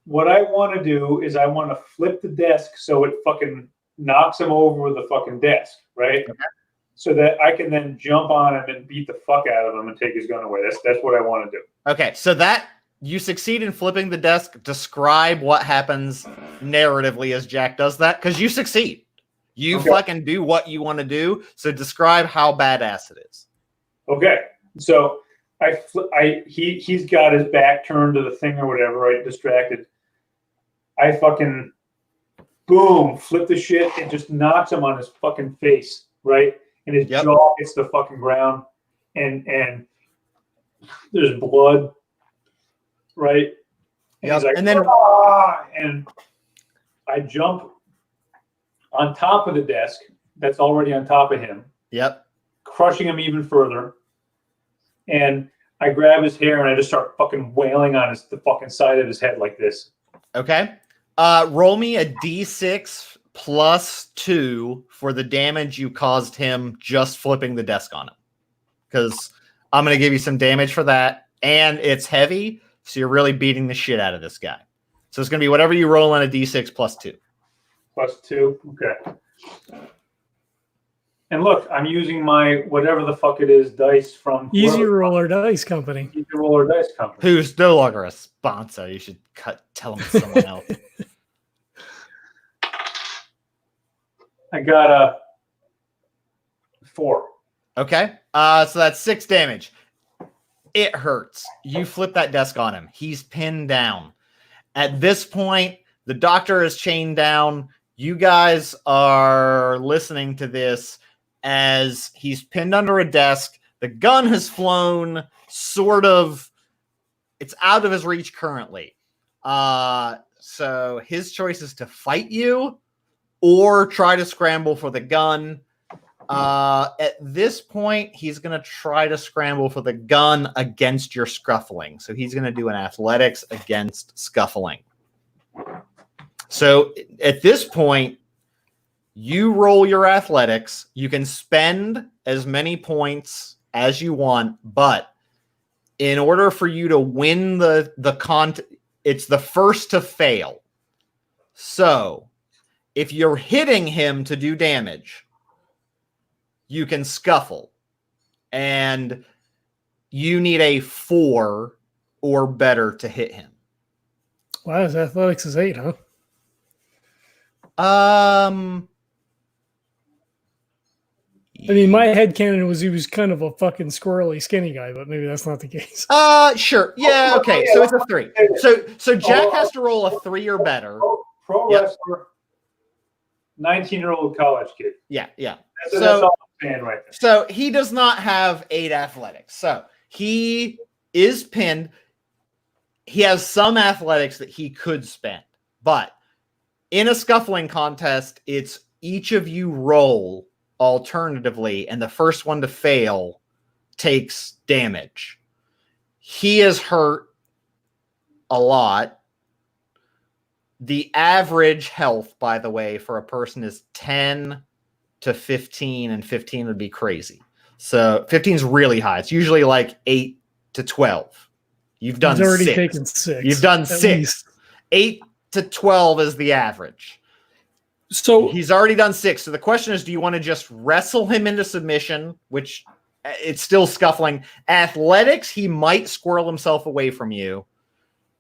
What I want to do is I want to flip the desk so it fucking knocks him over the fucking desk, right? Okay. So that I can then jump on him and beat the fuck out of him and take his gun away. That's what I want to do. Okay, so that you succeed in flipping the desk. Describe what happens narratively as Jack does that, because you succeed. You fucking do what you want to do. So describe how badass it is. Okay, so he's got his back turned to the thing or whatever, right? Distracted. I fucking boom, flip the shit and just knocks him on his fucking face, right? And his jaw hits the fucking ground, and there's blood, right? And he's like, and then and I jump on top of the desk that's already on top of him. Yep. Crushing him even further. And I grab his hair and I just start fucking wailing on the fucking side of his head like this. Okay. Roll me a D6 plus 2 for the damage you caused him just flipping the desk on him. Because I'm going to give you some damage for that. And it's heavy, so you're really beating the shit out of this guy. So it's going to be whatever you roll on a D6 plus 2. Plus 2? Okay. And look, I'm using my whatever the fuck it is dice from Easy Roller Dice Company. Easy Roller Dice Company. Who's no longer a sponsor. You should tell them someone else. I got a 4. Okay. So that's 6 damage. It hurts. You flip that desk on him. He's pinned down. At this point, the doctor is chained down. You guys are listening to this as he's pinned under a desk. The gun has flown, sort of. It's out of his reach currently. So his choice is to fight you or try to scramble for the gun. At this point, he's going to try to scramble for the gun against your scuffling. So he's going to do an athletics against scuffling. So at this point, you roll your athletics. You can spend as many points as you want, but in order for you to win it's the first to fail. So if you're hitting him to do damage, you can scuffle. And you need a 4 or better to hit him. Wow, his athletics is 8, huh? I mean, my headcanon was he was kind of a fucking squirrely, skinny guy, but maybe that's not the case. Sure. Yeah, okay. So it's a 3. So Jack has to roll a 3 or better. Pro wrestler, 19-year-old college kid. Yeah. That's all I'm saying right there. So he does not have 8 athletics. So he is pinned. He has some athletics that he could spend. But in a scuffling contest, it's each of you roll alternatively, and the first one to fail takes damage. He is hurt a lot. The average health, by the way, for a person is 10 to 15, and 15 would be crazy. So 15 is really high. It's usually like 8 to 12. You've done He's already 6. taken 6. You've done at 6. least. 8 to 12 is the average. So He's already done 6. So the question is, do you want to just wrestle him into submission, which it's still scuffling? Athletics, he might squirrel himself away from you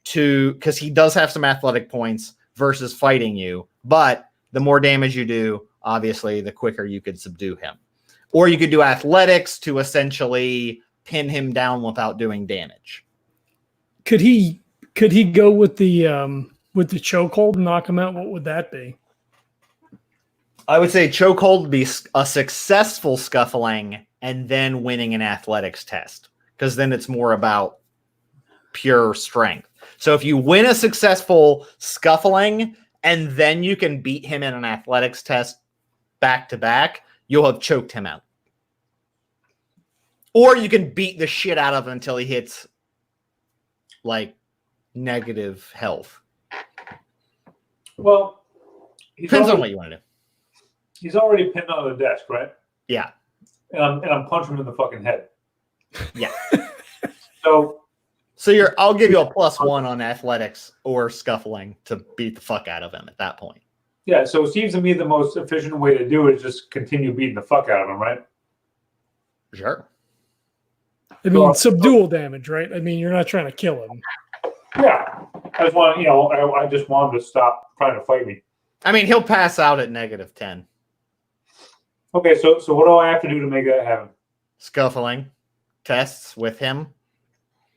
because he does have some athletic points versus fighting you. But the more damage you do, obviously, the quicker you could subdue him. Or you could do athletics to essentially pin him down without doing damage. could he go with the chokehold and knock him out? What would that be? I would say chokehold would be a successful scuffling and then winning an athletics test, because then it's more about pure strength. So if you win a successful scuffling and then you can beat him in an athletics test back to back, you'll have choked him out. Or you can beat the shit out of him until he hits like negative health. Well, Depends on what you want to do. He's already pinned on the desk, right? Yeah. And I'm punching him in the fucking head. Yeah. So I'll give you a +1 on athletics or scuffling to beat the fuck out of him at that point. yeah, so it seems to me the most efficient way to do it is just continue beating the fuck out of him, right? Sure. I mean, subdual damage, right? I mean, you're not trying to kill him. Yeah. I just want I just want him to stop trying to fight me. I mean, he'll pass out at -10. Okay, so what do I have to do to make that happen? Scuffling tests with him.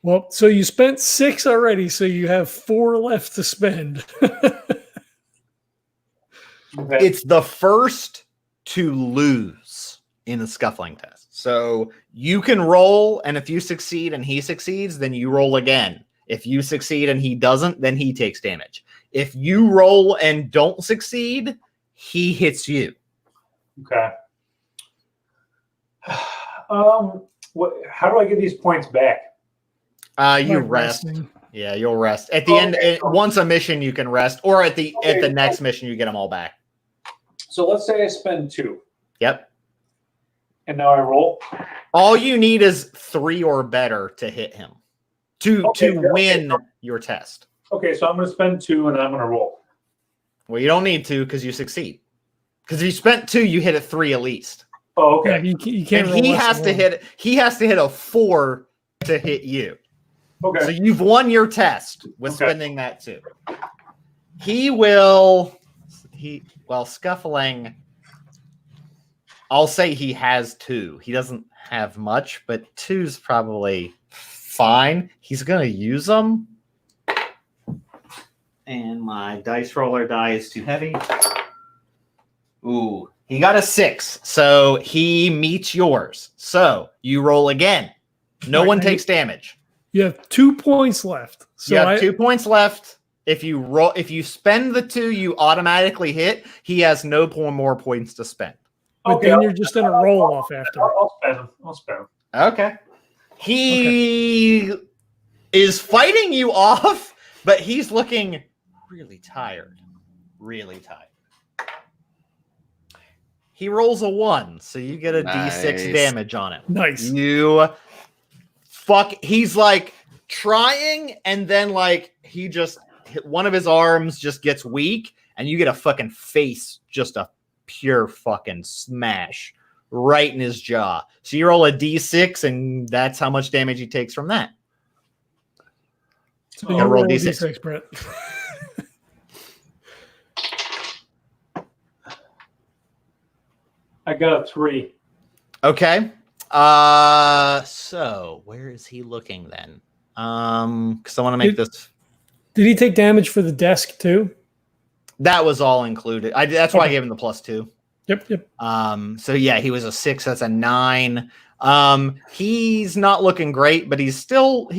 Well, so you spent 6 already, so you have 4 left to spend. Okay. It's the first to lose in the scuffling test. So you can roll, and if you succeed and he succeeds, then you roll again. If you succeed and he doesn't, then he takes damage. If you roll and don't succeed, he hits you. Okay. How do I get these points back? You Like rest. resting. Yeah, you'll rest. At the end, once a mission, you can rest, or at the next mission, you get them all back. So let's say I spend 2, Yep. and now I roll. All you need is 3 or better to hit him to win your test. Okay, so I'm going to spend 2, and I'm going to roll. Well, you don't need to because you succeed. Because if you spent 2, you hit a 3 at least. Oh, Yeah, okay. you can't. And roll he less has than to one. hit. He has to hit a 4 to hit you. Okay. So you've won your test with Okay. spending that 2. He will. Scuffling. I'll say he has 2. He doesn't have much, but 2's probably fine. He's gonna use them. And my dice roller die is too heavy. Ooh, he got a 6, so he meets yours. So you roll again. No Right, one now takes damage. You have 2 points left. So You have 2 points left. If you spend the 2, you automatically hit. He has no more points to spend. but then you're just in a roll off after. I'll spend them. I'll spend them. Okay. He is fighting you off, but he's looking really tired. Really tired. He rolls a 1, so you get a D6 damage on him. Nice. He's like trying, and then like he just one of his arms just gets weak, and you get a fucking face, just a pure fucking smash right in his jaw. So you roll a D6, and that's how much damage he takes from that. So you roll roll D6. D6, Brett. I got a 3. Okay. So where is he looking then? Because I want to make this. Did he take damage for the desk too? That was all included. That's why I gave him the +2. Yep. So yeah, he was a 6. That's a 9. He's not looking great, but he's still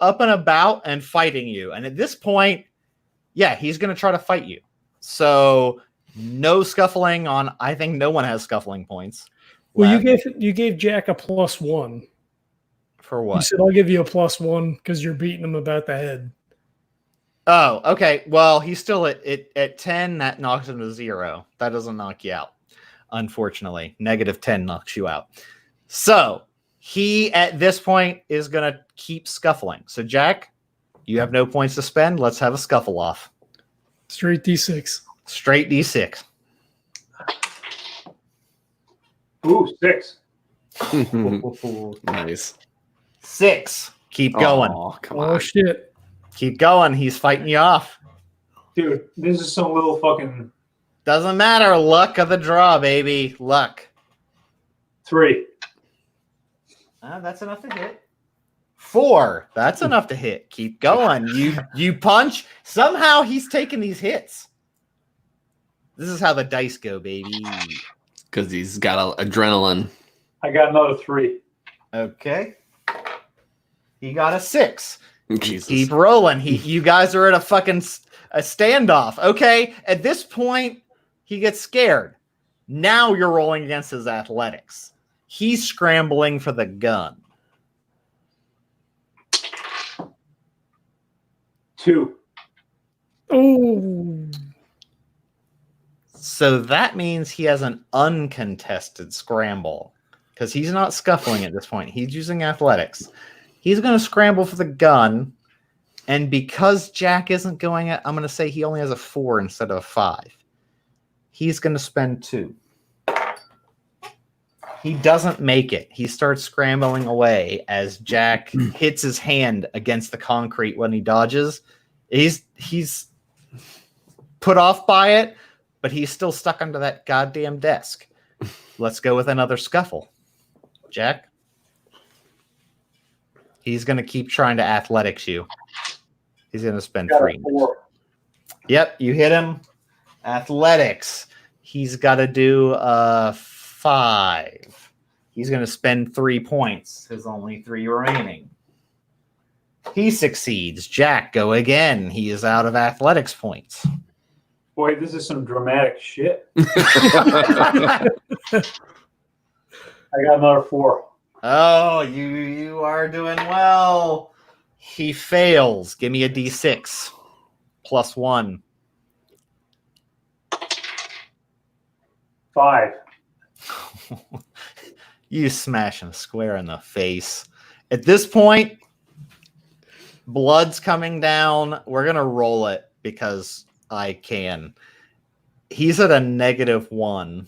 up and about and fighting you. And at this point, yeah, he's going to try to fight you. So No scuffling on. I think no one has scuffling points. Well, left. you gave Jack a +1. For You what? said I'll give you a +1 because you're beating him about the head. Oh, okay. Well, he's still at 10. That knocks him to 0. That doesn't knock you out, unfortunately. -10 knocks you out. So he at this point is gonna keep scuffling. So Jack, you have no points to spend. Let's have a scuffle off. Straight D6. Straight D6. Ooh, 6. Nice. 6. Keep going. Oh, come Oh on. shit. Keep going. He's fighting you off. Dude, this is some little fucking Doesn't matter. Luck of the draw, baby. Luck. 3. That's enough to hit. 4. That's enough to hit. Keep going. You punch. Somehow he's taking these hits. This is how the dice go, baby. Because he's got adrenaline. I got another 3. Okay. He got a 6. Jesus. Keep rolling. You guys are at a fucking a standoff. Okay. At this point, he gets scared. Now you're rolling against his athletics. He's scrambling for the gun. 2. Oh. So that means he has an uncontested scramble because he's not scuffling at this point. He's using athletics. He's going to scramble for the gun. And because Jack isn't going at, I'm going to say he only has a 4 instead of a 5. He's going to spend 2. He doesn't make it. He starts scrambling away as Jack hits his hand against the concrete when he dodges. He's put off by it, but he's still stuck under that goddamn desk. Let's go with another scuffle. Jack? He's going to keep trying to athletics you. He's going to spend Got 3. a 4. Yep, you hit him. Athletics. He's got to do 5. He's going to spend 3 points. There's only 3 remaining. He succeeds. Jack, go again. He is out of athletics points. Boy, this is some dramatic shit. I got another 4. Oh, you are doing well. He fails. Give me a D6. +1. 5. You smash him square in the face. At this point, blood's coming down. We're going to roll it because I can. He's at a -1.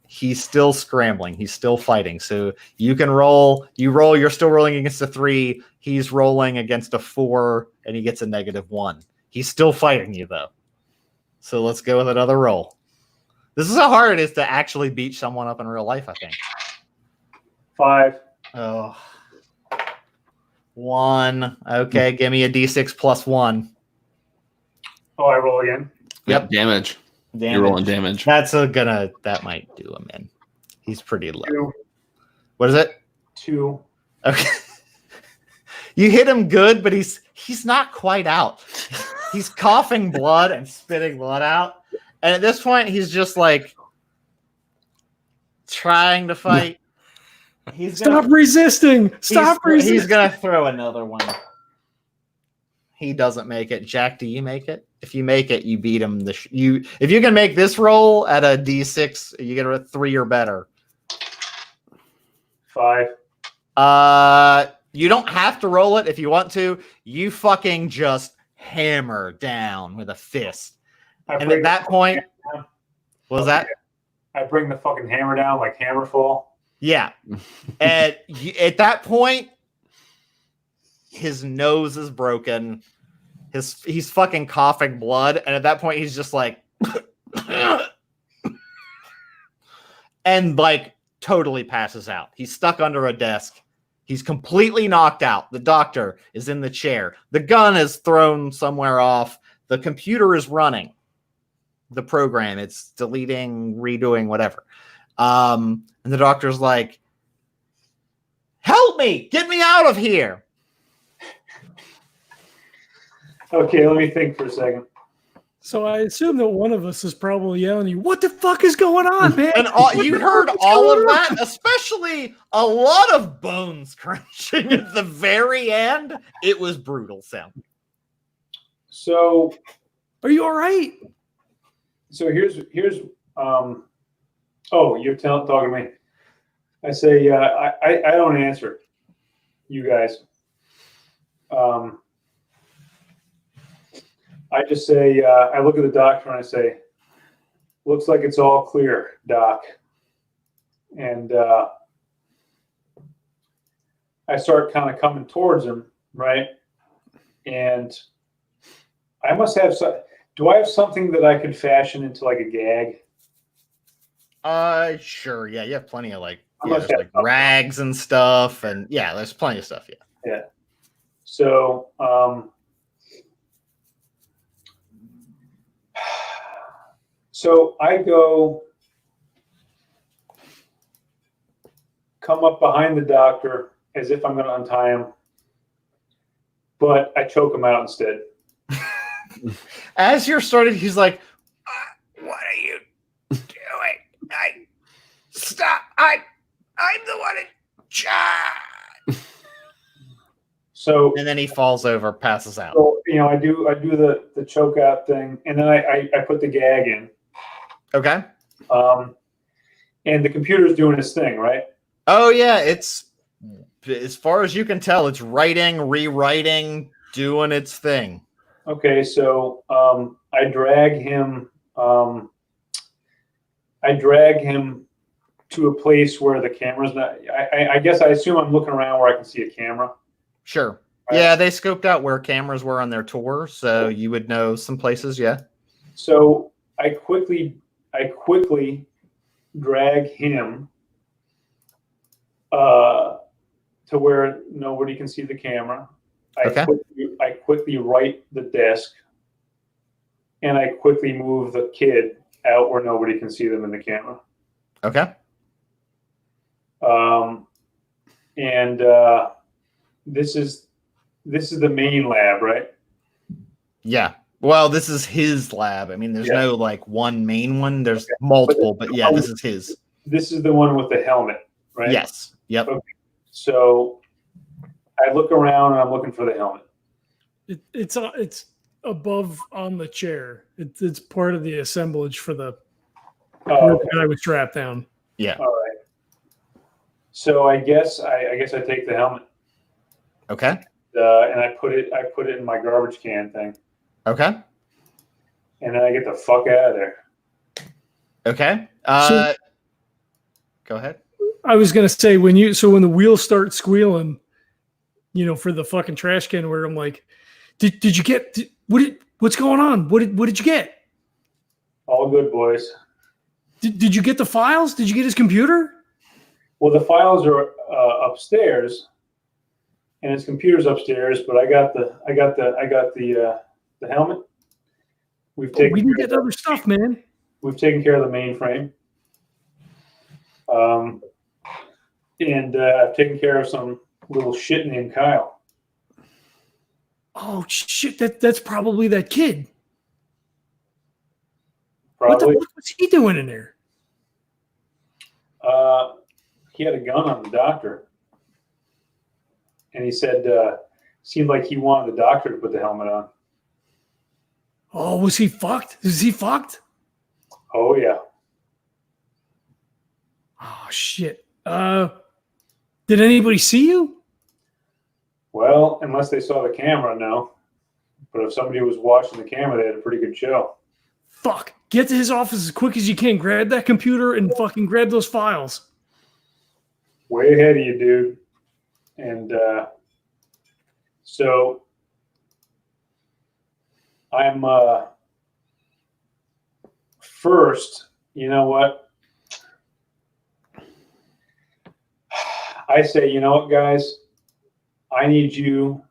He's still scrambling. He's still fighting. So you can roll. You roll. You're still rolling against a 3. He's rolling against a 4, and he gets a -1. He's still fighting you, though. So let's go with another roll. This is how hard it is to actually beat someone up in real life, I think. 5. Oh. 1. Okay, give me a D6 +1. Oh, I roll again. Yep, damage. You're rolling damage. That might do him in. He's pretty low. 2. What is it? 2. Okay. You hit him good, but he's not quite out. He's coughing blood and spitting blood out. And at this point, he's just like trying to fight. Stop resisting. Stop resisting. He's going to throw another one. He doesn't make it. Jack, do you make it? If you make it, you beat him. If you can make this roll at a D6, you get a 3 or better. 5. You don't have to roll it if you want to. You fucking just hammer down with a fist. And at that point, what was that? I bring the fucking hammer down like Hammerfall. Yeah. And at that point, his nose is broken. He's fucking coughing blood. And at that point, he's just like, and like totally passes out. He's stuck under a desk. He's completely knocked out. The doctor is in the chair. The gun is thrown somewhere off. The computer is running. The program, it's deleting, redoing, whatever. And the doctor's like, help me, get me out of here. Okay, let me think for a second. So I assume that one of us is probably yelling, "You, what the fuck is going on, man?" And you heard all of that, especially a lot of bones crunching at the very end. It was brutal sound. So, Are you all right? so here's oh, you're talking to me. I say, I don't answer you guys. I just say, I look at the doctor and I say, looks like it's all clear, Doc. And I start kind of coming towards him, right? And I must have some. Do I have something that I could fashion into like a gag? Sure. Yeah, you have plenty of I there's must have like rags and stuff, and yeah, there's plenty of stuff. Yeah. Yeah. So, so I come up behind the doctor as if I'm going to untie him, but I choke him out instead. As you're starting, he's like, "What are you doing? Stop! I'm the one in charge." So, And then he falls over, passes out. so I do the choke out thing, and then I put the gag in. Okay. And the computer's doing its thing, right? Oh yeah, it's as far as you can tell, it's writing, rewriting, doing its thing. Okay, so I drag him. I drag him to a place where the camera's not. I guess I assume I'm looking around where I can see a camera. Sure. Right. Yeah, they scoped out where cameras were on their tour, so you would know some places. Yeah. So I quickly drag him to where nobody can see the camera. I quickly right the desk, and I quickly move the kid out where nobody can see them in the camera. Okay. And this is the main lab, right? Yeah. Well, this is his lab. I mean, there's no like one main one. There's Okay. multiple, but yeah, this is his. This is the one with the helmet, right? Yes. Yep. Okay. So I look around and I'm looking for the helmet. It's above on the chair. It's part of the assemblage for the where the guy was strapped down. Yeah. All right. So I guess I take the helmet. Okay. And I put it in my garbage can thing. Okay. And then I get the fuck out of there. Okay. Go ahead. I was gonna say when the wheels start squealing, for the fucking trash can, where I'm like, did you get what's going on? What did you get? All good, boys. Did you get the files? Did you get his computer? Well, the files are upstairs, and his computer's upstairs. But I got the helmet. We didn't get other stuff, man. We've taken care of the mainframe. And I've taken care of some little shit named Kyle. Oh shit! That's probably that kid. Probably. What the fuck was he doing in there? He had a gun on the doctor, and he said seemed like he wanted the doctor to put the helmet on. Oh, was he fucked? Is he fucked? Oh yeah. Oh shit. Did anybody see you? Well, unless they saw the camera, no. But if somebody was watching the camera, they had a pretty good show. Fuck. Get to his office as quick as you can. Grab that computer and fucking grab those files. Way ahead of you, dude. And so I'm first, you know what? I say, you know what, guys? I need you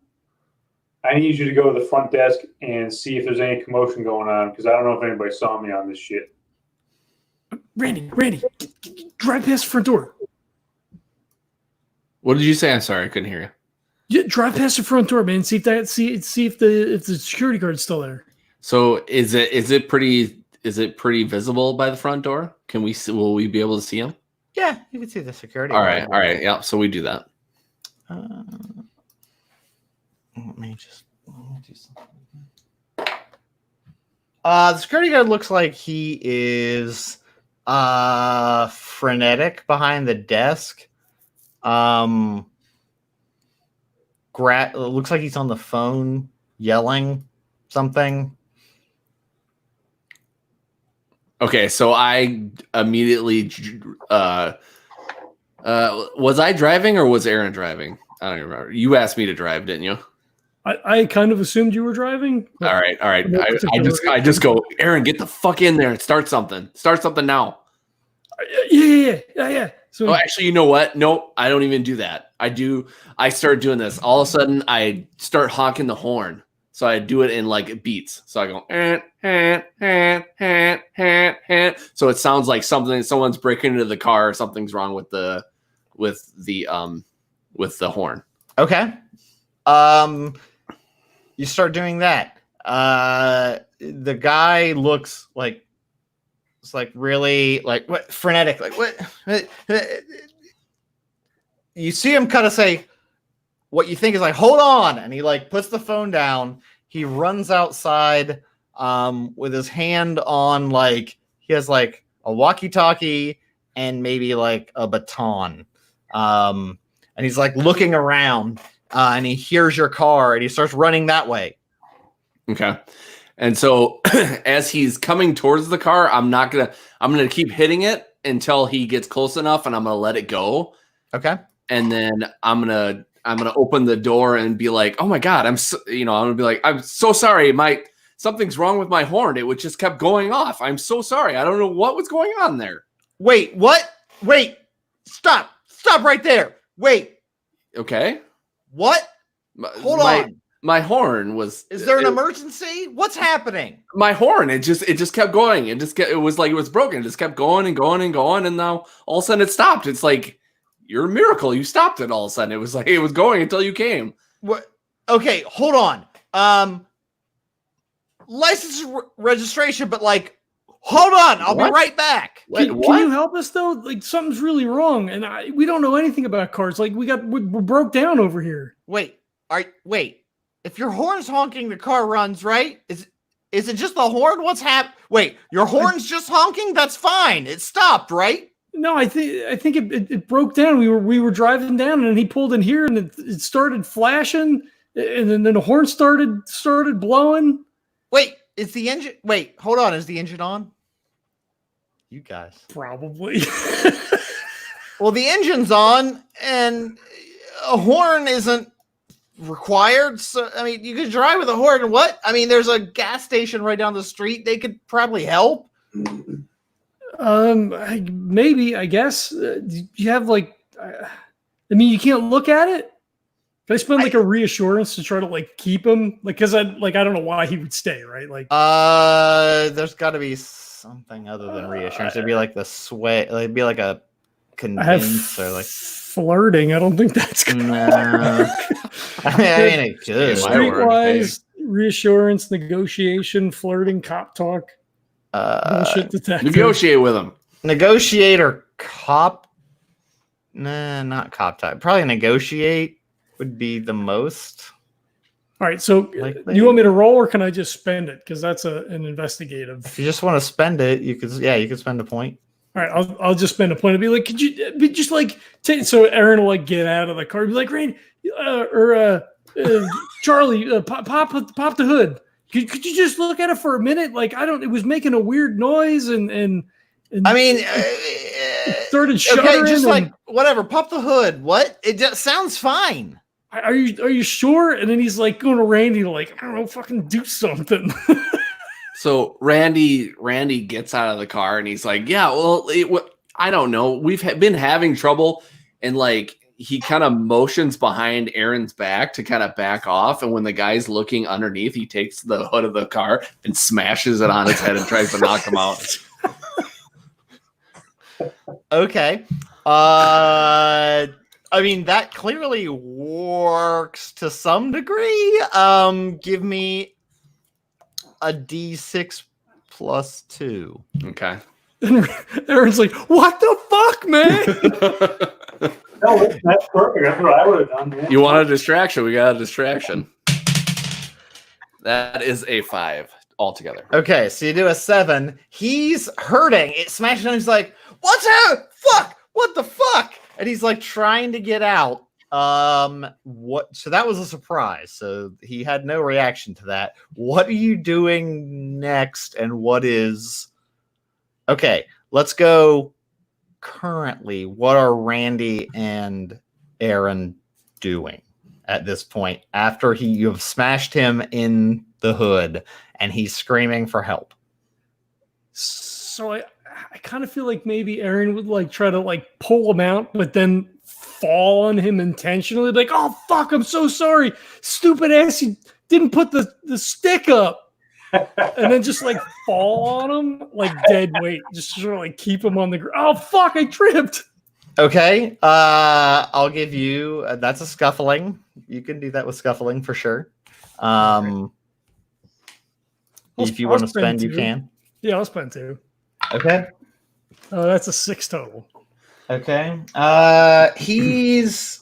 to go to the front desk and see if there's any commotion going on, because I don't know if anybody saw me on this shit. Randy, drive past the front door. What did you say? I'm sorry, I couldn't hear you. Yeah, drive past the front door, man. See if the security guard's still there. So is it pretty visible by the front door? Will we be able to see him? Yeah, you can see the security. All right, yeah. So we do that. Let me do something. The security guard looks like he is frenetic behind the desk. Looks like he's on the phone yelling something. Okay, so I immediately was I driving or was Erin driving? I don't even remember. You asked me to drive, didn't you? I kind of assumed you were driving. All right. I just go, Erin, get the fuck in there and start something. Start something now. Yeah. So actually, you know what? Nope, I don't even do that. I start doing this. All of a sudden, I start honking the horn. So I do it in like beats. So I go, so it sounds like someone's breaking into the car or something's wrong with the horn. Okay. You start doing that. The guy looks like it's like really like what frenetic, like what you see him kind of say what you think is like, hold on, and he like puts the phone down. He runs outside with his hand on like he has like a walkie-talkie and maybe like a baton. And he's like looking around. And he hears your car and he starts running that way. Okay. And so as he's coming towards the car, I'm going to keep hitting it until he gets close enough and I'm going to let it go. Okay. And then I'm going to open the door and be like, "Oh my God, I'm going to be like, I'm so sorry. Something's wrong with my horn. It just kept going off. I'm so sorry. I don't know what was going on there." Wait, what? Wait, stop right there. Wait. Okay. What? Hold on. My horn was. Is there an emergency? What's happening? My horn. It just kept going. It was like it was broken. It just kept going and going and going, and now all of a sudden it stopped. It's like you're a miracle. You stopped it all of a sudden. It was like it was going until you came. What? Okay, hold on. License registration, but like, hold on. I'll be right back. Wait, can you help us though? Like something's really wrong, and we don't know anything about cars. Like we're broke down over here. Wait. If your horn's honking, the car runs, right? Is it just the horn? What's happening? Wait, your horn's just honking? That's fine. It stopped, right? No, I think it broke down. We were driving down, and he pulled in here, and it started flashing, and then the horn started blowing. Wait, is the engine? Wait, hold on. Is the engine on? You guys. Probably. Well, the engine's on, and a horn isn't required. So, I mean, you could drive with a horn. What? I mean, there's a gas station right down the street. They could probably help. Maybe, I guess. You have like, I mean, you can't look at it. Can I spend like a reassurance to try to like keep him? Like, cause I don't know why he would stay, right? Like, there's got to be something other than reassurance. It'd be like the sway. It'd be like a convince or like flirting. I don't think that's gonna work. I mean, it could. Streetwise, reassurance, negotiation, flirting, cop talk. Bullshit detective. Negotiate with him. Negotiate or cop? Nah, not cop type. Probably negotiate would be the most. All right, so you want me to roll or can I just spend it? Because that's an investigative. If you just want to spend it, you could spend a point. All right, I'll just spend a point and be like, could you be just like so Erin will like get out of the car and be like, Randy, Charlie, pop the hood. Could you just look at it for a minute? Like it was making a weird noise and I mean, it started shuddering. Okay, just like whatever, pop the hood. What? It just sounds fine. Are you sure? And then he's like going to Randy, like, I don't know, fucking do something. So Randy gets out of the car and he's like, yeah, well, I don't know. We've been having trouble, and like he kind of motions behind Erin's back to kind of back off. And when the guy's looking underneath, he takes the hood of the car and smashes it on his head and tries to knock him out. Okay. I mean, that clearly works to some degree. Give me a D6 plus 2. Okay. And Erin's like, "What the fuck, man?" No, that's perfect. That's what I would have done. Man. You want a distraction? We got a distraction. That is a 5 altogether. Okay, so you do a 7. He's hurting. It smashes him. He's like, "What's that? Fuck! What the fuck?" And he's like trying to get out. What? So that was a surprise. So he had no reaction to that. What are you doing next? And what is? Okay, let's go. Currently, what are Randy and Erin doing at this point after you have smashed him in the hood and he's screaming for help? So I kind of feel like maybe Erin would like try to like pull him out, but then fall on him intentionally, like, "Oh fuck, I'm so sorry, stupid ass, you didn't put the stick up," and then just like fall on him like dead weight, just sort of like keep him on the ground. "Oh fuck, I tripped." Okay, I'll give you that's a scuffling. You can do that with scuffling for sure. If you want to spend, you can. Yeah, I'll spend 2. Okay. That's a 6 total. Okay. He's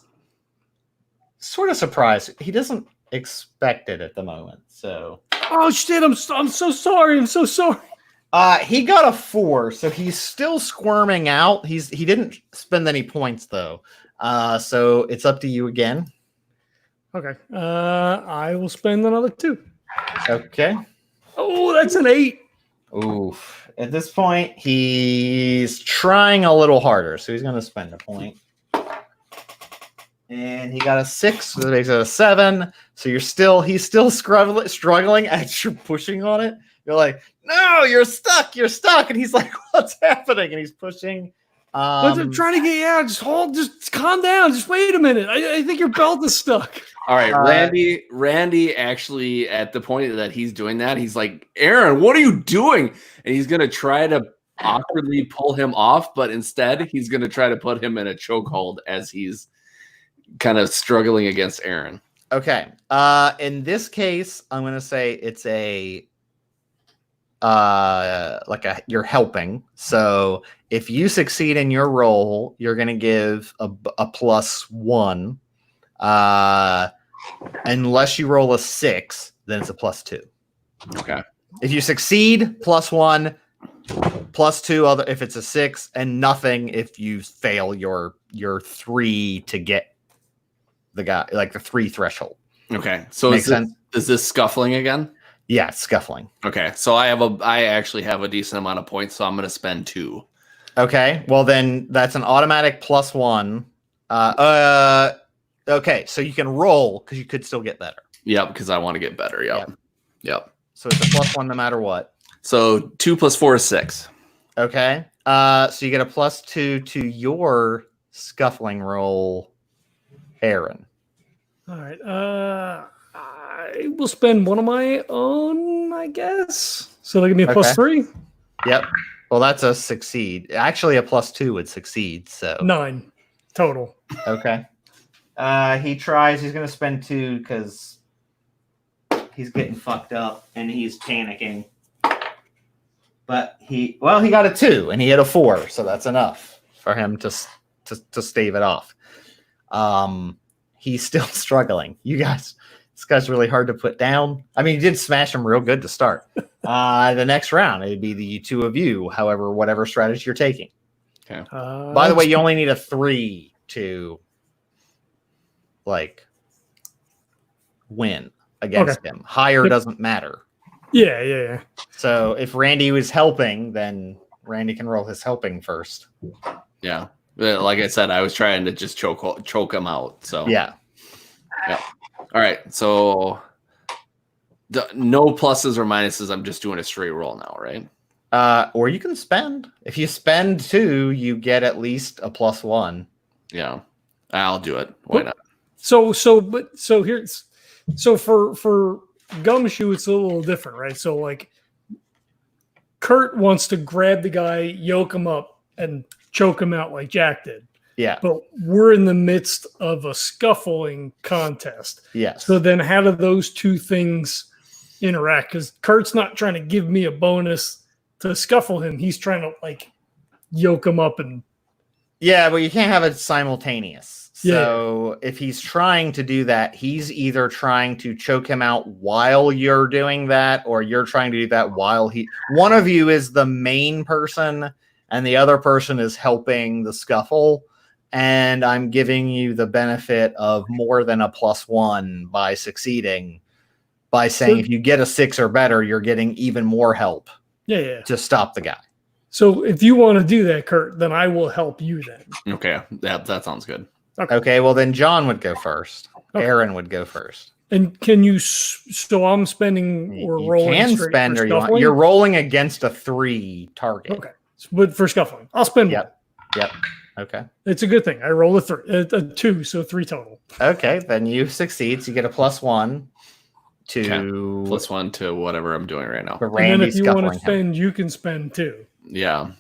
sort of surprised. He doesn't expect it at the moment. So. Oh shit! I'm so sorry. I'm so sorry. He got a 4, so he's still squirming out. He didn't spend any points though. So it's up to you again. Okay. I will spend another 2. Okay. Oh, that's an 8. Oof. At this point, he's trying a little harder, so he's going to spend a point. And he got a 6, so that makes it a 7. So he's still struggling as you're pushing on it. You're like, "No, you're stuck. And he's like, "What's happening?" And he's pushing. I'm trying to get you out. Just calm down. Just wait a minute. I think your belt is stuck. All right, Randy actually, at the point that he's doing that, he's like, "Erin, what are you doing?" And he's gonna try to awkwardly pull him off, but instead he's gonna try to put him in a chokehold as he's kind of struggling against Erin. Okay. In this case, I'm gonna say it's a you're helping. So if you succeed in your roll, you're gonna give a +1. Unless you roll a 6, then it's a +2. Okay. If you succeed, +1, +2 if it's a 6, and nothing if you fail your 3 to get the guy, like the 3 threshold. Okay. So is this scuffling again? Yeah, it's scuffling. Okay. So I actually have a decent amount of points, so I'm gonna spend 2. Okay. Well, then that's an automatic +1. Okay, so you can roll because you could still get better. Yep, because I want to get better. Yep. So it's a +1 no matter what. So 2 + 4 is 6. Okay. So you get a +2 to your scuffling roll, Erin. All right. I will spend one of my own, I guess. So that give me a +3. Yep. Well, that's a succeed. Actually, a +2 would succeed. So 9 total. Okay. He tries. He's going to spend 2 because he's getting fucked up and he's panicking. But he got a 2 and he had a 4, so that's enough for him to stave it off. He's still struggling. You guys, this guy's really hard to put down. I mean, you did smash him real good to start. The next round, it'd be the 2 of you, whatever strategy you're taking. Okay. By the way, you only need a 3 to win against him. Higher doesn't matter. Yeah. So if Randy was helping, then Randy can roll his helping first. Yeah. Like I said, I was trying to just choke him out. So yeah. All right. So no pluses or minuses. I'm just doing a straight roll now, right? Or you can spend. If you spend 2, you get at least a +1. Yeah. I'll do it. Why not? So for Gumshoe, it's a little different, right? So like Kurt wants to grab the guy, yoke him up, and choke him out like Jack did. Yeah. But we're in the midst of a scuffling contest. Yes. So then how do those two things interact because Kurt's not trying to give me a bonus to scuffle him. He's trying to like yoke him up and. Yeah, but you can't have it simultaneous. Yeah. So if he's trying to do that, he's either trying to choke him out while you're doing that, or you're trying to do that while one of you is the main person and the other person is helping the scuffle. And I'm giving you the benefit of more than a +1 by succeeding, by saying if you get a 6 or better, you're getting even more help to stop the guy. So if you want to do that, Kurt, then I will help you then. Okay, that sounds good. Okay, well then John would go first. Okay. Aaron would go first. And can you? So I'm spending or you rolling. Can straight spend for or you want. scuffling? You're rolling against a 3 target. Okay, but for scuffling, I'll spend one. Yep. Okay. It's a good thing. I roll a 2, so 3 total. Okay, then you succeed. So you get a +1 to +1 to whatever I'm doing right now. the And Randy then if you want to scuffling him. spend, you can spend 2. Yeah.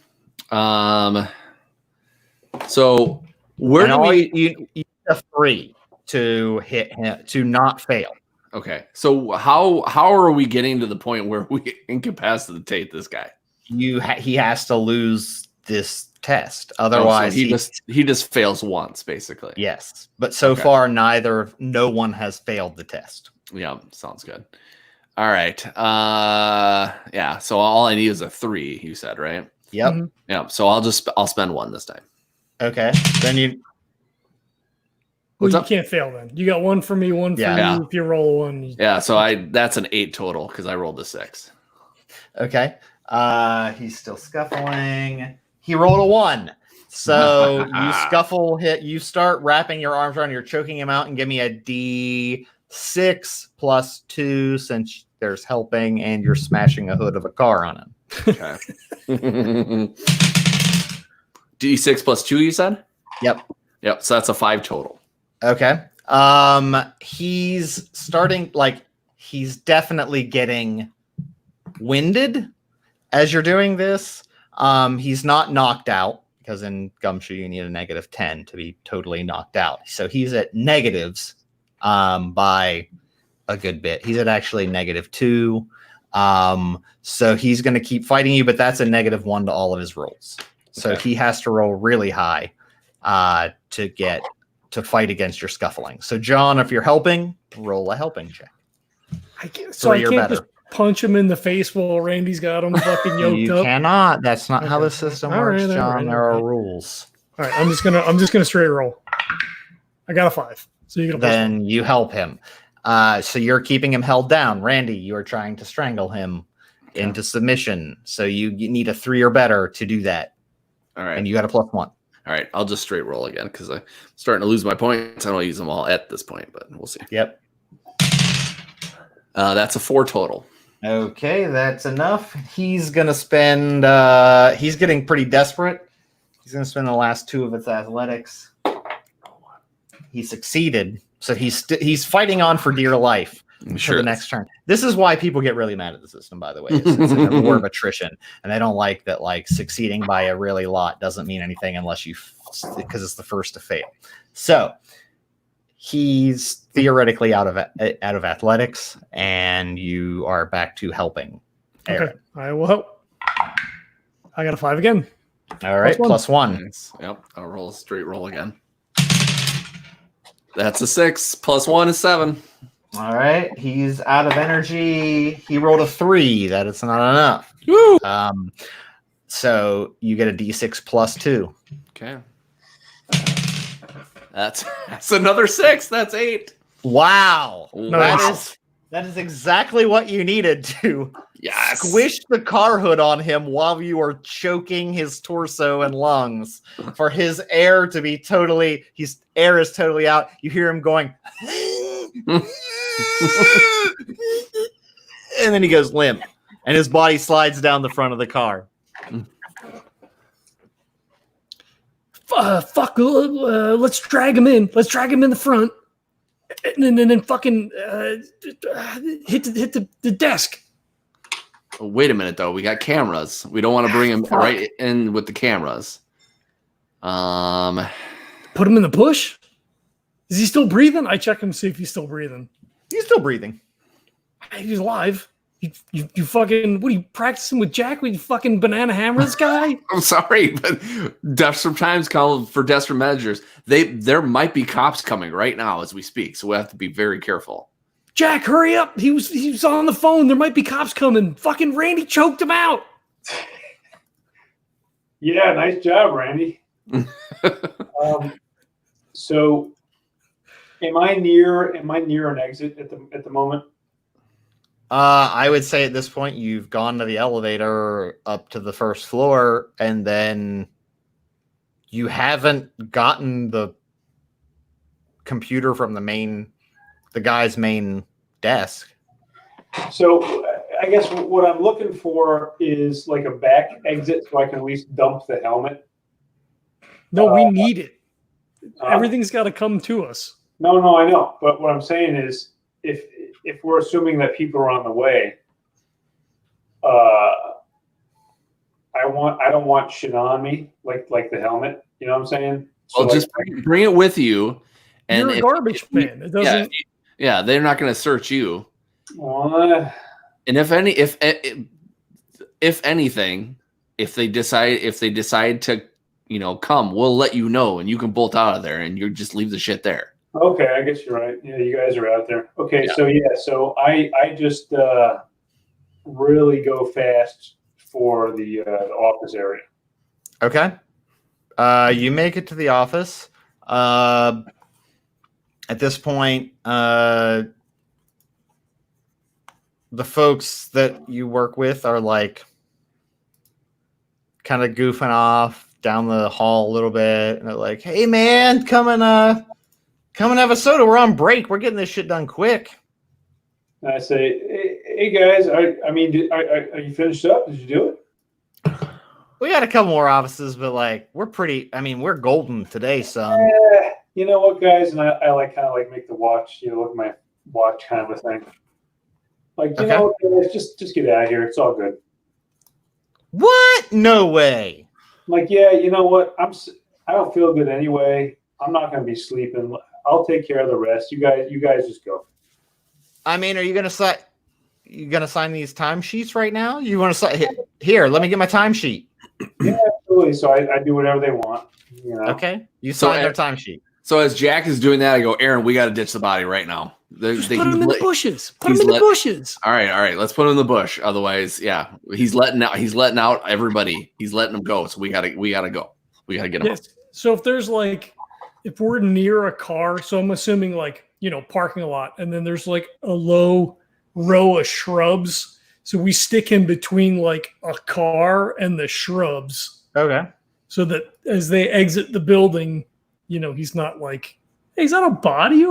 So where And do all we? you need a 3 to hit him to not fail. Okay. So how are we getting to the point where we incapacitate this guy? He has to lose this test. Otherwise, so he just fails once, basically. Yes, but so far no one has failed the test. Yeah, sounds good. All right. Yeah. So all I need is a 3. You said, right? Yep. Mm-hmm. Yeah. So I'll spend 1 this time. Okay. Then you. What's you up? can't fail then. You got 1 for me, 1 for Yeah. you. If you roll 1, Yeah. So that's an 8 total because I rolled a 6. Okay. He's still scuffling. He rolled a 1. So you scuffle hit. You start wrapping your arms around. You're choking him out, and give me a D6 +2 since there's helping, and you're smashing a hood of a car on him. Okay. D6 +2. You said. Yep. Yep. So that's a 5 total. Okay. He's starting he's definitely getting winded as you're doing this. He's not knocked out because in Gumshoe you need a -10 to be totally knocked out. So he's at negatives by a good bit. He's at actually -2. So he's going to keep fighting you, but that's a -1 to all of his rolls. So he has to roll really high to fight against your scuffling. So John, if you're helping, roll a helping check. I can't better. just punch him in the face while Randy's got him fucking yoked You up. cannot. That's not how Okay. the system All works, right, all John. right, There all are right. rules. All right, I'm just gonna straight roll. I got a 5, so you get a +1. Then you help him. So you're keeping him held down. Randy, you are trying to strangle him into submission. So you need a 3 or better to do that. All right. And you got a +1. All right. I'll just straight roll again because I'm starting to lose my points. I don't use them all at this point, but we'll see. Yep. That's a 4 total. Okay, that's enough. He's gonna spend. He's getting pretty desperate. He's gonna spend the last 2 of his athletics. He succeeded, so he's fighting on for dear life for the next turn. This is why people get really mad at the system, by the way. It's a war of attrition, and they don't like that. Like succeeding by a really lot doesn't mean anything unless because it's the first to fail. So he's theoretically out of athletics, and you are back to helping Aaron. Okay, I will help. I got a 5 again. All right, +1. Nice. Yep. I'll roll a straight roll again. That's a 6. +1 is 7. All right, he's out of energy. He rolled a 3. That is not enough. Woo! So you get a D6 +2. Okay. That's another 6. That's 8. Wow. Nice. That is exactly what you needed to squish the car hood on him while you were choking his torso and lungs for his air to be his air is totally out. You hear him going and then he goes limp and his body slides down the front of the car. Fuck, let's drag him in. Let's drag him in the front. And then fucking hit the desk. Oh, wait a minute, though. We got cameras. We don't want to bring him right in with the cameras. Put him in the bush? Is he still breathing? I check him to see if he's still breathing. He's still breathing. He's alive. You fucking, what are you practicing with Jack? Would you fucking banana hammer this guy? I'm sorry, but desperate times call for desperate measures. There might be cops coming right now as we speak, so we have to be very careful. Jack, hurry up. He was on the phone. There might be cops coming. Fucking Randy choked him out. Yeah, nice job, Randy. So am I near an exit at the moment? I would say at this point you've gone to the elevator up to the first floor, and then you haven't gotten the computer from the guy's main desk. So I guess what I'm looking for is like a back exit so I can at least dump the helmet. No, we need it. Everything's got to come to us. No, I know. But what I'm saying is if we're assuming that people are on the way, I don't want shit on me like the helmet. You know what I'm saying? So Well, just bring it with you. And you're a garbage man. It doesn't. Yeah, they're not going to search you. Well, And if anything, if they decide to, come, we'll let you know, and you can bolt out of there, and you just leave the shit there. okay, I guess you're right. Yeah, you guys are out there. Okay, Yeah. so I just really go fast for the office area. Okay. You make it to the office. At this point, the folks that you work with are like kind of goofing off down the hall a little bit, and they're like, "Hey, man, come and have a soda. We're on break. We're getting this shit done quick." And I say, hey guys, I mean, are you finished up? Did you do it? We got a couple more offices, but like we're golden today, son. You know what, guys? And I like kind of like make the watch, look at my watch kind of a thing. Like, you know what, guys, just get out of here. It's all good. What? No way. I'm like, yeah, you know what? I don't feel good anyway. I'm not going to be sleeping. I'll take care of the rest. You guys just go. I mean, are you gonna sign? You gonna sign these timesheets right now? You want to sign? Here, let me get my timesheet. Yeah, absolutely. So I do whatever they want. Okay, you sign their timesheet. So as Jack is doing that, I go, Erin, we got to ditch the body right now. Just put him in the bushes. Put him in the bushes. All right. Let's put him in the bush. Otherwise, yeah, he's letting out everybody. He's letting them go. So we gotta go. We gotta get him. Yes. So if we're near a car, so I'm assuming parking lot, and then there's like a low row of shrubs. So we stick him between like a car and the shrubs. Okay. So that as they exit the building, he's not like, hey, is that a body?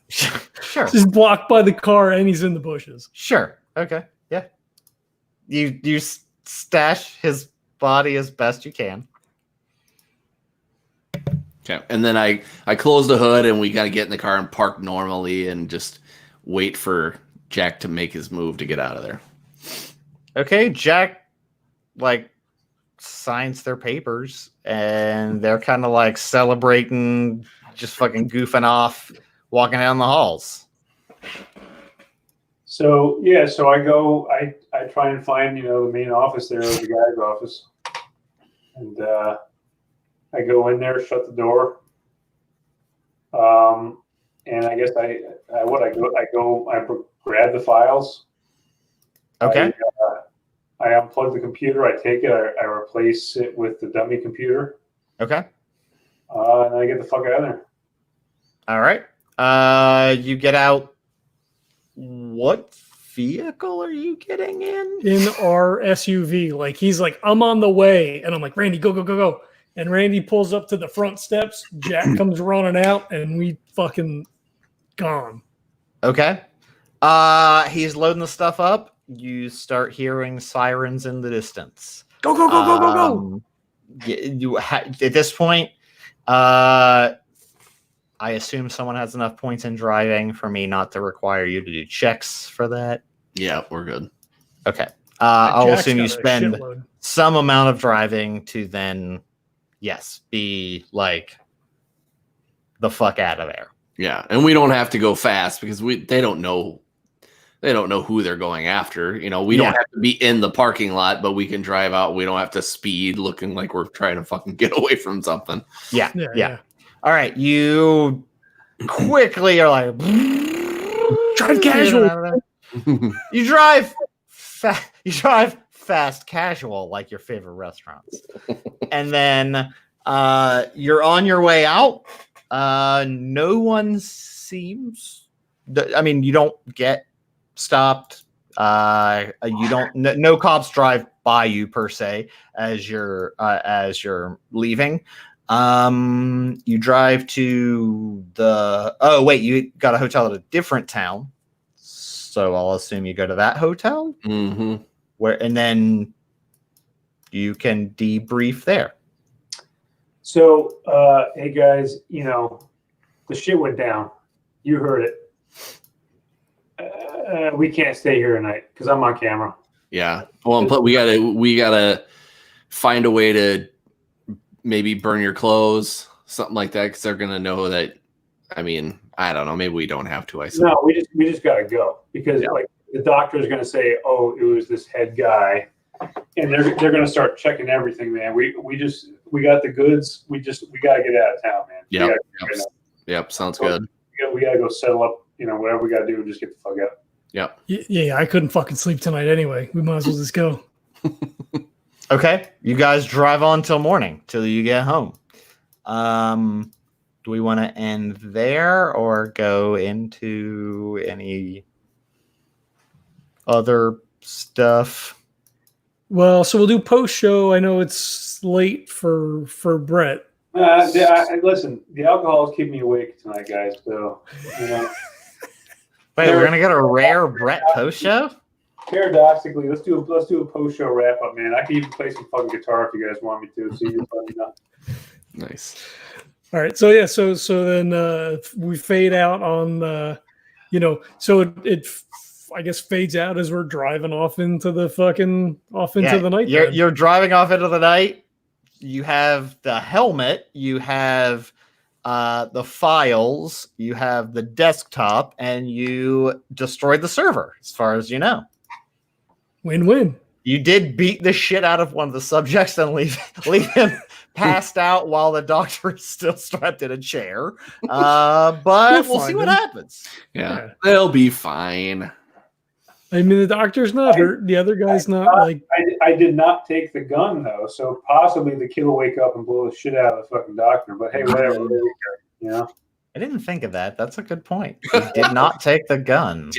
Sure. He's blocked by the car and he's in the bushes. Sure. Okay. Yeah. You stash his body as best you can. Okay. And then I close the hood, and we got to get in the car and park normally and just wait for Jack to make his move to get out of there. Okay. Jack signs their papers, and they're kind of like celebrating, just fucking goofing off, walking down the halls. So I go. I try and find the main office there, the guy's office, and I go in there, shut the door, and I guess I grab the files. Okay. I unplug the computer. I take it. I replace it with the dummy computer. Okay. And I get the fuck out of there. All right. You get out. What vehicle are you getting in? In our SUV. Like, he's like, I'm on the way. And I'm like, Randy, go, go, go, go. And Randy pulls up to the front steps. Jack comes running out, and we fucking gone. Okay. He's loading the stuff up. You start hearing sirens in the distance. Go, go, go, go, go, go. At this point, I assume someone has enough points in driving for me not to require you to do checks for that. Yeah, we're good. Okay. I'll Jack's assume you got a spend shitload. some amount of driving to then, yes, be like the fuck out of there. Yeah, and we don't have to go fast because they don't know they don't know who they're going after. You know, we don't have to be in the parking lot, but we can drive out. We don't have to speed looking like we're trying to fucking get away from something. Yeah. All right, you quickly are like Drive casual. You drive fast casual like your favorite restaurants. And then you're on your way out. No one seems you don't get stopped. You don't no cops drive by you per se as you're leaving. You drive to you got a hotel at a different town. So I'll assume you go to that hotel, and then you can debrief there. So, hey guys, the shit went down. You heard it. We can't stay here tonight because I'm on camera. Yeah. Well, but we gotta find a way to maybe burn your clothes, something like that, because they're gonna know that. I mean, I don't know. Maybe we don't have to. I suppose. No, we just gotta go because like the doctor is gonna say, "Oh, it was this head guy," and they're gonna start checking everything, man. We got the goods. We gotta get out of town, man. Yep. Sounds good. We gotta go settle up. Whatever we gotta do, just get the fuck out. Yep. Yeah. I couldn't fucking sleep tonight anyway. We might as well just go. Okay, you guys drive on till morning till you get home. Do we want to end there or go into any other stuff? Well, so we'll do post show. I know it's late for Brett. Listen, the alcohol is keeping me awake tonight, guys. So, Wait, we're gonna get a rare Brett post show? Paradoxically, let's do a post show wrap up, man. I can even play some fucking guitar if you guys want me to. So you let me know. Nice. All right, so then we fade out on so it I guess fades out as we're driving off into the the night. You're driving off into the night. You have the helmet. You have the files. You have the desktop, and you destroyed the server, as far as you know. Win-win. You did beat the shit out of one of the subjects and leave him passed out while the doctor is still strapped in a chair. But we'll see what happens. Yeah, they'll be fine. I mean, the doctor's not hurt. The other guy's not like. I did not take the gun though, so possibly the kid will wake up and blow the shit out of the fucking doctor. But hey, whatever. I didn't think of that. That's a good point. He did not take the gun.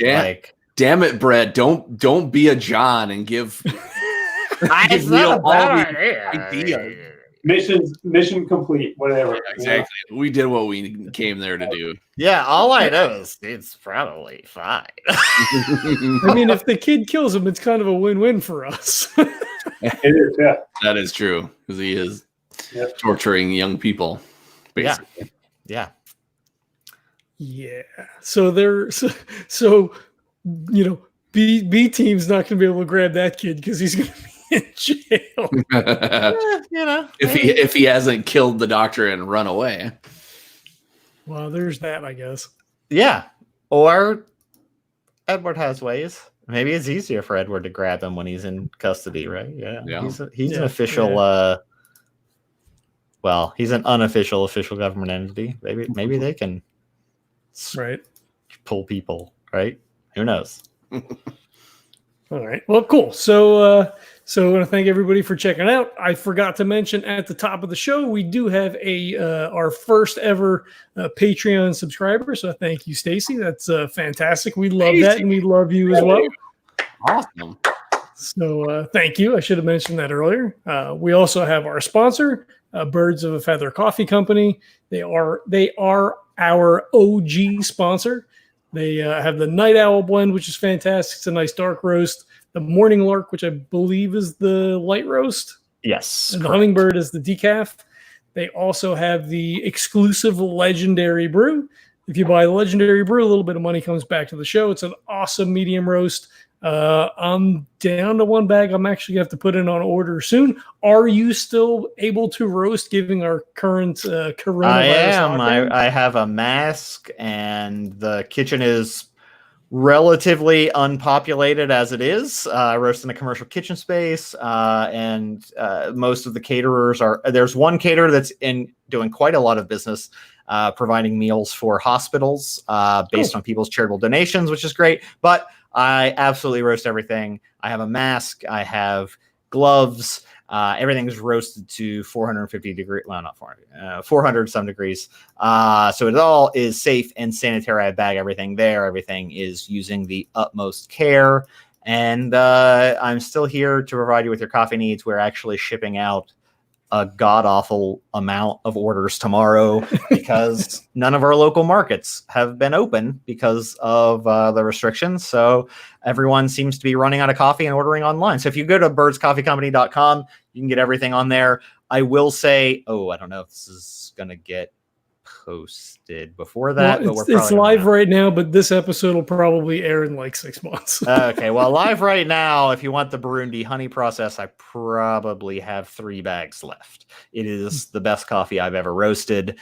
Damn it, Brett! Don't be a John and give. It's not a bad idea. Mission complete. Whatever. Exactly. We did what we came there to do. Yeah. All I know is it's probably fine. I mean, if the kid kills him, it's kind of a win-win for us. It is. Yeah. That is true because he is torturing young people. Basically. Yeah. Yeah. So B team's not going to be able to grab that kid because he's going to be in jail. If he hasn't killed the doctor and run away. Well, there's that, I guess. Yeah. Or Edward has ways. Maybe it's easier for Edward to grab him when he's in custody, right? Yeah. He's an official. He's an unofficial official government entity. Maybe they can. Pull people, right? Who knows? All right. Well, cool. So I want to thank everybody for checking out. I forgot to mention at the top of the show, we do have our first ever Patreon subscriber. So thank you, Stacy. That's fantastic. We love that, and we love you as well. Awesome. So thank you. I should have mentioned that earlier. We also have our sponsor, Birds of a Feather Coffee Company. They are our OG sponsor. They have the Night Owl blend, which is fantastic. It's a nice dark roast. The Morning Lark, which I believe is the light roast. Yes. And the Hummingbird is the decaf. They also have the exclusive Legendary Brew. If you buy the Legendary Brew, a little bit of money comes back to the show. It's an awesome medium roast. I'm down to one bag. I'm actually going to have to put in on order soon. Are you still able to roast given our current coronavirus? I am. I have a mask, and the kitchen is relatively unpopulated as it is. I roast in a commercial kitchen space, and most of the caterers are. There's one caterer that's doing quite a lot of business, providing meals for hospitals based on people's charitable donations, which is great. But I absolutely roast everything. I have a mask. I have gloves. Everything's roasted to 450 degrees. Well, not 400, 400 some degrees. So it all is safe and sanitary. I bag everything there. Everything is using the utmost care. And I'm still here to provide you with your coffee needs. We're actually shipping out a god-awful amount of orders tomorrow because none of our local markets have been open because of the restrictions. So everyone seems to be running out of coffee and ordering online. So if you go to birdscoffeecompany.com, you can get everything on there. I will say, I don't know if this is going to get posted before that, well, but it's live right now, but this episode will probably air in like 6 months. Okay, well, live right now, if you want the Burundi honey process, I probably have 3 bags left. It is the best coffee I've ever roasted.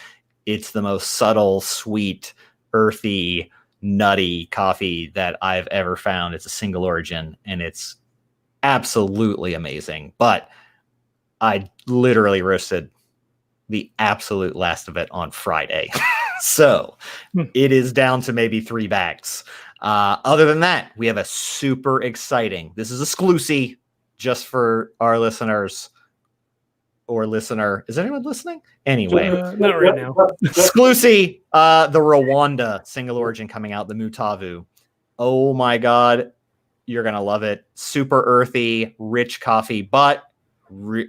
It's the most subtle, sweet, earthy, nutty coffee that I've ever found. It's a single origin, and it's absolutely amazing. But I literally roasted the absolute last of it on Friday. So it is down to maybe 3 bags. Other than that, we have a super exciting, this is exclusive just for our listeners or listener. Is anyone listening? Anyway, not right now. exclusive, the Rwanda single origin coming out, the Mutavu. Oh my God. You're going to love it. Super earthy, rich coffee, but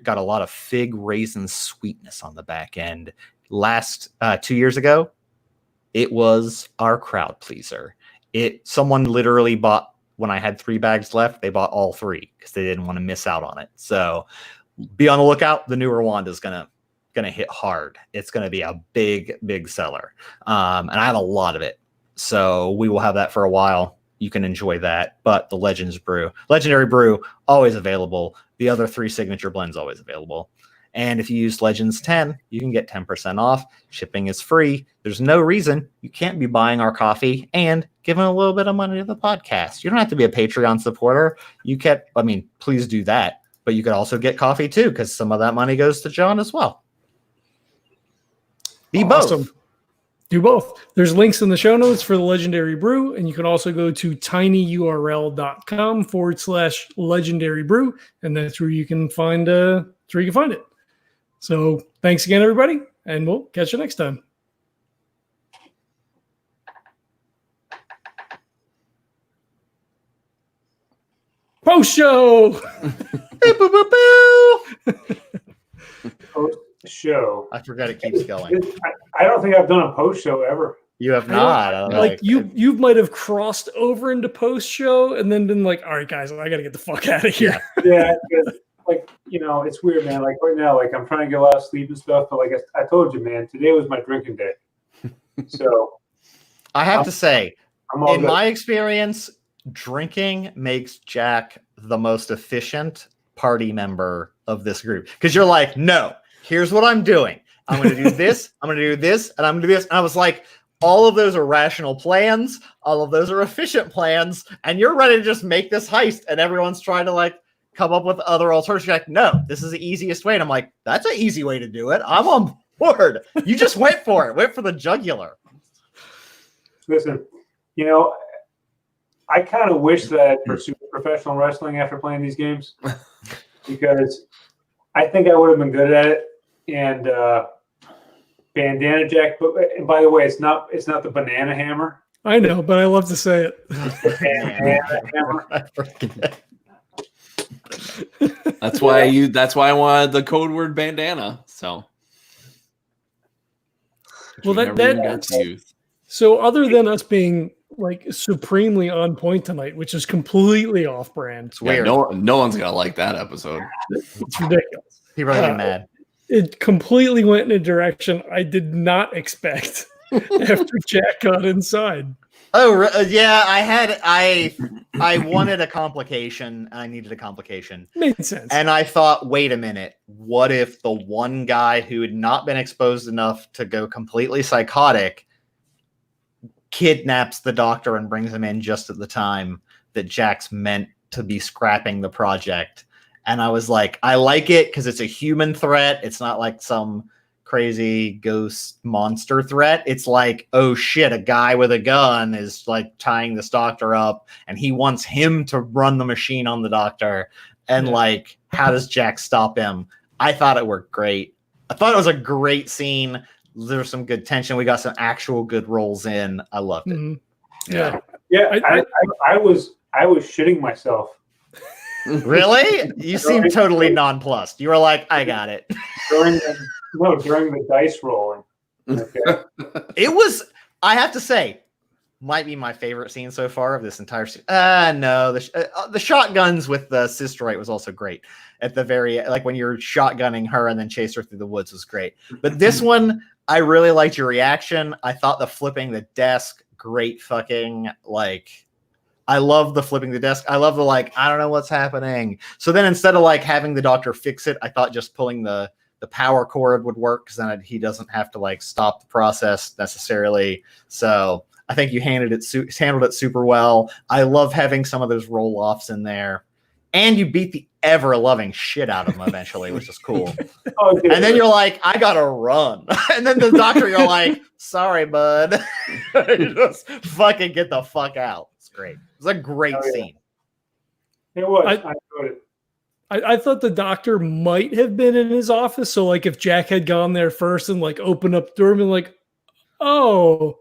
got a lot of fig raisin sweetness on the back end. Last 2 years ago, it was our crowd pleaser. Someone literally bought, when I had 3 bags left, they bought all 3 because they didn't want to miss out on it. So be on the lookout. The new Rwanda is gonna hit hard. It's gonna be a big seller, and I have a lot of it. So we will have that for a while. You can enjoy that. But the Legendary Brew, always available. The other 3 signature blends always available. And if you use Legends 10, you can get 10% off. Shipping is free. There's no reason you can't be buying our coffee and giving a little bit of money to the podcast. You don't have to be a Patreon supporter. Please do that. But you could also get coffee too, because some of that money goes to John as well. Be Awesome. both. Do both. There's links in the show notes for the Legendary Brew, and you can also go to tinyurl.com/legendary brew, and that's where you can find it. So thanks again, everybody, and we'll catch you next time. Post show. Post show. I forgot it keeps going. I don't think I've done a post show ever. You have not. You might have crossed over into post show and then been like, all right, guys, I got to get the fuck out of here. Yeah, it's weird, man. Like right now, I'm trying to get a lot of sleep and stuff. But I told you, man, today was my drinking day. So I have to say, in my experience, drinking makes Jack the most efficient party member of this group. Because you're like, no, here's what I'm doing. I'm going to do this, I'm going to do this, and I'm going to do this. And I was like, all of those are rational plans. All of those are efficient plans. And you're ready to just make this heist. And everyone's trying to come up with other alternatives. You're like, no, this is the easiest way. And I'm like, that's an easy way to do it. I'm on board. You just went for it. Went for the jugular. Listen, I kind of wish that I pursued professional wrestling after playing these games because I think I would have been good at it. And Bandana Jack, and by the way, it's not the banana hammer. I know, but I love to say it. Bandana hammer. I forget. That's why I wanted the code word bandana. So, well, so other than us being supremely on point tonight, which is completely off brand. It's weird. No one's gonna like that episode. It's ridiculous. People are gonna be mad. It completely went in a direction I did not expect after Jack got inside. Oh, yeah, I wanted a complication. I needed a complication. Made sense. And I thought, wait a minute. What if the one guy who had not been exposed enough to go completely psychotic kidnaps the doctor and brings him in just at the time that Jack's meant to be scrapping the project. And I was like, I like it because it's a human threat. It's not like some crazy ghost monster threat. It's like, oh shit, a guy with a gun is like tying this doctor up and he wants him to run the machine on the doctor. And like, how does Jack stop him? I thought it worked great. I thought it was a great scene. There's some good tension. We got some actual good rolls in. I loved it. Mm-hmm. Yeah. I was shitting myself. Really? You seem totally nonplussed. You were like, I got it. During the dice rolling. Okay. It was, I have to say, might be my favorite scene so far of this entire scene. No, the shotguns with the sisterite was also great. At the very, like when you're shotgunning her and then chase her through the woods was great. But this one, I really liked your reaction. I thought the flipping the desk, great fucking, like, I love the flipping the desk. I love the, like, I don't know what's happening. So then instead of like having the doctor fix it, I thought just pulling the power cord would work because then he doesn't have to like stop the process necessarily. So I think you handled it super well. I love having some of those roll-offs in there. And you beat the ever-loving shit out of him eventually, which is cool. And then you're like, I gotta run. And then the doctor, you're like, sorry, bud. You just fucking get the fuck out. It's great. It was a great scene. It was. I enjoyed it. I thought the doctor might have been in his office. So like if Jack had gone there first and like opened up the door and been like, oh,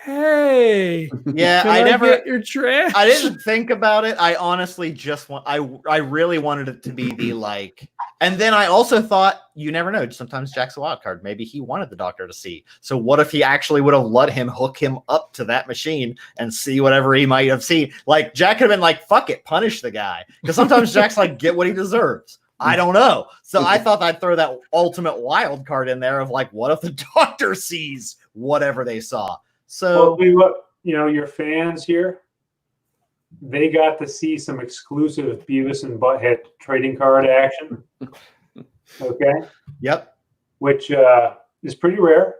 hey, yeah, I never get your trash. I didn't think about it. I honestly just I really wanted it to be the like, and then I also thought you never know. Sometimes Jack's a wild card. Maybe he wanted the doctor to see. So what if he actually would have let him hook him up to that machine and see whatever he might have seen? Like Jack could have been like, fuck it, punish the guy. Because sometimes Jack's like, get what he deserves. I don't know. So I thought I'd throw that ultimate wild card in there of like, what if the doctor sees whatever they saw? So, well, your fans here, they got to see some exclusive Beavis and Butthead trading card action. Okay. Yep. Which is pretty rare.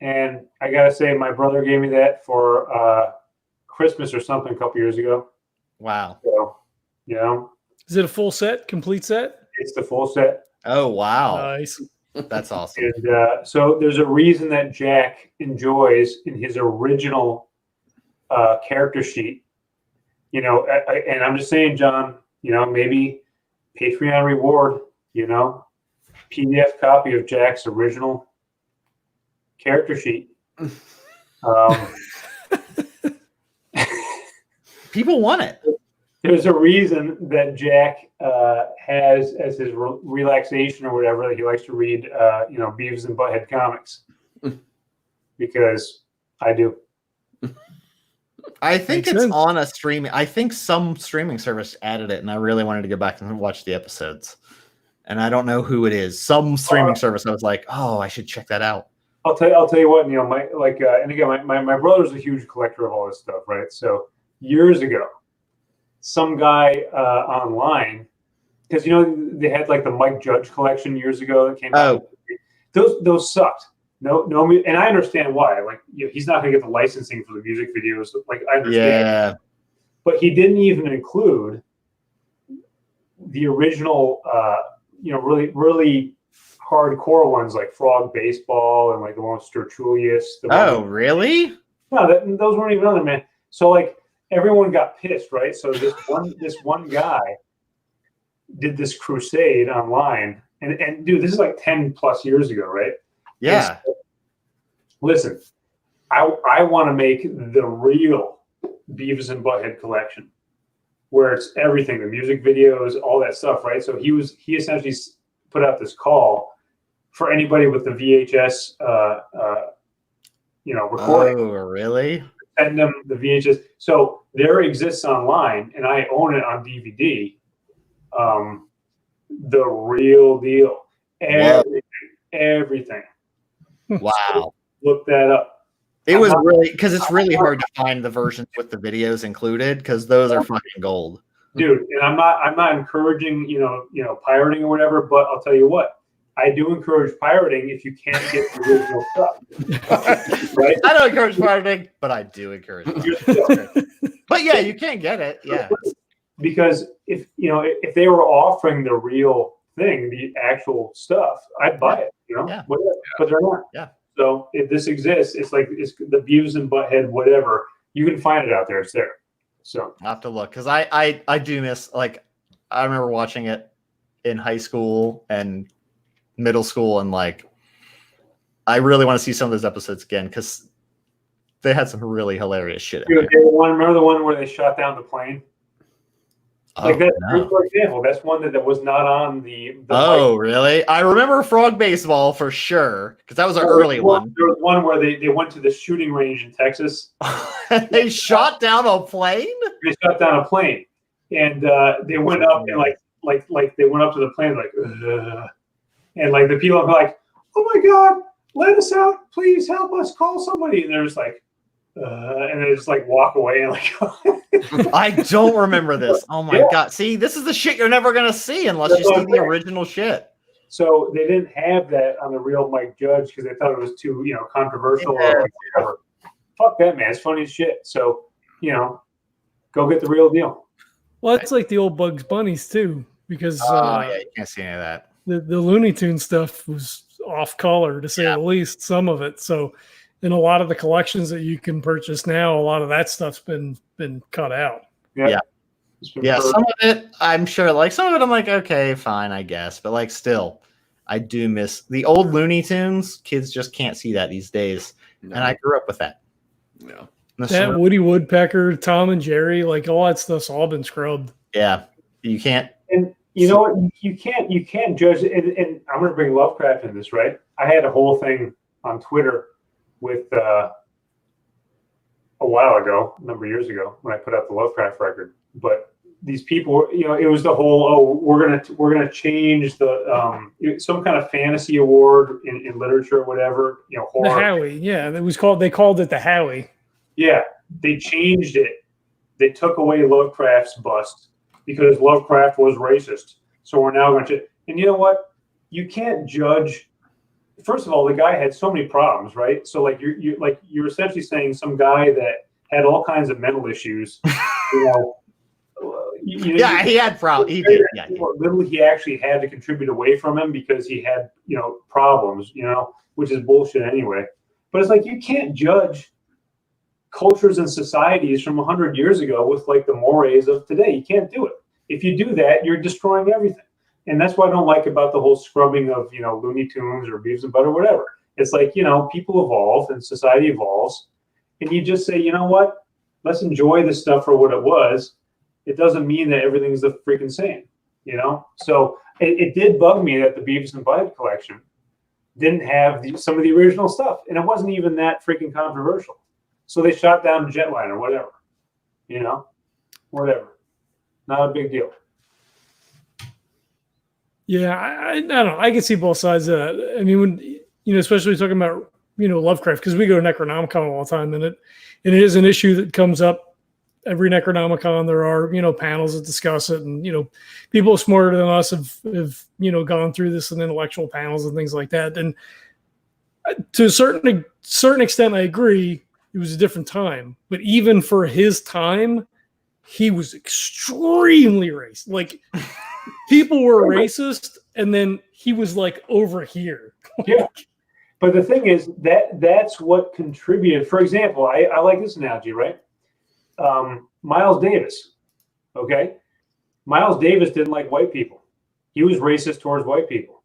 And I got to say, my brother gave me that for Christmas or something a couple years ago. Wow. So, Is it a full set, complete set? It's the full set. Oh, wow. Nice. That's awesome. And so there's a reason that Jack enjoys in his original character sheet, and I'm just saying, John, maybe Patreon reward, PDF copy of Jack's original character sheet. People want it. There's a reason that Jack has as his relaxation or whatever that he likes to read, Beavis and Butthead comics, because I do. I think it's on a streaming. I think some streaming service added it, and I really wanted to go back and watch the episodes. And I don't know who it is. Some streaming service. I was like, oh, I should check that out. I'll tell you what, and again, my brother's a huge collector of all this stuff, right? So years ago, some guy online, because they had like the Mike Judge collection years ago that came out. Those sucked. No, and I understand why. Like, he's not going to get the licensing for the music videos. Like, I understand. Yeah. But he didn't even include the original, really, really hardcore ones like Frog Baseball and like the one with Sturchulius. Really? No, those weren't even on there, man. So like everyone got pissed, right? So this one guy did this crusade online, and dude, this is like 10 plus years ago, right? Yeah. So, listen, I want to make the real Beavis and Butthead collection, where it's everything, the music videos, all that stuff, right? So he essentially put out this call for anybody with the VHS, recording. Oh, really? Send them the VHS. So there exists online, and I own it on DVD. The real deal. Everything. Wow. So look that up. It was really, because it's really hard to find the versions with the videos included, because those are fucking gold. Dude, and I'm not encouraging, pirating or whatever, but I'll tell you what, I do encourage pirating if you can't get the original stuff. Right? I don't encourage pirating, but I do encourage pirating. But yeah, you can't get it. Yeah. Because if they were offering the real thing, the actual stuff, I'd buy it. Yeah. Whatever. But they're not. Yeah. So if this exists, it's like it's the Beavis and Butthead, whatever. You can find it out there. It's there. So I'll have to look because I do miss, like, I remember watching it in high school and middle school, and like I really want to see some of those episodes again because they had some really hilarious shit. Remember the one where they shot down the plane? Like that, no. for example, that's one that was not on the Oh, really? I remember Frog Baseball for sure because that was an early one. There was one where they went to the shooting range in Texas. They shot down a plane? They shot down a plane, and they went up and like they went up to the plane like, ugh. And like the people are like, "Oh my God, let us out! Please help us! Call somebody!" And they're just like, and they just like walk away and like. I don't remember this. Oh my God! See, this is the shit you're never gonna see unless you see the original shit. So they didn't have that on the real Mike Judge because they thought it was too controversial or like whatever. Fuck that, man! It's funny as shit. So go get the real deal. Well, it's like the old Bugs Bunnies too, because Yeah, you can't see any of that. The Looney Tunes stuff was off color to say the least, some of it. So in a lot of the collections that you can purchase now, a lot of that stuff's been cut out. Yeah. Some of it, I'm sure, like some of it I'm like, okay, fine, I guess. But like still, I do miss the old Looney Tunes. Kids just can't see that these days. No. And I grew up with that. No. That Woody Woodpecker, Tom and Jerry, like all that stuff's all been scrubbed. Yeah. You can't. And you know what? You can't judge it. And I'm going to bring Lovecraft in this, right? I had a whole thing on Twitter with a while ago, a number of years ago, when I put out the Lovecraft record. But these people, it was the whole, we're gonna change the some kind of fantasy award in literature or whatever, horror. The Howie, yeah, they called it the Howie. Yeah, they changed it. They took away Lovecraft's bust because Lovecraft was racist. So we're now going to, and you know what? You can't judge. First of all, the guy had so many problems, right? So like you're essentially saying some guy that had all kinds of mental issues. He had problems. He did. Yeah, what little he actually had to contribute away from him because he had problems, which is bullshit anyway. But it's like you can't judge cultures and societies from 100 years ago with like the mores of today. You can't do it. If you do that, you're destroying everything. And that's what I don't like about the whole scrubbing of, Looney Tunes or Beavis and Butt or whatever. It's like, people evolve and society evolves. And you just say, you know what? Let's enjoy this stuff for what it was. It doesn't mean that everything's the freaking same, So it did bug me that the Beavis and Butt collection didn't have some of the original stuff. And it wasn't even that freaking controversial. So they shot down a jetliner or whatever, whatever. Not a big deal. Yeah, I don't know. I can see both sides of that. I mean, when especially talking about Lovecraft, because we go to Necronomicon all the time, and it is an issue that comes up every Necronomicon. There are panels that discuss it, and people smarter than us have gone through this in intellectual panels and things like that. And to a certain extent, I agree. It was a different time, but even for his time, he was extremely racist. Like people were racist, and then he was like over here. Yeah. But the thing is that's what contributed. For example, I like this analogy, right? Miles Davis. Okay. Miles Davis didn't like white people. He was racist towards white people.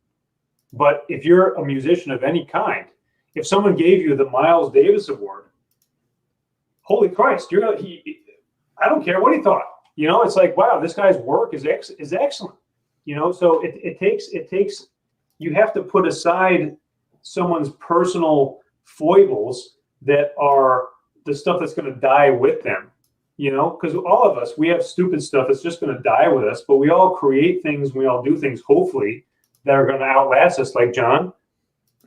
But if you're a musician of any kind, if someone gave you the Miles Davis Award, holy Christ, I don't care what he thought. It's like, wow, this guy's work is excellent. So it takes you have to put aside someone's personal foibles that are the stuff that's going to die with them. Because all of us, we have stupid stuff that's just going to die with us, but we all create things, we all do things, hopefully, that are going to outlast us. Like John,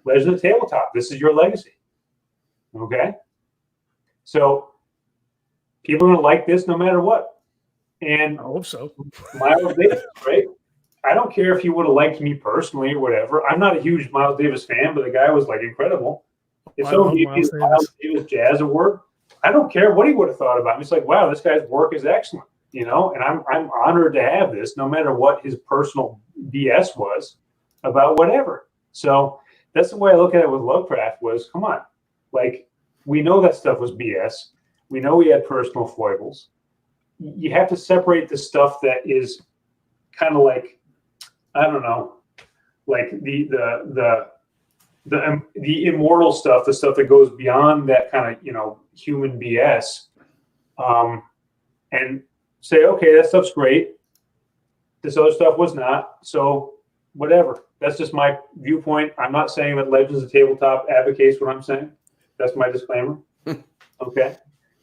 Legend of Tabletop. This is your legacy. Okay? So people are going to like this no matter what. And I hope so. Miles Davis, right? I don't care if he would have liked me personally or whatever. I'm not a huge Miles Davis fan, but the guy was like incredible. If I someone love gave me Miles a Miles Davis. Davis Jazz Award, I don't care what he would have thought about me. It's like, wow, this guy's work is excellent, you know, and I'm honored to have this, no matter what his personal BS was about whatever. So that's the way I look at it with Lovecraft was, come on, like, we know that stuff was BS. We know he had personal foibles. You have to separate the stuff that is kind of like, I don't know, like the immortal stuff, the stuff that goes beyond that kind of, you know, human BS, and say, okay, that stuff's great. This other stuff was not. So whatever. That's just my viewpoint. I'm not saying that Legends of Tabletop advocates what I'm saying. That's my disclaimer. Okay.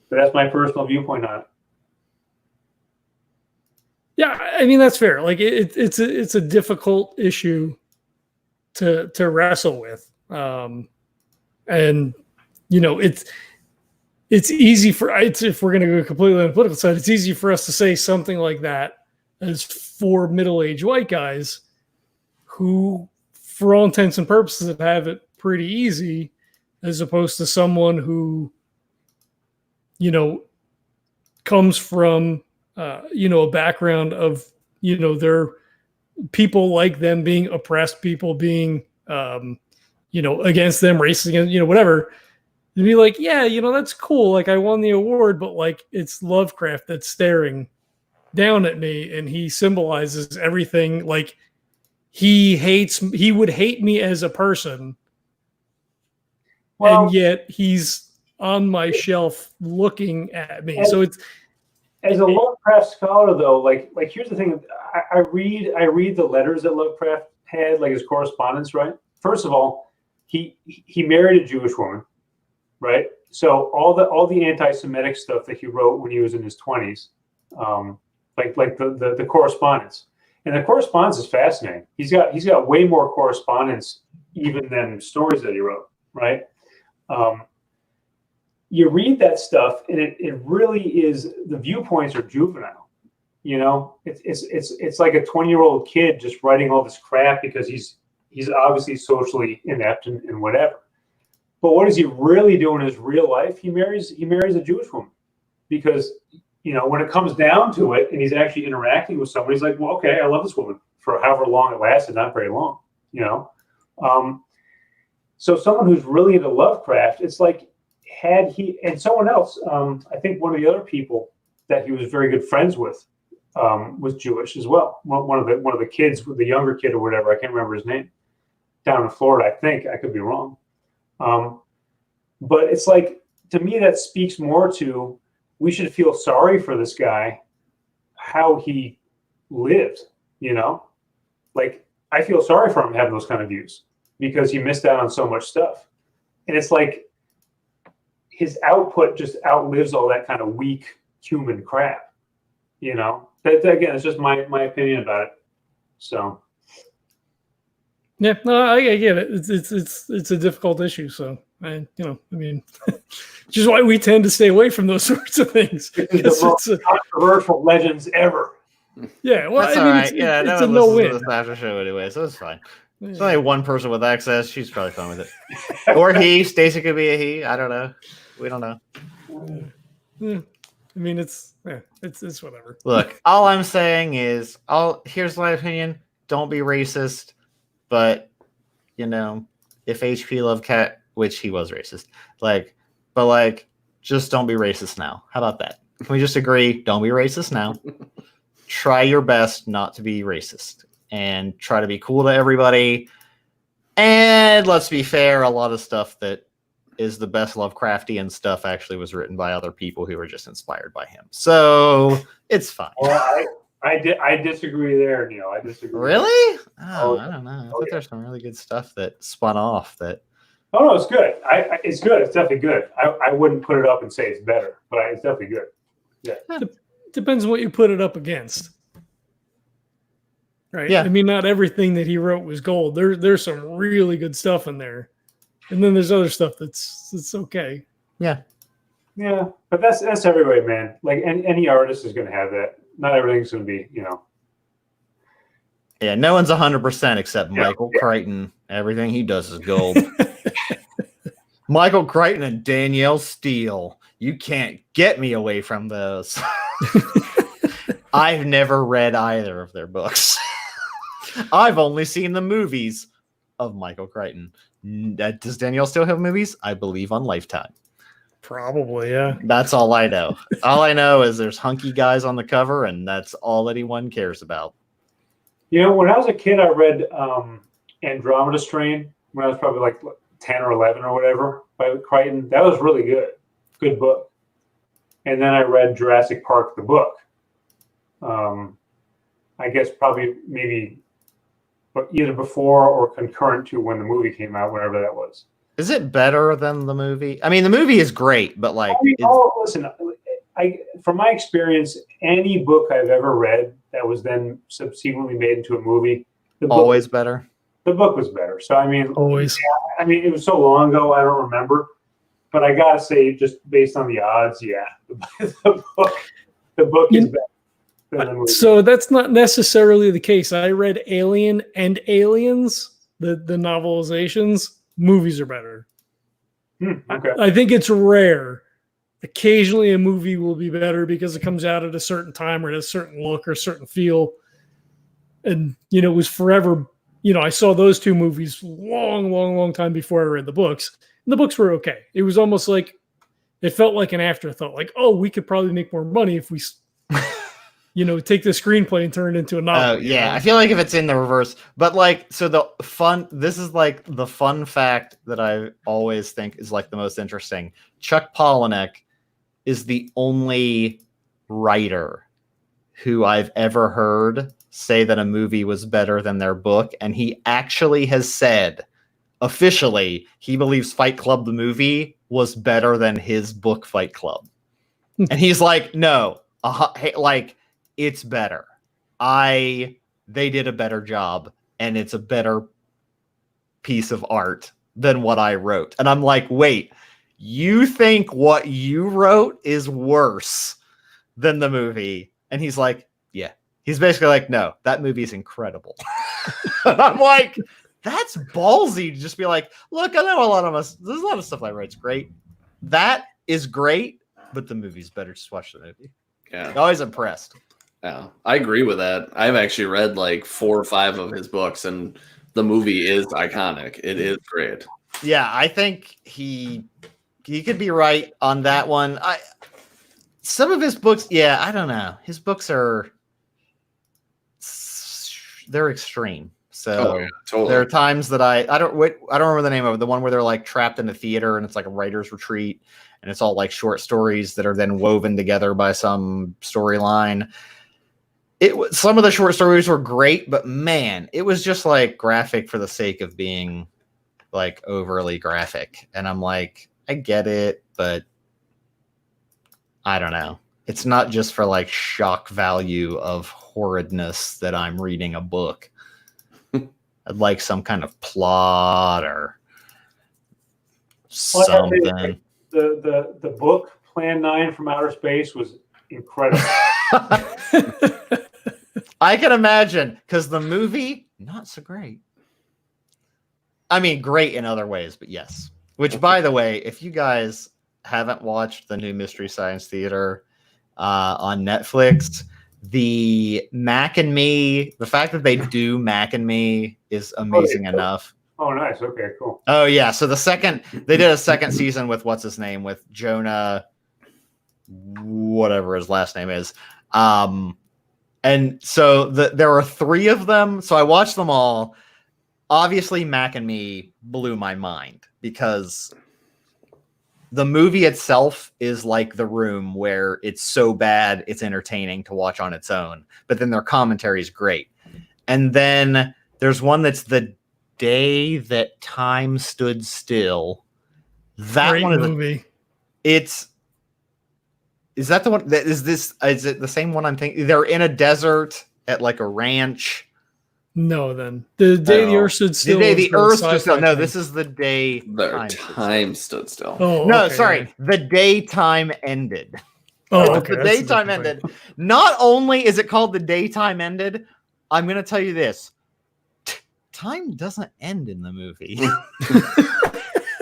But that's my personal viewpoint on it. Yeah, I mean that's fair. Like it's a difficult issue to wrestle with, and you know it's easy for if we're going to go completely on the political side, it's easy for us to say something like that as for middle-aged white guys who, for all intents and purposes, have it pretty easy, as opposed to someone who, you know, comes from you know, a background of, you know, their people like them being oppressed, people being, you know, against them, racist, you know, whatever. To be like, yeah, you know, that's cool. Like I won the award, but like it's Lovecraft that's staring down at me, and he symbolizes everything. Like he would hate me as a person, Well, and yet he's on my shelf looking at me. So it's. As a Lovecraft scholar, though, like here's the thing: I read the letters that Lovecraft had, like his correspondence. Right. First of all, he married a Jewish woman, right? So all the anti-Semitic stuff that he wrote when he was in his 20s, like the correspondence, and the correspondence is fascinating. He's got way more correspondence even than stories that he wrote, right? You read that stuff, and it really is, the viewpoints are juvenile. You know, it's like a 20-year-old kid just writing all this crap because he's obviously socially inept and whatever. But what does he really do in his real life? He marries a Jewish woman, because, you know, when it comes down to it, and he's actually interacting with somebody, he's like, well, okay, I love this woman for however long it lasted, not very long, you know. So someone who's really into Lovecraft, it's like, had he and someone else, I think one of the other people that he was very good friends with was Jewish as well. One of the kids, the younger kid or whatever, I can't remember his name, down in Florida. I think, I could be wrong, but it's like, to me, that speaks more to, we should feel sorry for this guy, how he lived. You know, like I feel sorry for him having those kind of views because he missed out on so much stuff, and it's like, his output just outlives all that kind of weak human crap, you know. That again, it's just my opinion about it. So, Yeah, no, I get it. It's a difficult issue. So, you know, I mean, which is why we tend to stay away from those sorts of things. it's the most controversial Legends ever. Yeah, well, That's I all mean, right. Yeah, it's no a one no listens win. to this after show anyway, so it's fine. Yeah. There's only one person with access. She's probably fine with it. Or he. Stacy could be a he. I don't know. We don't know. Yeah. I mean, it's whatever. Look, all I'm saying is, here's my opinion. Don't be racist, but you know, if HP Lovecraft, which he was racist, but just don't be racist now. How about that? Can we just agree? Don't be racist now. Try your best not to be racist, and try to be cool to everybody. And let's be fair, a lot of stuff that is the best Lovecraftian stuff actually was written by other people who were just inspired by him. So it's fine. Well, I disagree there, Neil. I disagree. Really? Oh, I don't know. I thought there's some really good stuff that spun off that. Oh no, it's good. It's good. It's definitely good. I wouldn't put it up and say it's better, but it's definitely good. Yeah. Depends on what you put it up against. Right. Yeah. I mean, not everything that he wrote was gold. There's some really good stuff in there. And then there's other stuff that's okay. Yeah. Yeah, but that's everybody, man. Like any artist is going to have that. Not everything's going to be, you know. Yeah, no one's 100% except Michael Crichton. Everything he does is gold. Michael Crichton and Danielle Steele. You can't get me away from those. I've never read either of their books. I've only seen the movies of Michael Crichton. Does Danielle still have movies? I believe on Lifetime. Probably, yeah. That's all I know. All I know is there's hunky guys on the cover, and that's all anyone cares about. You know, when I was a kid, I read Andromeda Strain when I was probably like 10 or 11 or whatever by Crichton. That was really good. Good book. And then I read Jurassic Park, the book. I guess probably maybe either before or concurrent to when the movie came out, whenever that was. Is it better than the movie? I mean, the movie is great, but like... listen, from my experience, any book I've ever read that was then subsequently made into a movie, always better. The book was better. So, I mean... Always. Yeah, I mean, it was so long ago, I don't remember. But I got to say, just based on the odds, yeah, the book is better. So that's not necessarily the case. I read Alien and Aliens, the novelizations. Movies are better. Okay. I think it's rare. Occasionally a movie will be better because it comes out at a certain time or at a certain look or a certain feel. And, you know, it was forever. You know, I saw those two movies long time before I read the books. And the books were okay. It was almost like, it felt like an afterthought. Like, oh, we could probably make more money if we... you know, take the screenplay and turn it into a novel. Oh, yeah. I feel like if it's in the reverse. But, like, so this is, like, the fun fact that I always think is, like, the most interesting. Chuck Palahniuk is the only writer who I've ever heard say that a movie was better than their book. And he actually has said, officially, he believes Fight Club, the movie, was better than his book, Fight Club. And he's like, no, like... it's better. They did a better job, and it's a better piece of art than what I wrote. And I'm like, wait, you think what you wrote is worse than the movie? And he's like, yeah. He's basically like, no, that movie is incredible. And I'm like, that's ballsy to just be like, look, I know there's a lot of stuff I write's great. That is great, but the movie's better. Just watch the movie. Yeah. Always impressed. Yeah, I agree with that. I've actually read like 4 or 5 of his books, and the movie is iconic. It is great. Yeah, I think he could be right on that one. Some of his books, yeah, I don't know. His books they're extreme. So totally. There are times that I don't remember the name of it. The one where they're like trapped in a theater and it's like a writer's retreat, and it's all like short stories that are then woven together by some storyline. Some of the short stories were great, but man, it was just like graphic for the sake of being like overly graphic. And I'm like, I get it, but I don't know. It's not just for like shock value of horridness that I'm reading a book. I'd like some kind of plot or something. The book Plan 9 from Outer Space was incredible. I can imagine, because the movie, not so great. I mean, great in other ways, but yes. Which, by the way, if you guys haven't watched the new Mystery Science Theater on Netflix, the Mac and Me, the fact that they do Mac and Me is amazing enough. Oh, nice. Okay, cool. Oh, yeah. So they did a second season with what's his name, with Jonah, whatever his last name is. And so there are 3 of them. So I watched them all. Obviously, Mac and Me blew my mind because the movie itself is like The Room, where it's so bad it's entertaining to watch on its own. But then their commentary is great. And then there's one that's The Day That Time Stood Still. That Great one is movie. Is that the one is it the same one I'm thinking? They're in a desert at like a ranch. No, then the day the Earth stood still. The day the Earth stood sci-fi still. No, thing. this is the day Time stood still. Oh, no, okay, sorry. yeah. The daytime ended. Oh, okay. The that's a daytime different ended. Not only is it called The Daytime Ended, I'm going to tell you this. Time doesn't end in the movie.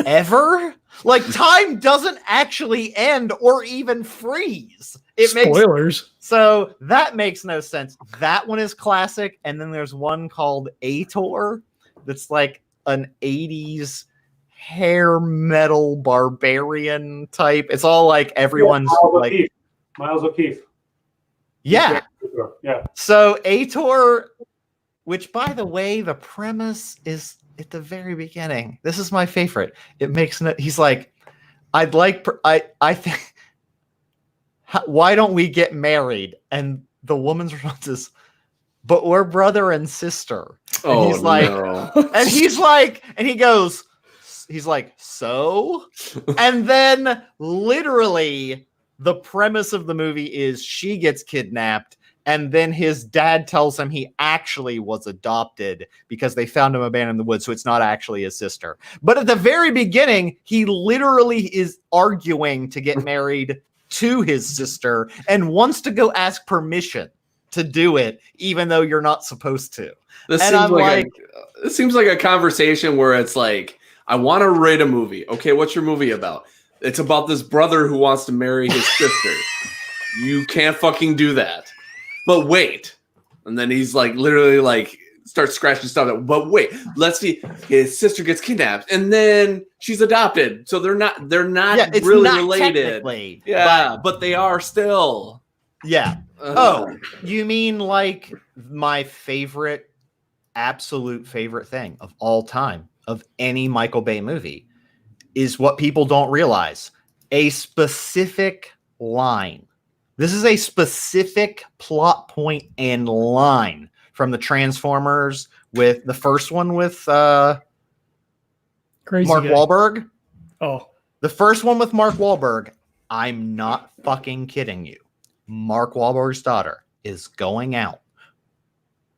Ever? Like, time doesn't actually end or even freeze. Spoilers. So that makes no sense. That one is classic. And then there's one called Ator that's like an 80s hair metal barbarian type. It's all like everyone's Miles O'Keefe. Yeah. Yeah. So Ator, which by the way, the premise is at the very beginning. This is my favorite. It makes no, he's like, I think, why don't we get married? And the woman's response is, but we're brother and sister. And he's like, and he's like, and he goes, he's like, so? And then literally the premise of the movie is she gets kidnapped. And then his dad tells him he actually was adopted because they found him abandoned in the woods. So it's not actually his sister. But at the very beginning, he literally is arguing to get married to his sister and wants to go ask permission to do it, even though you're not supposed to. This seems like a conversation where it's like, I want to rate a movie. Okay, what's your movie about? It's about this brother who wants to marry his sister. You can't fucking do that. But wait. And then he's like, literally like, starts scratching stuff out. But wait, let's see. His sister gets kidnapped and then she's adopted. So they're not it's really not related. Yeah, but they are still. Yeah. Oh, you mean like my favorite, absolute favorite thing of all time of any Michael Bay movie is what people don't realize. A specific line. This is a specific plot point and line from the Transformers with the first one with Mark Wahlberg. Oh. The first one with Mark Wahlberg. I'm not fucking kidding you. Mark Wahlberg's daughter is going out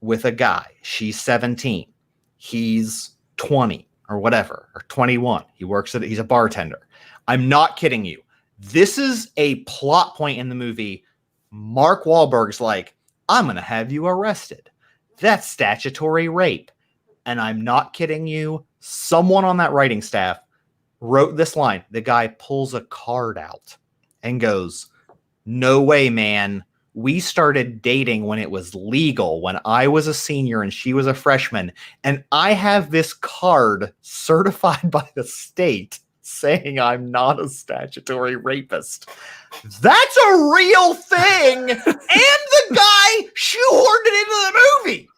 with a guy. She's 17. He's 20 or whatever, or 21. He's a bartender. I'm not kidding you. This is a plot point in the movie. Mark Wahlberg's like, I'm going to have you arrested. That's statutory rape. And I'm not kidding you. Someone on that writing staff wrote this line. The guy pulls a card out and goes, no way, man. We started dating when it was legal, when I was a senior and she was a freshman. And I have this card certified by the state saying I'm not a statutory rapist. That's a real thing. And the guy shoehorned it into the movie.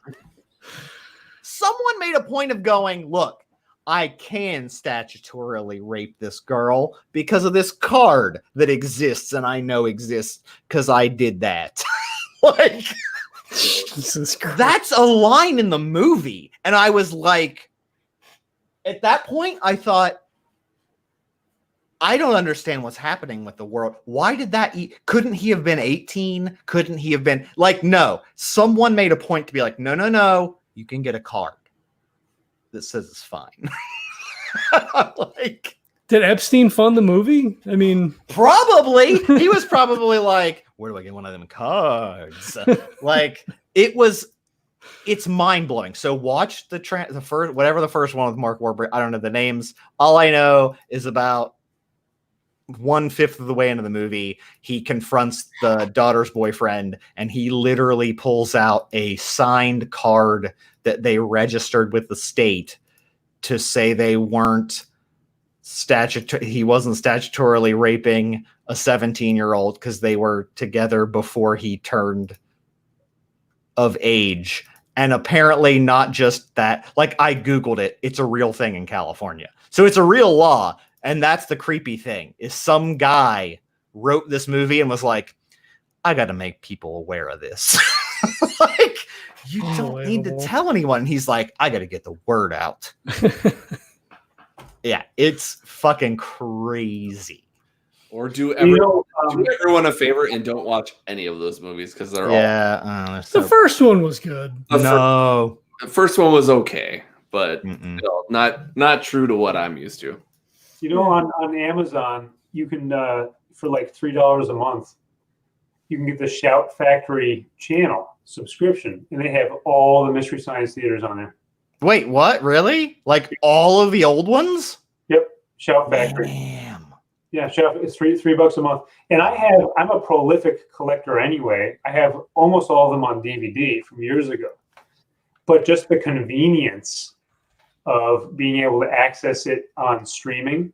Someone made a point of going, look, I can statutorily rape this girl because of this card that exists and I know exists because I did that. Like, Jesus Christ. That's a line in the movie. And I was like, at that point, I thought, I don't understand what's happening with the world. Why did that couldn't he have been 18? Couldn't he have been like, no, someone made a point to be like, no, you can get a card that says it's fine. Like, did Epstein fund the movie? I mean, probably. He was probably like, where do I get one of them cards? Like, it's mind blowing. So watch the first, whatever the first one with Mark Wahlberg. I don't know the names. All I know is about 1/5 of the way into the movie, he confronts the daughter's boyfriend and he literally pulls out a signed card that they registered with the state to say they weren't he wasn't statutorily raping a 17-year-old because they were together before he turned of age. And apparently not just that, like I Googled it, it's a real thing in California. So it's a real law. And that's the creepy thing is some guy wrote this movie and was like, I got to make people aware of this. Like, you don't need to tell anyone. And he's like, I got to get the word out. Yeah, it's fucking crazy. Or do everyone a favor and don't watch any of those movies because they're all. The first one was good. The first one was okay, but not true to what I'm used to. You know, on Amazon, you can for like $3 a month, you can get the Shout Factory channel. subscription, and they have all the Mystery Science Theaters on there. Wait, what? Really? Like all of the old ones? Yep, Shout Factory. Damn. Yeah, Shout. It's $3 a month, and I'm a prolific collector anyway. I have almost all of them on DVD from years ago, but just the convenience of being able to access it on streaming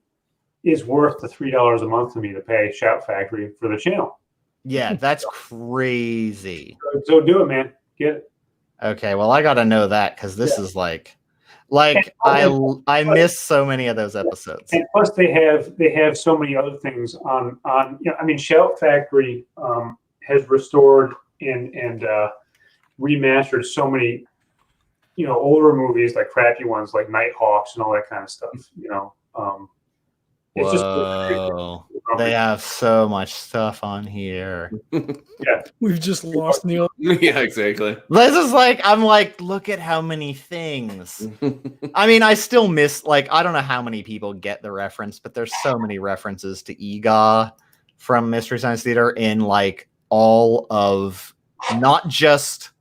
is worth the $3 a month to me to pay Shout Factory for the channel. Yeah, that's crazy. So do it, man. Get it. Okay, well, I gotta know that because this is like I miss so many of those episodes. And plus, they have so many other things on. I mean, Shout Factory has restored and remastered so many, older movies, like crappy ones like Nighthawks and all that kind of stuff. It's Whoa. They have so much stuff on here. Yeah, We've just lost Neil. Yeah, exactly. This is like, I'm like, look at how many things. I mean, I still miss, like, I don't know how many people get the reference, but there's so many references to EGA from Mystery Science Theater in like all of, not just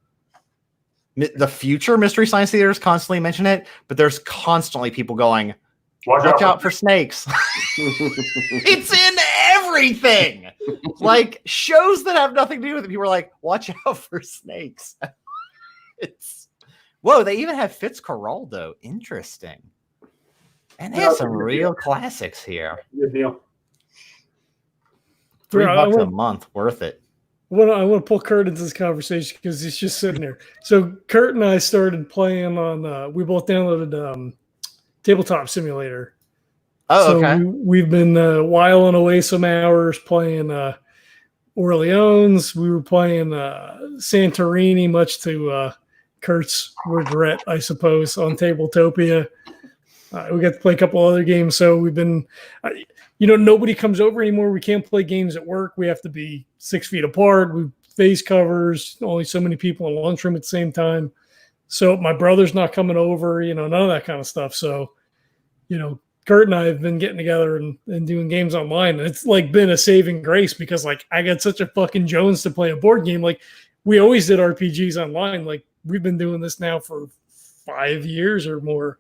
the future Mystery Science Theaters constantly mention it, but there's constantly people going, watch out for snakes. It's in everything. Like shows that have nothing to do with it. People are like, watch out for snakes. It's whoa, they even have Fitzcarraldo. Interesting. And they have some real classics here. good deal. $3 a month, worth it. I want to pull Kurt into this conversation because he's just sitting there. So Kurt and I started playing on. We both downloaded Tabletop Simulator. Oh, okay. We've been whiling away some hours playing Orleans. We were playing Santorini, much to Kurt's regret, I suppose, on Tabletopia. We got to play a couple other games. So we've been, nobody comes over anymore. We can't play games at work. We have to be 6 feet apart. We face covers, only so many people in the lunchroom at the same time. So my brother's not coming over, none of that kind of stuff. So, Kurt and I have been getting together and doing games online. And it's like been a saving grace because like I got such a fucking Jones to play a board game. Like we always did RPGs online. Like we've been doing this now for 5 years or more.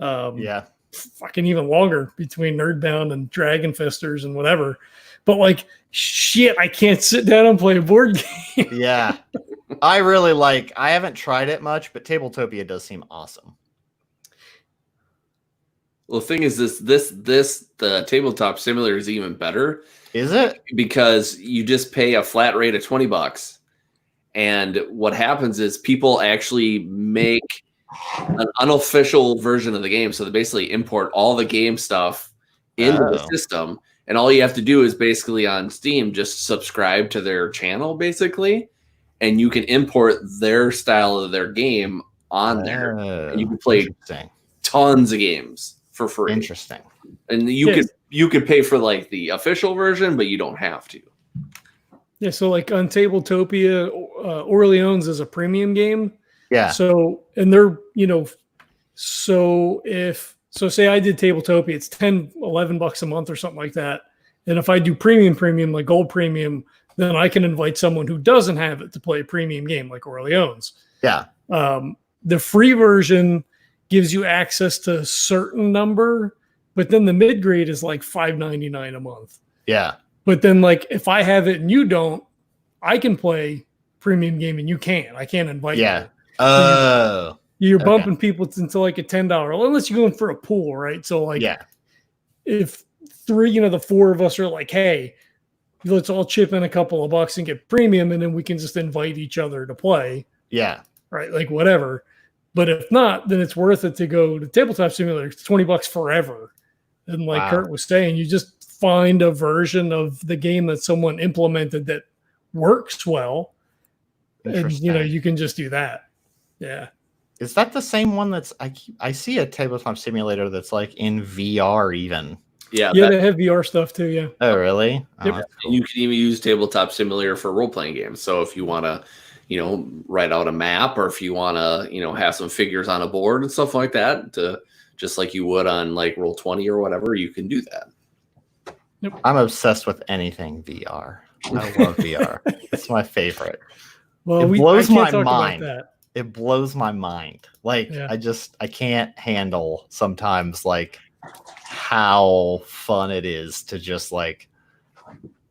Yeah. Fucking even longer between Nerdbound and Dragon Festers and whatever. But like shit, I can't sit down and play a board game. Yeah. I haven't tried it much, but Tabletopia does seem awesome. Well, the thing is, the Tabletop Simulator is even better. Is it? Because you just pay a flat rate of $20, and what happens is people actually make an unofficial version of the game. So they basically import all the game stuff into the system, and all you have to do is basically on Steam just subscribe to their channel, basically, and you can import their style of their game on there, and you can play tons of games for free. Interesting. And you could pay for like the official version, but you don't have to. Yeah, so like on Tabletopia, Orleans is a premium game. Yeah. So and they're so say I did Tabletopia, it's $10-11 a month or something like that. And if I do premium like gold premium, then I can invite someone who doesn't have it to play a premium game like Orleans. Yeah. The free version gives you access to a certain number, but then the mid grade is like $5.99 a month. Yeah. But then like if I have it and you don't, I can play premium game and you can't. I can't invite you. Yeah. Oh. You're bumping people into like a $10 unless you're going for a pool, right? So like if the four of us are like, hey, let's all chip in a couple of bucks and get premium, and then we can just invite each other to play. Yeah. Right. Like whatever. But if not, then it's worth it to go to Tabletop Simulator. It's $20 forever. And like Kurt was saying, you just find a version of the game that someone implemented that works well. And, you can just do that. Yeah. Is that the same one that's, I see a Tabletop Simulator that's like in VR even. Yeah. Yeah, they have VR stuff too. Yeah. Oh, really? Yep. And you can even use Tabletop Simulator for role-playing games. So if you want to, write out a map, or if you want to, have some figures on a board and stuff like that, to just like you would on like Roll20 or whatever, you can do that. Yep. I'm obsessed with anything VR. I love VR. It's my favorite. Well, It I blows can't my talk mind. about that. It blows my mind. Like, Yeah. I can't handle sometimes like how fun it is to just like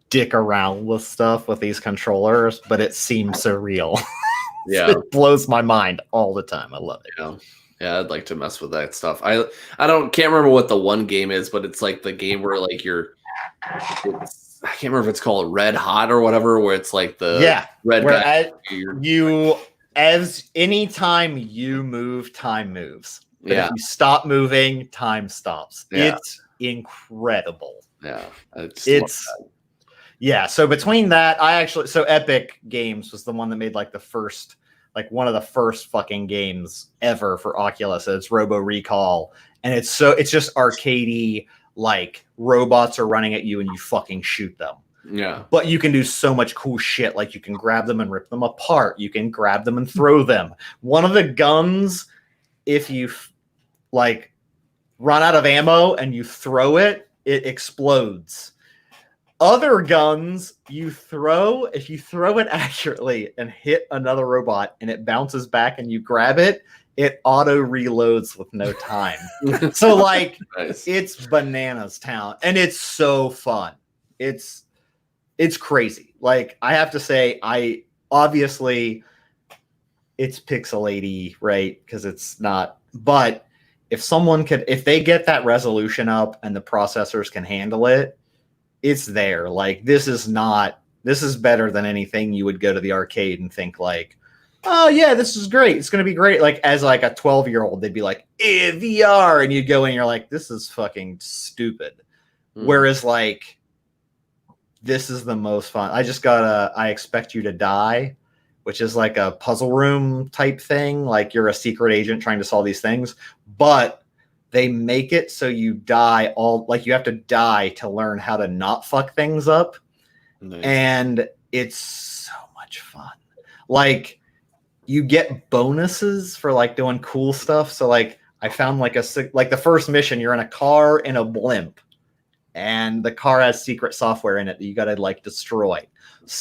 dick around with stuff with these controllers, but it seems so real. Yeah. It blows my mind all the time. I love it. Yeah, I'd like to mess with that stuff. I can't remember what the one game is, but it's like the game where like I can't remember if it's called Red Hot or whatever, where it's like the red guy. As anytime you move, time moves. But Yeah. if you stop moving, time stops. Yeah. It's incredible. Yeah. So between that, so Epic Games was the one that made like one of the first fucking games ever for Oculus. It's Robo Recall, and it's just arcadey, like robots are running at you and you fucking shoot them. Yeah. But you can do so much cool shit. Like you can grab them and rip them apart. You can grab them and throw them. One of the guns, if you like run out of ammo and you throw it, it explodes. Other guns, if you throw it accurately and hit another robot and it bounces back and you grab it, it auto reloads with no time. So like, nice. It's bananas town, and it's so fun. It's crazy. Like I have to say, obviously it's pixelaty, right? Because it's not. But if they get that resolution up and the processors can handle it, it's there. Like this is better than anything you would go to the arcade and think like, oh yeah, this is great. It's going to be great. Like as like a 12-year-old, they'd be like, VR. And you'd go in, you're like, this is fucking stupid. Whereas like, this is the most fun. I just got I Expect You to Die, which is like a puzzle room type thing. Like you're a secret agent trying to solve these things, but they make it so you die you have to die to learn how to not fuck things up. Nice. And it's so much fun. Like you get bonuses for like doing cool stuff. So like I found like the first mission, you're in a car in a blimp. And the car has secret software in it that you gotta like destroy,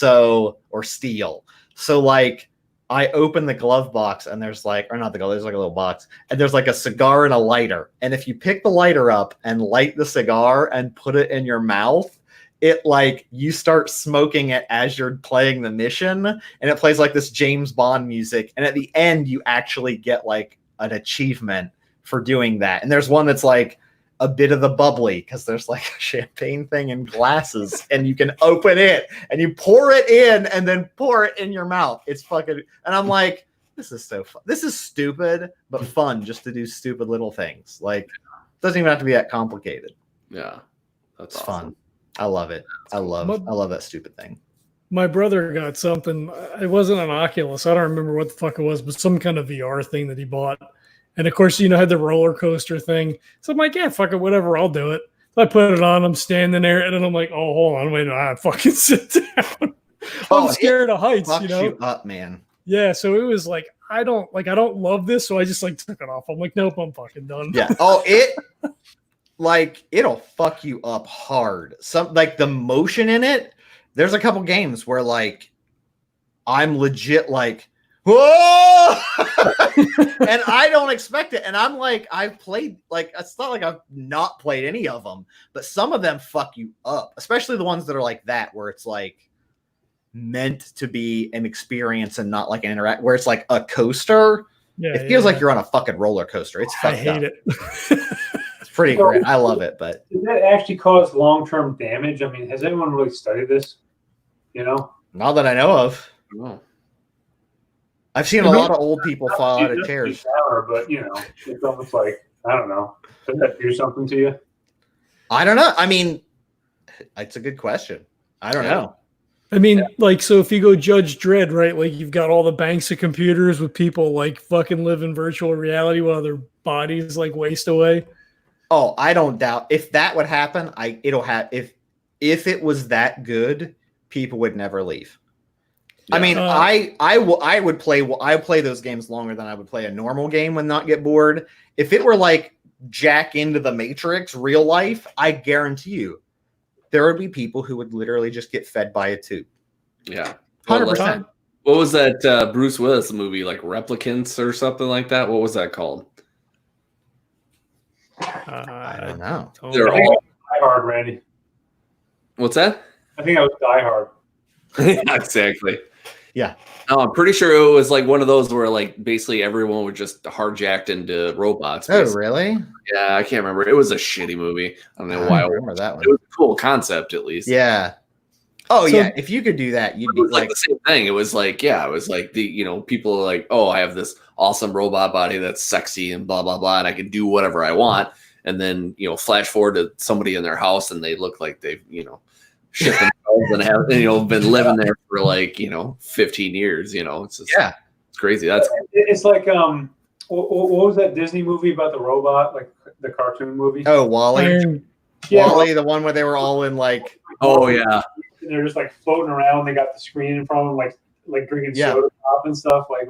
or steal. So like I open the glove box and there's like a little box and there's like a cigar and a lighter. And if you pick the lighter up and light the cigar and put it in your mouth, it like you start smoking it as you're playing the mission, and it plays like this James Bond music. And at the end, you actually get like an achievement for doing that. And there's one that's like a bit of the bubbly, because there's like a champagne thing in glasses and you can open it and you pour it in and then pour it in your mouth. It's fucking, and I'm like, this is so fun. This is stupid, but fun just to do stupid little things. Like, it doesn't even have to be that complicated. Yeah. That's awesome. Fun. I love it. I love that stupid thing. My brother got something. It wasn't an Oculus. I don't remember what the fuck it was, but some kind of VR thing that he bought. And of course, had the roller coaster thing. So I'm like, yeah, fuck it, whatever, I'll do it. So I put it on, I'm standing there, and then I'm like, oh, hold on, wait, no, I fucking sit down. I'm scared of heights, fucks you up, man. Yeah, so it was like, I don't love this, so I just like took it off. I'm like, nope, I'm fucking done. Yeah. Oh, it'll fuck you up hard. Some like the motion in it. There's a couple games where like I'm legit like, whoa, and I don't expect it. And I'm like, I've played, like, it's not like I've not played any of them, but some of them fuck you up, especially the ones that are like that, where it's like meant to be an experience and not like an interact, where it's like a coaster. Yeah, it feels like you're on a fucking roller coaster. It's fucked up. I hate it. It's pretty great. I love it, but does that actually cause long-term damage? I mean, has anyone really studied this? Not that I know of. No. I've seen a lot of old people fall out of chairs. Shower, but it's almost like, I don't know. Does that do something to you? I don't know. I mean, it's a good question. I don't know. I mean, like, so if you go Judge Dredd, right? Like, you've got all the banks of computers with people like fucking live in virtual reality while their bodies like waste away. Oh, I don't doubt if that would happen. If it was that good, people would never leave. Yeah. I mean, I would play those games longer than I would play a normal game and not get bored. If it were like Jack into the Matrix, real life, I guarantee you, there would be people who would literally just get fed by a tube. Yeah, 100%. What was that Bruce Willis movie, like Replicants or something like that? What was that called? I don't know. They're I think all. Die Hard, Randy. What's that? I think I was Die Hard. Yeah, exactly. Yeah. No, I'm pretty sure it was like one of those where like basically everyone was just hardjacked into robots. Oh, basically. really? Yeah, I can't remember. It was a shitty movie. I don't know I why. don't remember that one. It was a cool concept, at least. Yeah. Oh, So- yeah. If you could do that, you'd It be was like like, the same thing. It was like, yeah, it was like people are like, oh, I have this awesome robot body that's sexy and blah blah blah, and I can do whatever I want. And then flash forward to somebody in their house, and they look like they've shit themselves and have been living there for like 15 years. It's just, yeah. it's crazy. That's It's like what was that Disney movie about the robot, like the cartoon movie? Oh, Wally. Iron, Yeah. Wally, the one where they were all in like, oh yeah. They're just like floating around. They got the screen in front of them, like drinking Yeah. soda pop and stuff. Like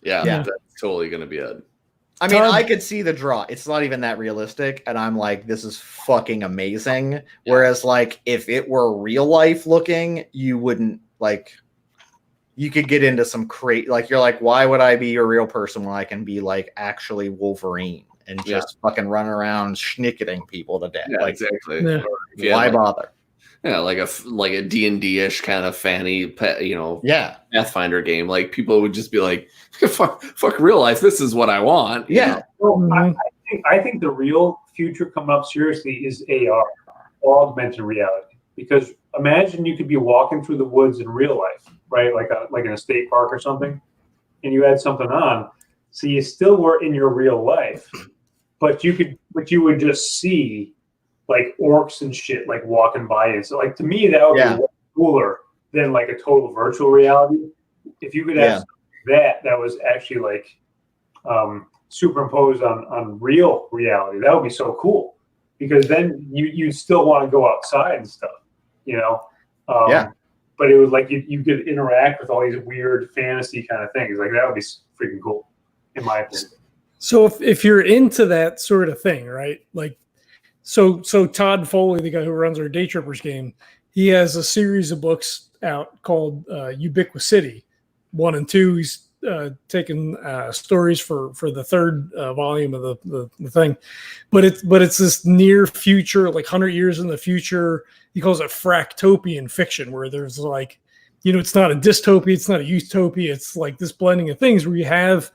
Yeah, Yeah. that's totally gonna be it. I mean, Tom- I could see the draw. It's not even that realistic. And I'm like, this is fucking amazing. Whereas, like, if it were real life looking, you wouldn't like, you could get into some like, you're like, why would I be a real person when I can be like actually Wolverine and just fucking run around schnicketing people to death? Yeah, like, exactly. Yeah. Or if you why had, bother? like a D&D-ish kind of fanny, Yeah. Pathfinder game. Like people would just be like, fuck real life. This is what I want. you Yeah. know? well, Mhm. I think the real future coming up seriously is AR, augmented reality. Because imagine you could be walking through the woods in real life, right? Like in a state park or something, and you had something on, so you still were in your real life, but you would just see like orcs and shit like walking by you. So like to me that would Yeah. be way cooler than like a total virtual reality. If you could have something that was actually like superimposed on real reality, that would be so cool. Because then you still want to go outside and stuff, Yeah. But it was like you could interact with all these weird fantasy kind of things. Like that would be freaking cool, in my opinion. So if you're into that sort of thing, right? Like, so Todd Foley, the guy who runs our Day Trippers game, he has a series of books out called Ubiquity 1 and 2. He's taken stories for the third volume of the thing, but it's this near future, like 100 years in the future. He calls it fractopian fiction, where there's like, it's not a dystopia, it's not a utopia, it's like this blending of things where you have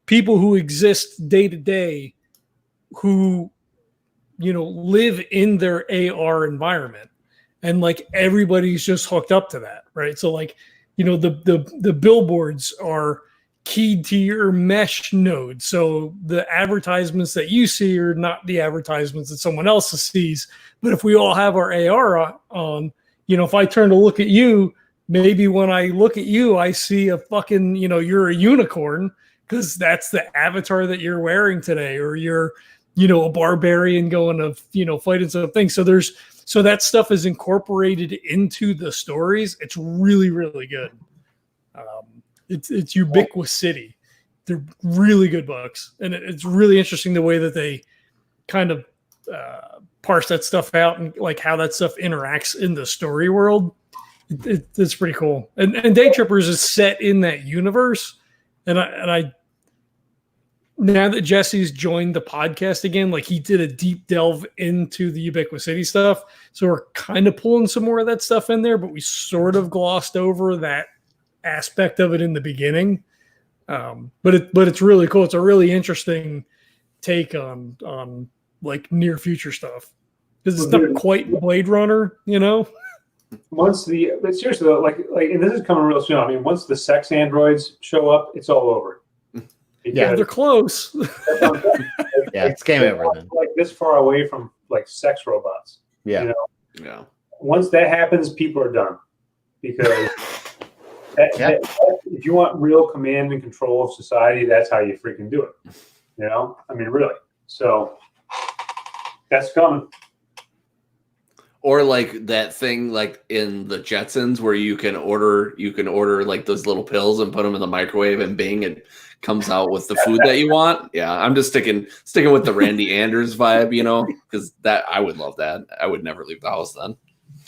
people who exist day to day who live in their AR environment, and like everybody's just hooked up to that, right? So like the billboards are keyed to your mesh node, so the advertisements that you see are not the advertisements that someone else sees. But if we all have our AR on, if I turn to look at you, maybe when I look at you I see a fucking you're a unicorn, because that's the avatar that you're wearing today, or you're a barbarian going to fighting something. So that stuff is incorporated into the stories. It's really, really good. It's Ubiquity. They're really good books, and it's really interesting the way that they kind of parse that stuff out and like how that stuff interacts in the story world. It's pretty cool. And Day Trippers is set in that universe, and I now that Jesse's joined the podcast again, like he did a deep delve into the Ubiquity stuff. So we're kind of pulling some more of that stuff in there, but we sort of glossed over that aspect of it in the beginning. But it's really cool. It's a really interesting take on like near future stuff, because it's not quite Blade Runner, But seriously though, like, and this is coming real soon. I mean, once the sex androids show up, it's all over. Yeah, they're close. Yeah, it's game over then. Like this far away from like sex robots. Yeah. Yeah. Once that happens, people are done, because if you want real command and control of society, that's how you freaking do it. I mean, really. So that's coming. Or like that thing like in the Jetsons where you can order like those little pills and put them in the microwave, and bing, it comes out with the food that you want. Yeah, I'm just sticking with the Randy Anders vibe, because that I would love that. I would never leave the house then.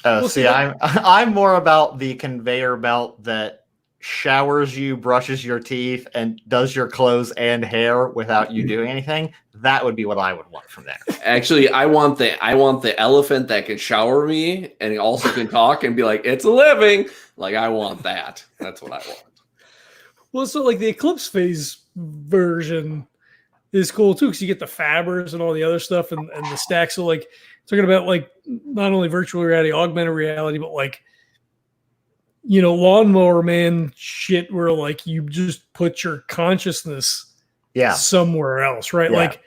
Oh, Well, see, I'm more about the conveyor belt that showers you, brushes your teeth, and does your clothes and hair without you doing anything. That would be what I would want from there. Actually, I want the elephant that can shower me and also can talk and be like, it's a living. Like, I want that. That's what I want. Well, so like the Eclipse Phase version is cool too, because you get the fabbers and all the other stuff and the stacks. So like talking about like not only virtual reality, augmented reality, but like, you know, lawnmower man shit where like you just put your consciousness somewhere else, right? Yeah. Like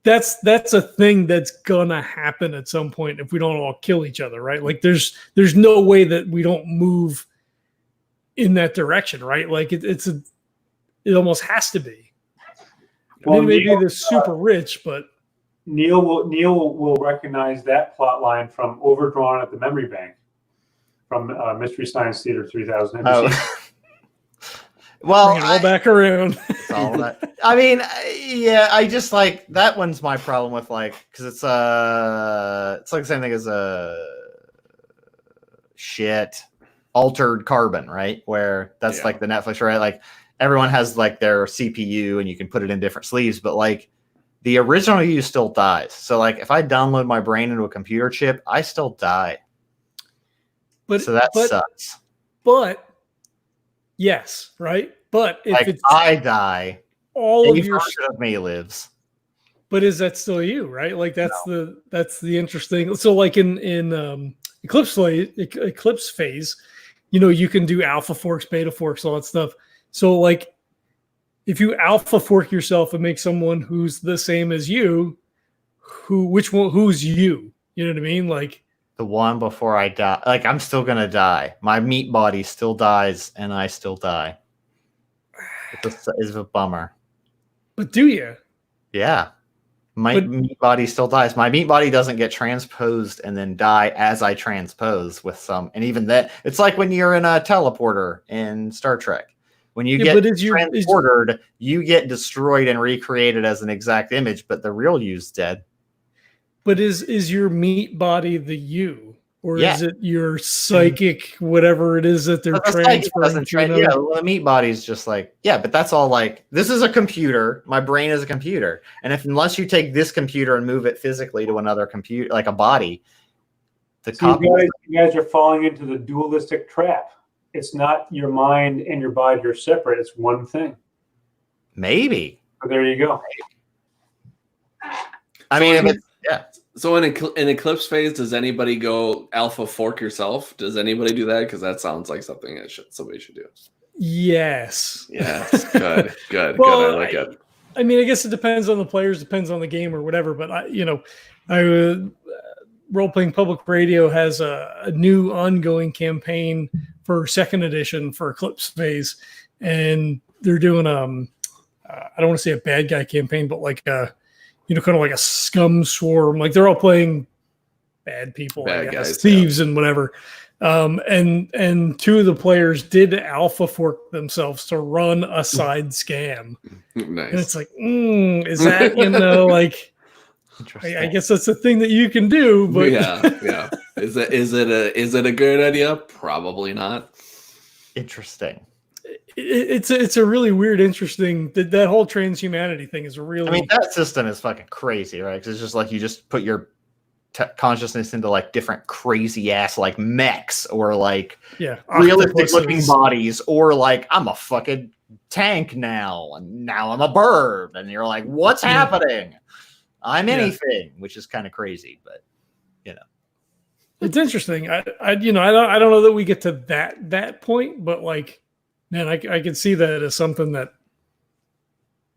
that's a thing that's gonna happen at some point if we don't all kill each other, right? Like there's no way that we don't move in that direction, right? Like it almost has to be. Well, I mean, maybe Neil, they're super rich, but Neil will recognize that plot line from Overdrawn at the Memory Bank from Mystery Science Theater 3000. Oh. Well, bring it all back around. It's all that. I mean, yeah, I just like that one's my problem with like because it's like the same thing as Altered Carbon, right? Where that's like the Netflix, right? Like everyone has like their CPU and you can put it in different sleeves, but like the original you still dies. So like if I download my brain into a computer chip, I still die. But sucks. But yes, right. But if like I die, all of your version of me lives. But is that still you, right? Like that's the interesting. So like in Eclipse Phase, you know, you can do alpha forks, beta forks, all that stuff. So like if you alpha fork yourself and make someone who's the same as you, who's you? You know what I mean? Like the one before I die. Like I'm still gonna die. My meat body still dies, and I still die. It's a bummer. But do you? Yeah. My meat body still dies. My meat body doesn't get transposed and then die as I transpose with some. And even that, it's like when you're in a teleporter in Star Trek. When you get transported, you get destroyed and recreated as an exact image, but the real you's dead. But is your meat body the you? Or is it your psychic, whatever it is that they're transferring to? Yeah, well, the meat body's just like, but that's all like, this is a computer. My brain is a computer. And unless you take this computer and move it physically to another computer, like a body, you guys are falling into the dualistic trap. It's not your mind and your body are separate. It's one thing. Maybe. So there you go. I mean, So in Eclipse Phase, does anybody go alpha fork yourself? Does anybody do that? Because that sounds like something that somebody should do. Yes. Yes. Good. Well, good. I like it. I mean, I guess it depends on the players, depends on the game or whatever. But Role Playing Public Radio has a new ongoing campaign for 2nd edition for Eclipse Phase, and they're doing I don't want to say a bad guy campaign, but like kind of like a scum swarm. Like they're all playing bad people, bad guys, thieves and whatever. And 2 of the players did alpha fork themselves to run a side scam. Nice. And it's like, is that, like, I guess that's a thing that you can do, but yeah. Is it a good idea? Probably not. Interesting. It's a really weird, interesting. That whole transhumanity thing is really. I mean, that system is fucking crazy, right? Because it's just like you just put your consciousness into like different crazy ass like mechs or like realistic looking bodies, or like I'm a fucking tank now, and now I'm a bird, and you're like, what's happening? I'm anything, which is kind of crazy, but it's interesting. I don't know that we get to that point, but like. Man, I can see that as something that,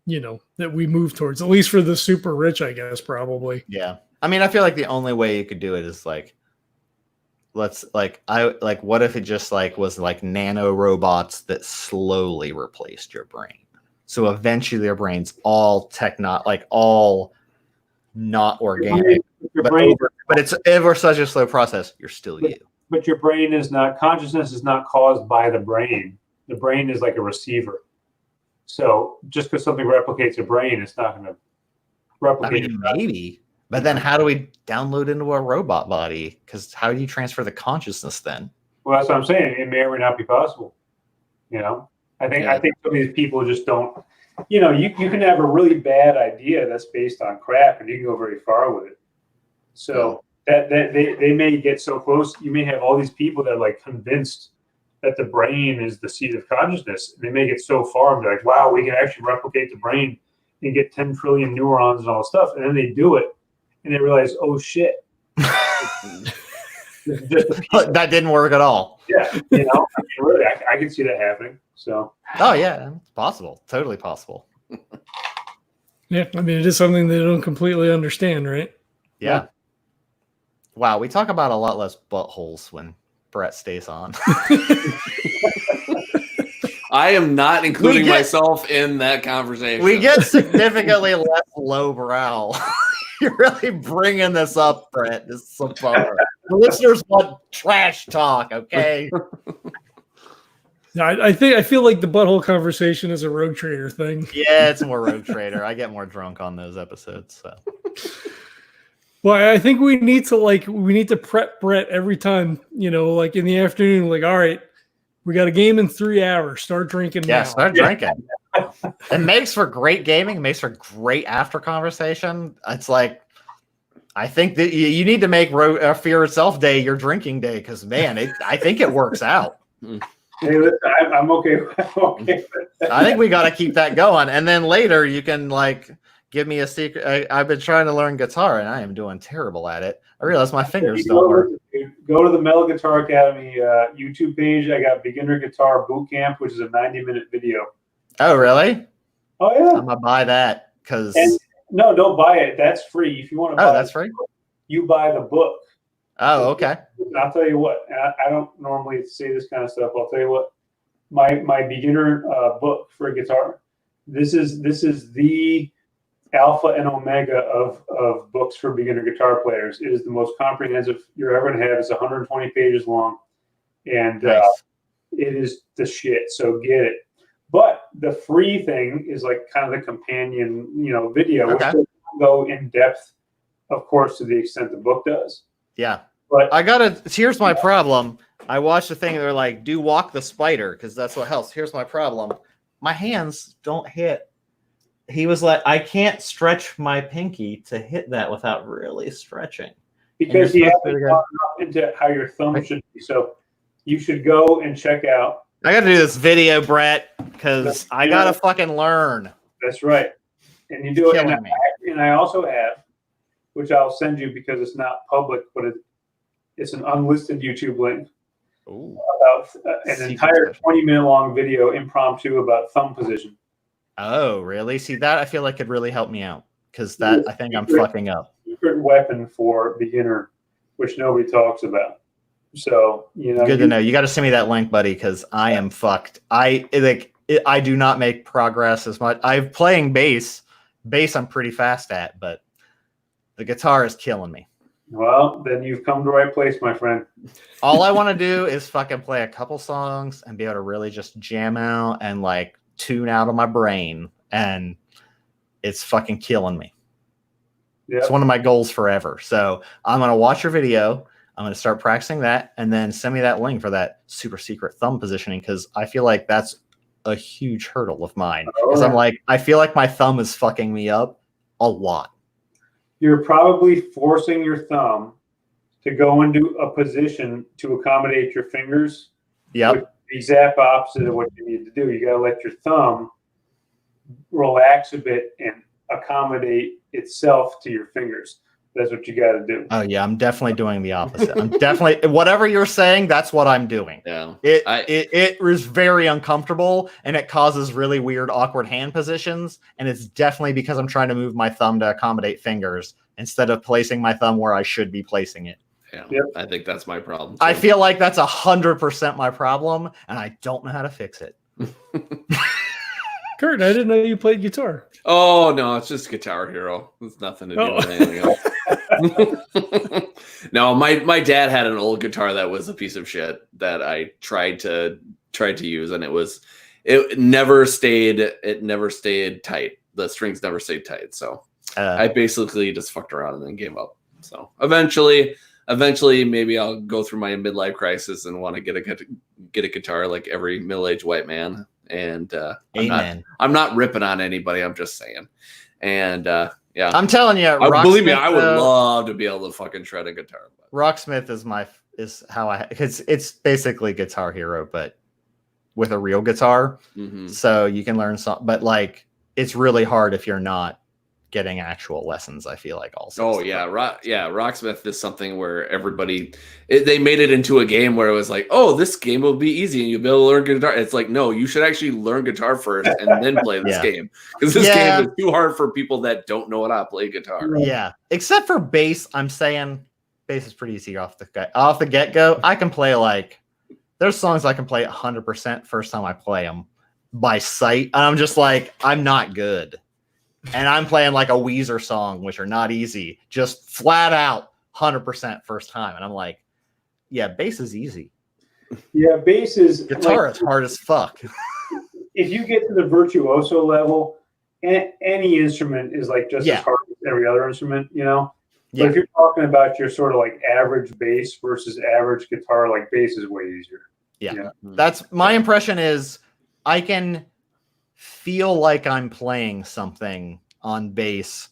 that we move towards, at least for the super rich, I guess, probably. Yeah. I mean, I feel like the only way you could do it is like, what if it just like was like nano robots that slowly replaced your brain? So eventually your brain's all all not organic, but it's ever such a slow process. You're still you. But your brain is not, consciousness is not caused by the brain. The brain is like a receiver. So just because something replicates a brain, it's not going to replicate. I mean, maybe. But then how do we download into a robot body? Because how do you transfer the consciousness then? Well, that's what I'm saying. It may or may not be possible. You know, I think some of these people just don't. You know, you can have a really bad idea that's based on crap, and you can go very far with it. So that they may get so close. You may have all these people that are like convinced that the brain is the seat of consciousness. And they may get so far and be like, wow, we can actually replicate the brain and get 10 trillion neurons and all this stuff. And then they do it and they realize, oh shit. That didn't work at all. Yeah. You know, I mean, really, I can see that happening. So. Oh yeah, it's possible. Totally possible. Yeah. I mean, it is something they don't completely understand, right? Yeah. Wow. We talk about a lot less buttholes when Brett stays on. I am not including myself in that conversation. We get significantly less lowbrow. You're really bringing this up, Brett. This is a bummer. The listeners want trash talk, okay? I feel like the butthole conversation is a Rogue Trader thing. Yeah, it's more Rogue Trader. I get more drunk on those episodes. So. Well, I think we need to prep Brett every time, you know, like in the afternoon, like, all right, we got a game in 3 hours. Start drinking now. Yeah, start drinking. It makes for great gaming. It makes for great after conversation. It's like, I think that you need to make Fear Itself Day your drinking day because, man, I think it works out. Hey, listen, I'm okay. I'm okay with that. I think we got to keep that going. And then later you can, like, give me a secret. I've been trying to learn guitar, and I am doing terrible at it. I realize my fingers don't work. Go to the Metal Guitar Academy YouTube page. I got Beginner Guitar Boot Camp, which is a 90-minute video. Oh, really? Oh, yeah. I'm going to buy that because... No, don't buy it. That's free. If you want to buy that's free? You buy the book. Oh, okay. I'll tell you what. I don't normally say this kind of stuff. I'll tell you what. My beginner book for guitar. This is the alpha and omega of books for beginner guitar players. It is the most comprehensive you're ever going to have. It's 120 pages long, and nice. It is the shit. So get it. But the free thing is like kind of the companion, you know, video, which doesn't go in depth, of course, to the extent the book does. Yeah. But here's my problem. I watched the thing. They're like, do walk the spider because that's what helps. Here's my problem. My hands don't hit. He was like, I can't stretch my pinky to hit that without really stretching. Because he hasn't gone into how your thumb should be. So you should go and check out. I got to do this video, Brett, because I got to fucking learn. That's right. And you do it. And I also have, which I'll send you because it's not public, but it's an unlisted YouTube link. Ooh. About an entire 20-minute long video impromptu about thumb position. Oh, really? See, that I feel like could really help me out because I think I'm fucking up. Secret weapon for beginner, which nobody talks about. So, you know, good to know. You got to send me that link, buddy, because I am fucked. I do not make progress as much. I'm playing bass. Bass I'm pretty fast at, but the guitar is killing me. Well, then you've come to the right place, my friend. All I want to do is fucking play a couple songs and be able to really just jam out and like tune out of my brain, and it's fucking killing me. Yep. It's one of my goals forever. So I'm going to watch your video. I'm going to start practicing that and then send me that link for that super secret thumb positioning because I feel like that's a huge hurdle of mine. Because I'm like, I feel like my thumb is fucking me up a lot. You're probably forcing your thumb to go into a position to accommodate your fingers. Yep. Which is the exact opposite of what you need to do. You got to let your thumb relax a bit and accommodate itself to your fingers. That's what you got to do. Oh yeah, I'm definitely doing the opposite. I'm definitely whatever you're saying. That's what I'm doing. Yeah, it is very uncomfortable and it causes really weird, awkward hand positions. And it's definitely because I'm trying to move my thumb to accommodate fingers instead of placing my thumb where I should be placing it. Yeah, yep. I think that's my problem. I feel like that's 100% my problem, and I don't know how to fix it. Kurt, I didn't know you played guitar. Oh no, it's just Guitar Hero. It's nothing to do with anything else. No, my dad had an old guitar that was a piece of shit that I tried to use, and it never stayed tight. The strings never stayed tight. So I basically just fucked around and then gave up. So eventually, maybe I'll go through my midlife crisis and want to get a guitar like every middle-aged white man. And I'm not ripping on anybody. I'm just saying. And yeah, I'm telling you, believe me, I would love to be able to fucking shred a guitar. But. Rocksmith is how because it's basically Guitar Hero, but with a real guitar. Mm-hmm. So you can learn some, but like it's really hard if you're not getting actual lessons. I feel like also. Oh yeah, Rocksmith is something where they made it into a game where it was like, oh, this game will be easy and you'll be able to learn guitar. It's like, no, you should actually learn guitar first and then play this game, because this game is too hard for people that don't know how to play guitar. Yeah, except for bass. I'm saying bass is pretty easy off the get go. I can play there's songs I can play 100% first time I play them by sight, and I'm just like, I'm not good. And I'm playing like a Weezer song, which are not easy, just flat out 100% first time. And I'm like, yeah, bass is easy. Yeah, bass is guitar is hard as fuck. If you get to the virtuoso level, any instrument is like just as hard as every other instrument, you know? Yeah. But if you're talking about your sort of like average bass versus average guitar, like bass is way easier. Yeah. That's my impression is I can feel like I'm playing something on bass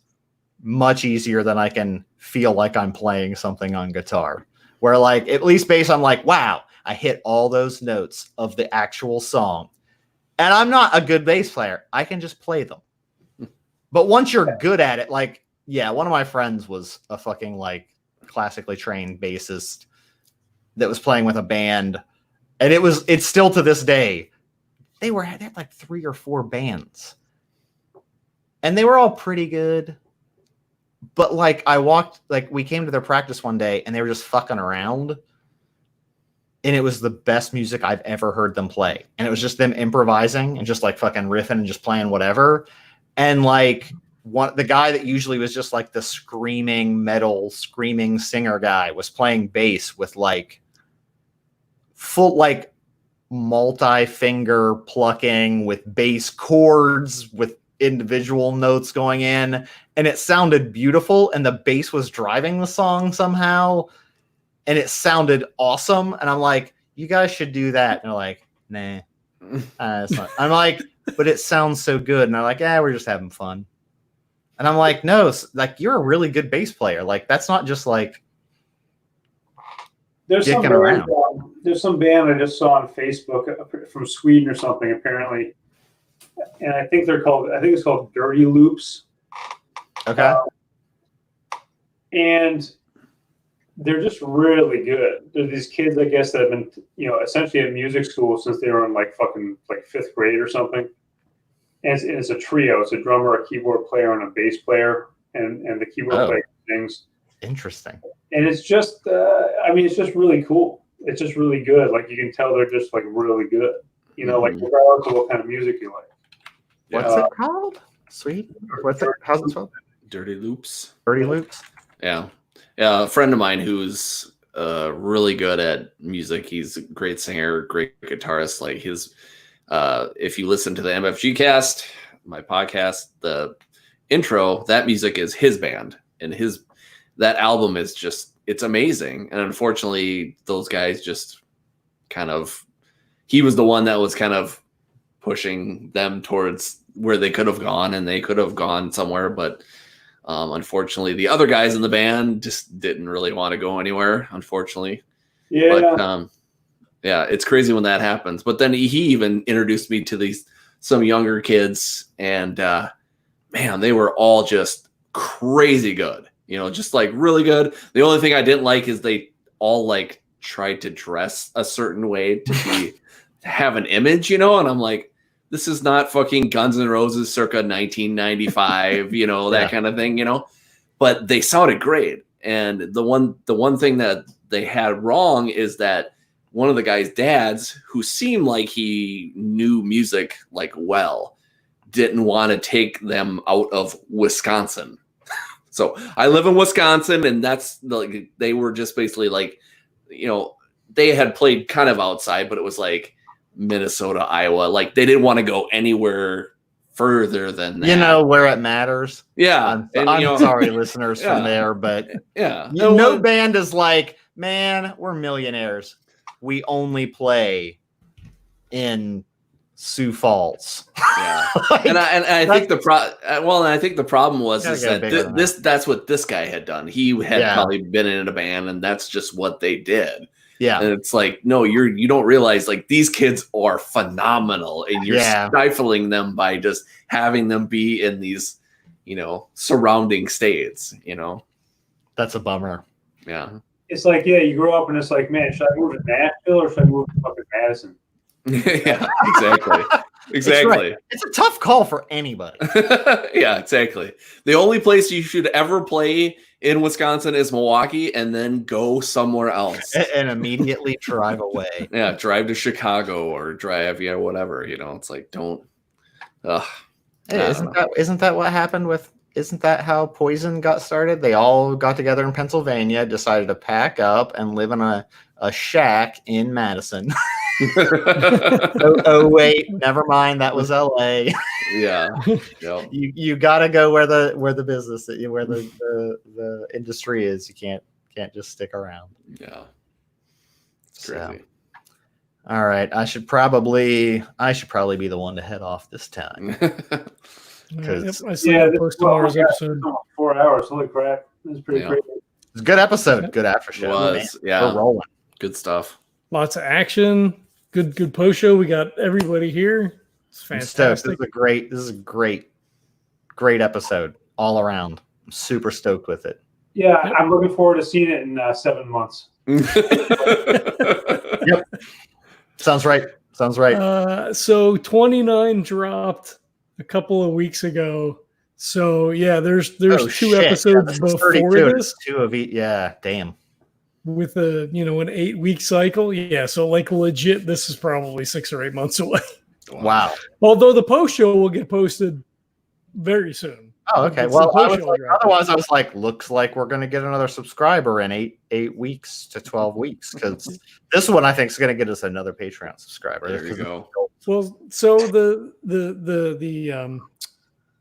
much easier than I can feel like I'm playing something on guitar. Where like at least bass, I'm like, wow, I hit all those notes of the actual song. And I'm not a good bass player. I can just play them. But once you're good at it, like, yeah, one of my friends was a fucking like classically trained bassist that was playing with a band. And it's still to this day. They had like 3 or 4 bands. And they were all pretty good. But like we came to their practice one day and they were just fucking around. And it was the best music I've ever heard them play. And it was just them improvising and just like fucking riffing and just playing whatever. And like the guy that usually was just like the screaming singer guy was playing bass with like full like multi-finger plucking with bass chords with individual notes going in, and it sounded beautiful, and the bass was driving the song somehow, and it sounded awesome. And I'm like, you guys should do that. And they're like, nah, it's not. I'm like, but it sounds so good. And they're like, yeah, we're just having fun. And I'm like, no, like you're a really good bass player. Like that's not just like dicking around. There's some band I just saw on Facebook from Sweden or something, apparently, and I think it's called Dirty Loops. Okay. And they're just really good. They're these kids, I guess, that have been, essentially at music school since they were in like fucking like 5th grade or something. And it's a trio. It's a drummer, a keyboard player, and a bass player, and the keyboard player sings. Interesting. And it's just, it's just really cool. It's just really good. Like you can tell they're just like really good. Like regardless of what kind of music you like. What's it called? Sweet. How's it spelled? Dirty Loops. Dirty Loops. Yeah. Yeah. A friend of mine who's really good at music. He's a great singer, great guitarist. Like his, if you listen to the MFG cast, my podcast, the intro, that music is his band, and that album is just, it's amazing. And unfortunately, those guys just he was the one that was kind of pushing them towards where they could have gone, and they could have gone somewhere. But unfortunately, the other guys in the band just didn't really want to go anywhere, unfortunately. Yeah. But yeah, it's crazy when that happens. But then he even introduced me to some younger kids, and man, they were all just crazy good. Just like really good. The only thing I didn't like is they all like tried to dress a certain way to have an image, and I'm like, this is not fucking Guns N' Roses circa 1995, that kind of thing, but they sounded great. And the one thing that they had wrong is that one of the guy's dads, who seemed like he knew music like well, didn't want to take them out of Wisconsin. So I live in Wisconsin, and that's like, they were just basically like, they had played kind of outside, but it was like Minnesota, Iowa. Like they didn't want to go anywhere further than that. You know where it matters. Yeah. I'm sorry, listeners from there, but yeah, no band is like, man, we're millionaires. We only play in Sioux Falls. Yeah, and I think the problem was is that that's what this guy had done. He had probably been in a band, and that's just what they did. Yeah, and it's like, no, you don't realize like these kids are phenomenal, and you're stifling them by just having them be in these, surrounding states. That's a bummer. Yeah, it's like you grow up and it's like, man, should I move to Nashville or should I move to fucking Madison? Yeah, exactly. Exactly. It's a tough call for anybody. Yeah, exactly. The only place you should ever play in Wisconsin is Milwaukee, and then go somewhere else and immediately drive away. Yeah, drive to Chicago or drive, whatever. It's like, don't. Hey, isn't that what happened with? Isn't that how Poison got started? They all got together in Pennsylvania, decided to pack up and live in a shack in Madison. oh wait, never mind. That was L.A. Yeah, yep. You gotta go where the business, where the industry is. You can't just stick around. Yeah, it's crazy. All right, I should probably be the one to head off this time. Because tomorrow's episode. 4 hours. Holy crap! This is pretty crazy. It's a good episode. Good after show. We're rolling. Good stuff. Lots of action. Good post show. We got everybody here. It's fantastic. This is a great episode all around. I'm super stoked with it. Yeah, I'm looking forward to seeing it in 7 months. Yep. Sounds right. So 29 dropped a couple of weeks ago. So yeah, there's 2 episodes before this. 2 of each. Yeah, damn. With an 8-week cycle. Yeah, so like legit, this is probably 6 or 8 months away. Wow. Although the post show will get posted very soon. Oh, okay. Well, otherwise I was like, looks like we're going to get another subscriber in 8 weeks to 12 weeks, because this one I think is going to get us another Patreon subscriber. There you go. Well, so the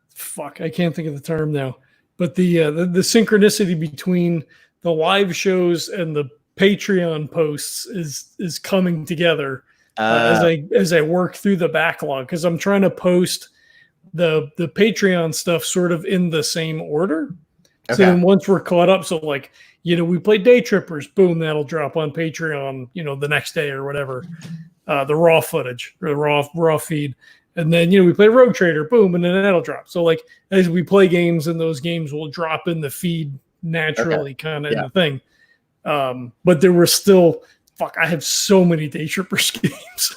fuck, I can't think of the term now, but the synchronicity between the live shows and the Patreon posts is coming together as I work through the backlog, because I'm trying to post the Patreon stuff sort of in the same order. Okay. So then once we're caught up, so like, we play Day Trippers, boom, that'll drop on Patreon, the next day or whatever, the raw footage or the raw feed. And then, we play Rogue Trader, boom, and then that'll drop. So like, as we play games, and those games will drop in the feed naturally, kind of in the thing. But there were still, I have so many Day Trippers games.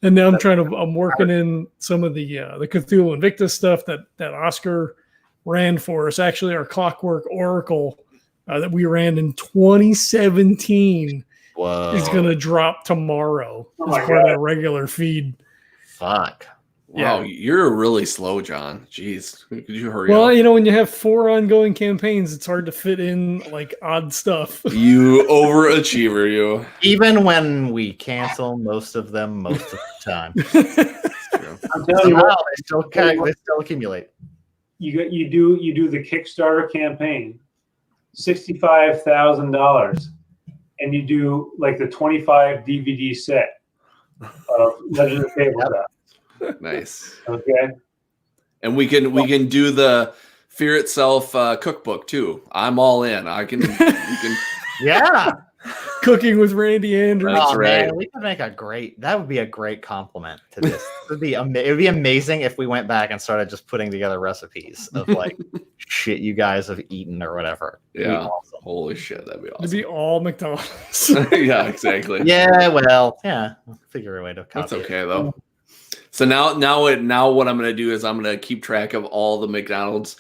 And now I'm working in some of the Cthulhu Invictus stuff that Oscar ran for us. Actually, our Clockwork Oracle that we ran in 2017 is going to drop tomorrow as part of that regular feed. Fuck. Wow, you're really slow, John. Jeez, could you hurry up? Well, when you have 4 ongoing campaigns, it's hard to fit in like odd stuff. You overachiever, you. Even when we cancel most of them, most of the time. I'm telling you what, they still accumulate. You do the Kickstarter campaign, $65,000, and you do like the 25 DVD set of Legend of Tabletop. Nice. Okay. And we can do the Fear Itself cookbook too. I'm all in. We can. Yeah. Cooking with Randy Andrews. That's right. Man, we could make that would be a great compliment to this. It would be amazing if we went back and started just putting together recipes of like shit you guys have eaten or whatever. Yeah. Awesome. Holy shit, that'd be awesome. It'd be all McDonald's. Yeah, exactly. Yeah, well, yeah. We'll figure a way to copy. That's okay though. So now what I'm going to do is I'm going to keep track of all the McDonald's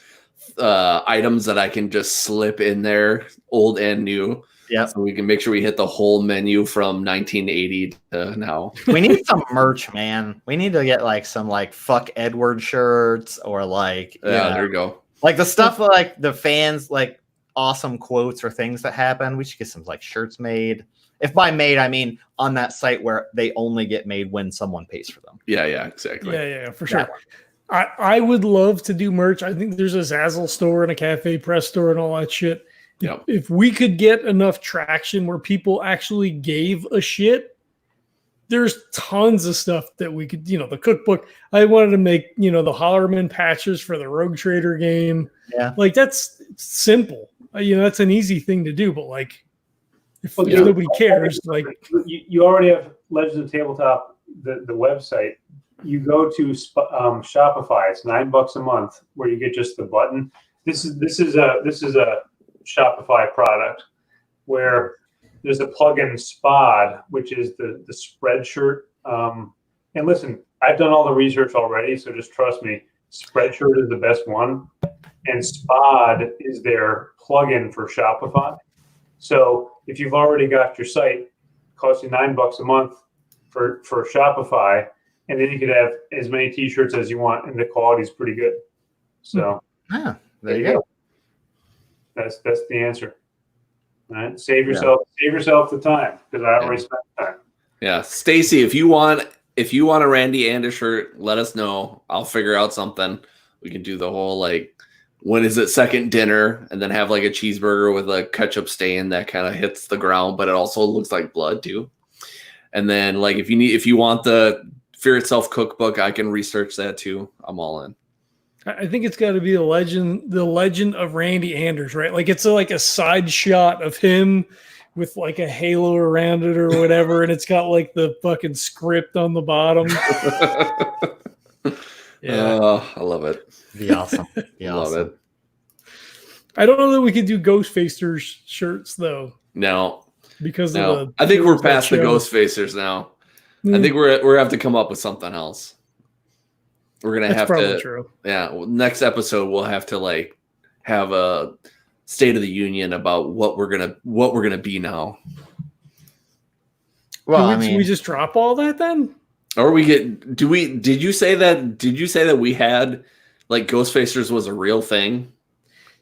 items that I can just slip in there, old and new. Yeah. So we can make sure we hit the whole menu from 1980 to now. We need some merch, man. We need to get like some like fuck Edward shirts or like there you go. Like the stuff like the fans like awesome quotes or things that happen. We should get some like shirts made. If by made, I mean on that site where they only get made when someone pays for them. Yeah, exactly. Yeah, for sure. I would love to do merch. I think there's a Zazzle store and a Cafe Press store and all that shit. Yep. If we could get enough traction where people actually gave a shit, there's tons of stuff that we could, the cookbook. I wanted to make, the Hollerman patches for the Rogue Trader game. Yeah. Like that's simple. That's an easy thing to do, but like if nobody cares, like you already have Legends of Tabletop, the website. You go to Shopify. It's $9 a month where you get just the button. This is a Shopify product where there's a plugin Spod, which is the Spreadshirt. And listen, I've done all the research already, so just trust me. Spreadshirt is the best one, and Spod is their plugin for Shopify. So if you've already got your site, it costs you $9 a month for Shopify, and then you could have as many T-shirts as you want, and the quality is pretty good. So there you go. That's the answer. All right, save yourself the time because I already spent time. Yeah, Stacy, if you want a Randy Anda shirt, let us know. I'll figure out something. We can do the whole when is it second dinner, and then have like a cheeseburger with a ketchup stain that kind of hits the ground, but it also looks like blood too. And then if you want the Fear Itself cookbook, I can research that too. I'm all in. I think it's got to be the legend of Randy Anders, right? Like it's like a side shot of him with like a halo around it or whatever, and it's got like the fucking script on the bottom. Yeah, I love it. Be awesome. Love it. I don't know that we could do Ghostfacers shirts though. No, because of I think we're past the Ghostfacers now. I think we're gonna have to come up with something else. We're gonna have to. True. Yeah, next episode we'll have to have a State of the Union about what we're gonna be now. Well, we just drop all that then, or we get? Did you say that we had Ghostfacers was a real thing?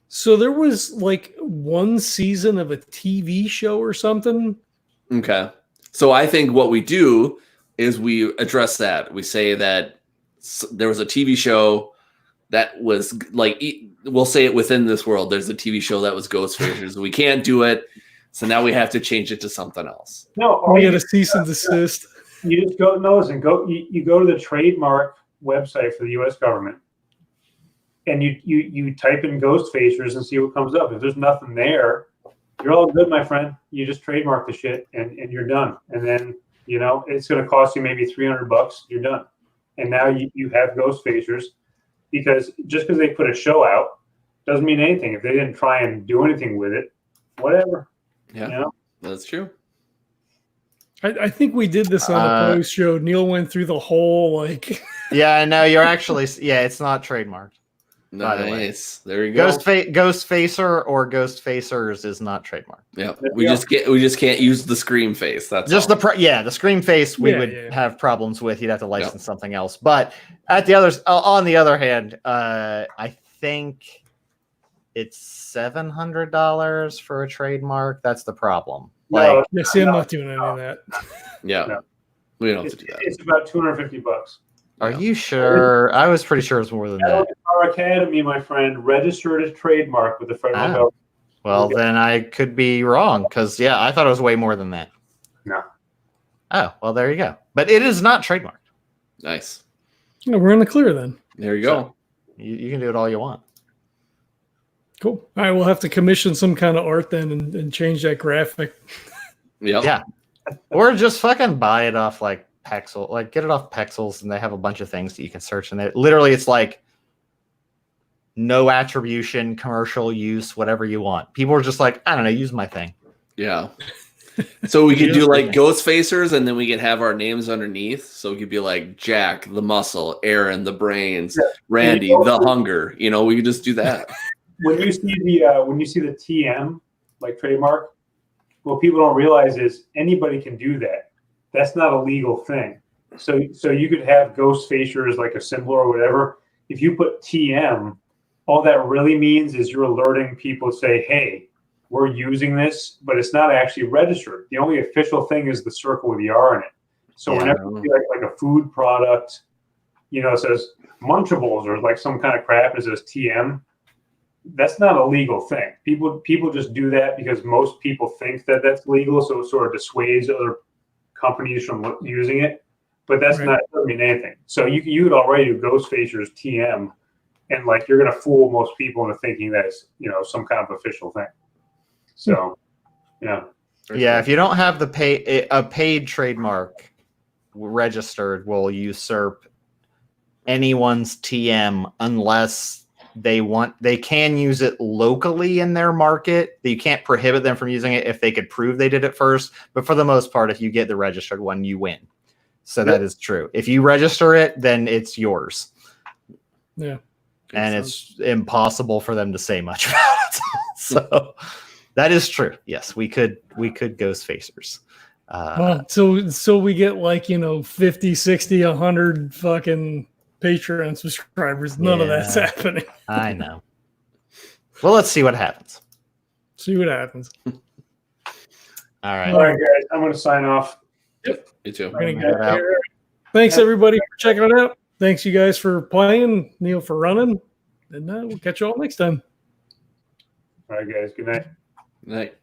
So there was one season of a TV show or something. Okay, so I think what we do is we address that. We say that there was a TV show that was we'll say it within this world. There's a TV show that was Ghostfacers. We can't do it, so now we have to change it to something else. No, we got a cease and desist. You just go you go to the trademark website for the U.S. government, and you type in Ghostfacers and see what comes up. If there's nothing there, you're all good, my friend. You just trademark the shit and you're done. And then it's going to cost you maybe $300. You're done. And now you have Ghostfacers, because just because they put a show out doesn't mean anything. If they didn't try and do anything with it, whatever. Yeah, that's true. I think we did this on a post show. Neil went through the whole Yeah, no, you're actually it's not trademarked. Nice. There you go. Ghostfacer or Ghostfacers is not trademarked. Yeah, we just can't use the scream face. That's just all. The scream face we would have problems with. You'd have to license something else. But on the other hand, I think it's $700 for a trademark. That's the problem. I'm not doing any of that. Yeah, we don't have to do that. It's about $250. Are you sure? I was pretty sure it's more than that. Our academy, my friend, registered a trademark with the federal government. Well, then I could be wrong because I thought it was way more than that. No. Oh, well, there you go. But it is not trademarked. Nice. Yeah, we're in the clear then. There you go. You can do it all you want. Cool. All right, we'll have to commission some kind of art then and change that graphic. Yep. Yeah. Or just fucking buy it off Pexel, get it off Pexels, and they have a bunch of things that you can search in there. Literally, it's no attribution, commercial use, whatever you want. People are just I don't know, use my thing. Yeah. So we could do Ghostfacers, and then we could have our names underneath. So it could be Jack, the muscle, Erin, the brains, Randy, the hunger. We could just do that. When you see the TM trademark, what people don't realize is anybody can do that. That's not a legal thing. So you could have Ghostfacers a symbol or whatever. If you put TM, all that really means is you're alerting people to say, hey, we're using this, but it's not actually registered. The only official thing is the circle with the R in it. So whenever you see like a food product, you know, it says Munchables or like some kind of crap, it says TM. That's not a legal thing. People just do that because most people think that that's legal, so it sort of dissuades other companies from using it. But that's not doesn't mean anything. So you could already do Ghost Facers TM, and like you're gonna fool most people into thinking that it's, you know, some kind of official thing. So yeah. Yeah, if you don't have a paid trademark registered, will usurp anyone's TM unless they can use it locally in their market. You can't prohibit them from using it if they could prove they did it first. But for the most part, if you get the registered one, you win. So that is true. If you register it, then it's yours. Yeah. And it's impossible for them to say much about it. So that is true. Yes, we could Ghost Facers. So we get like, you know, 50, 60, 100 fucking Patreon subscribers. None of that's happening. I know. Well, let's see what happens. See what happens. All right. All right, guys. I'm going to sign off. Yep. You too. Thanks everybody for checking it out. Thanks you guys for playing. Neil for running. And we'll catch you all next time. All right, guys. Good night. Night.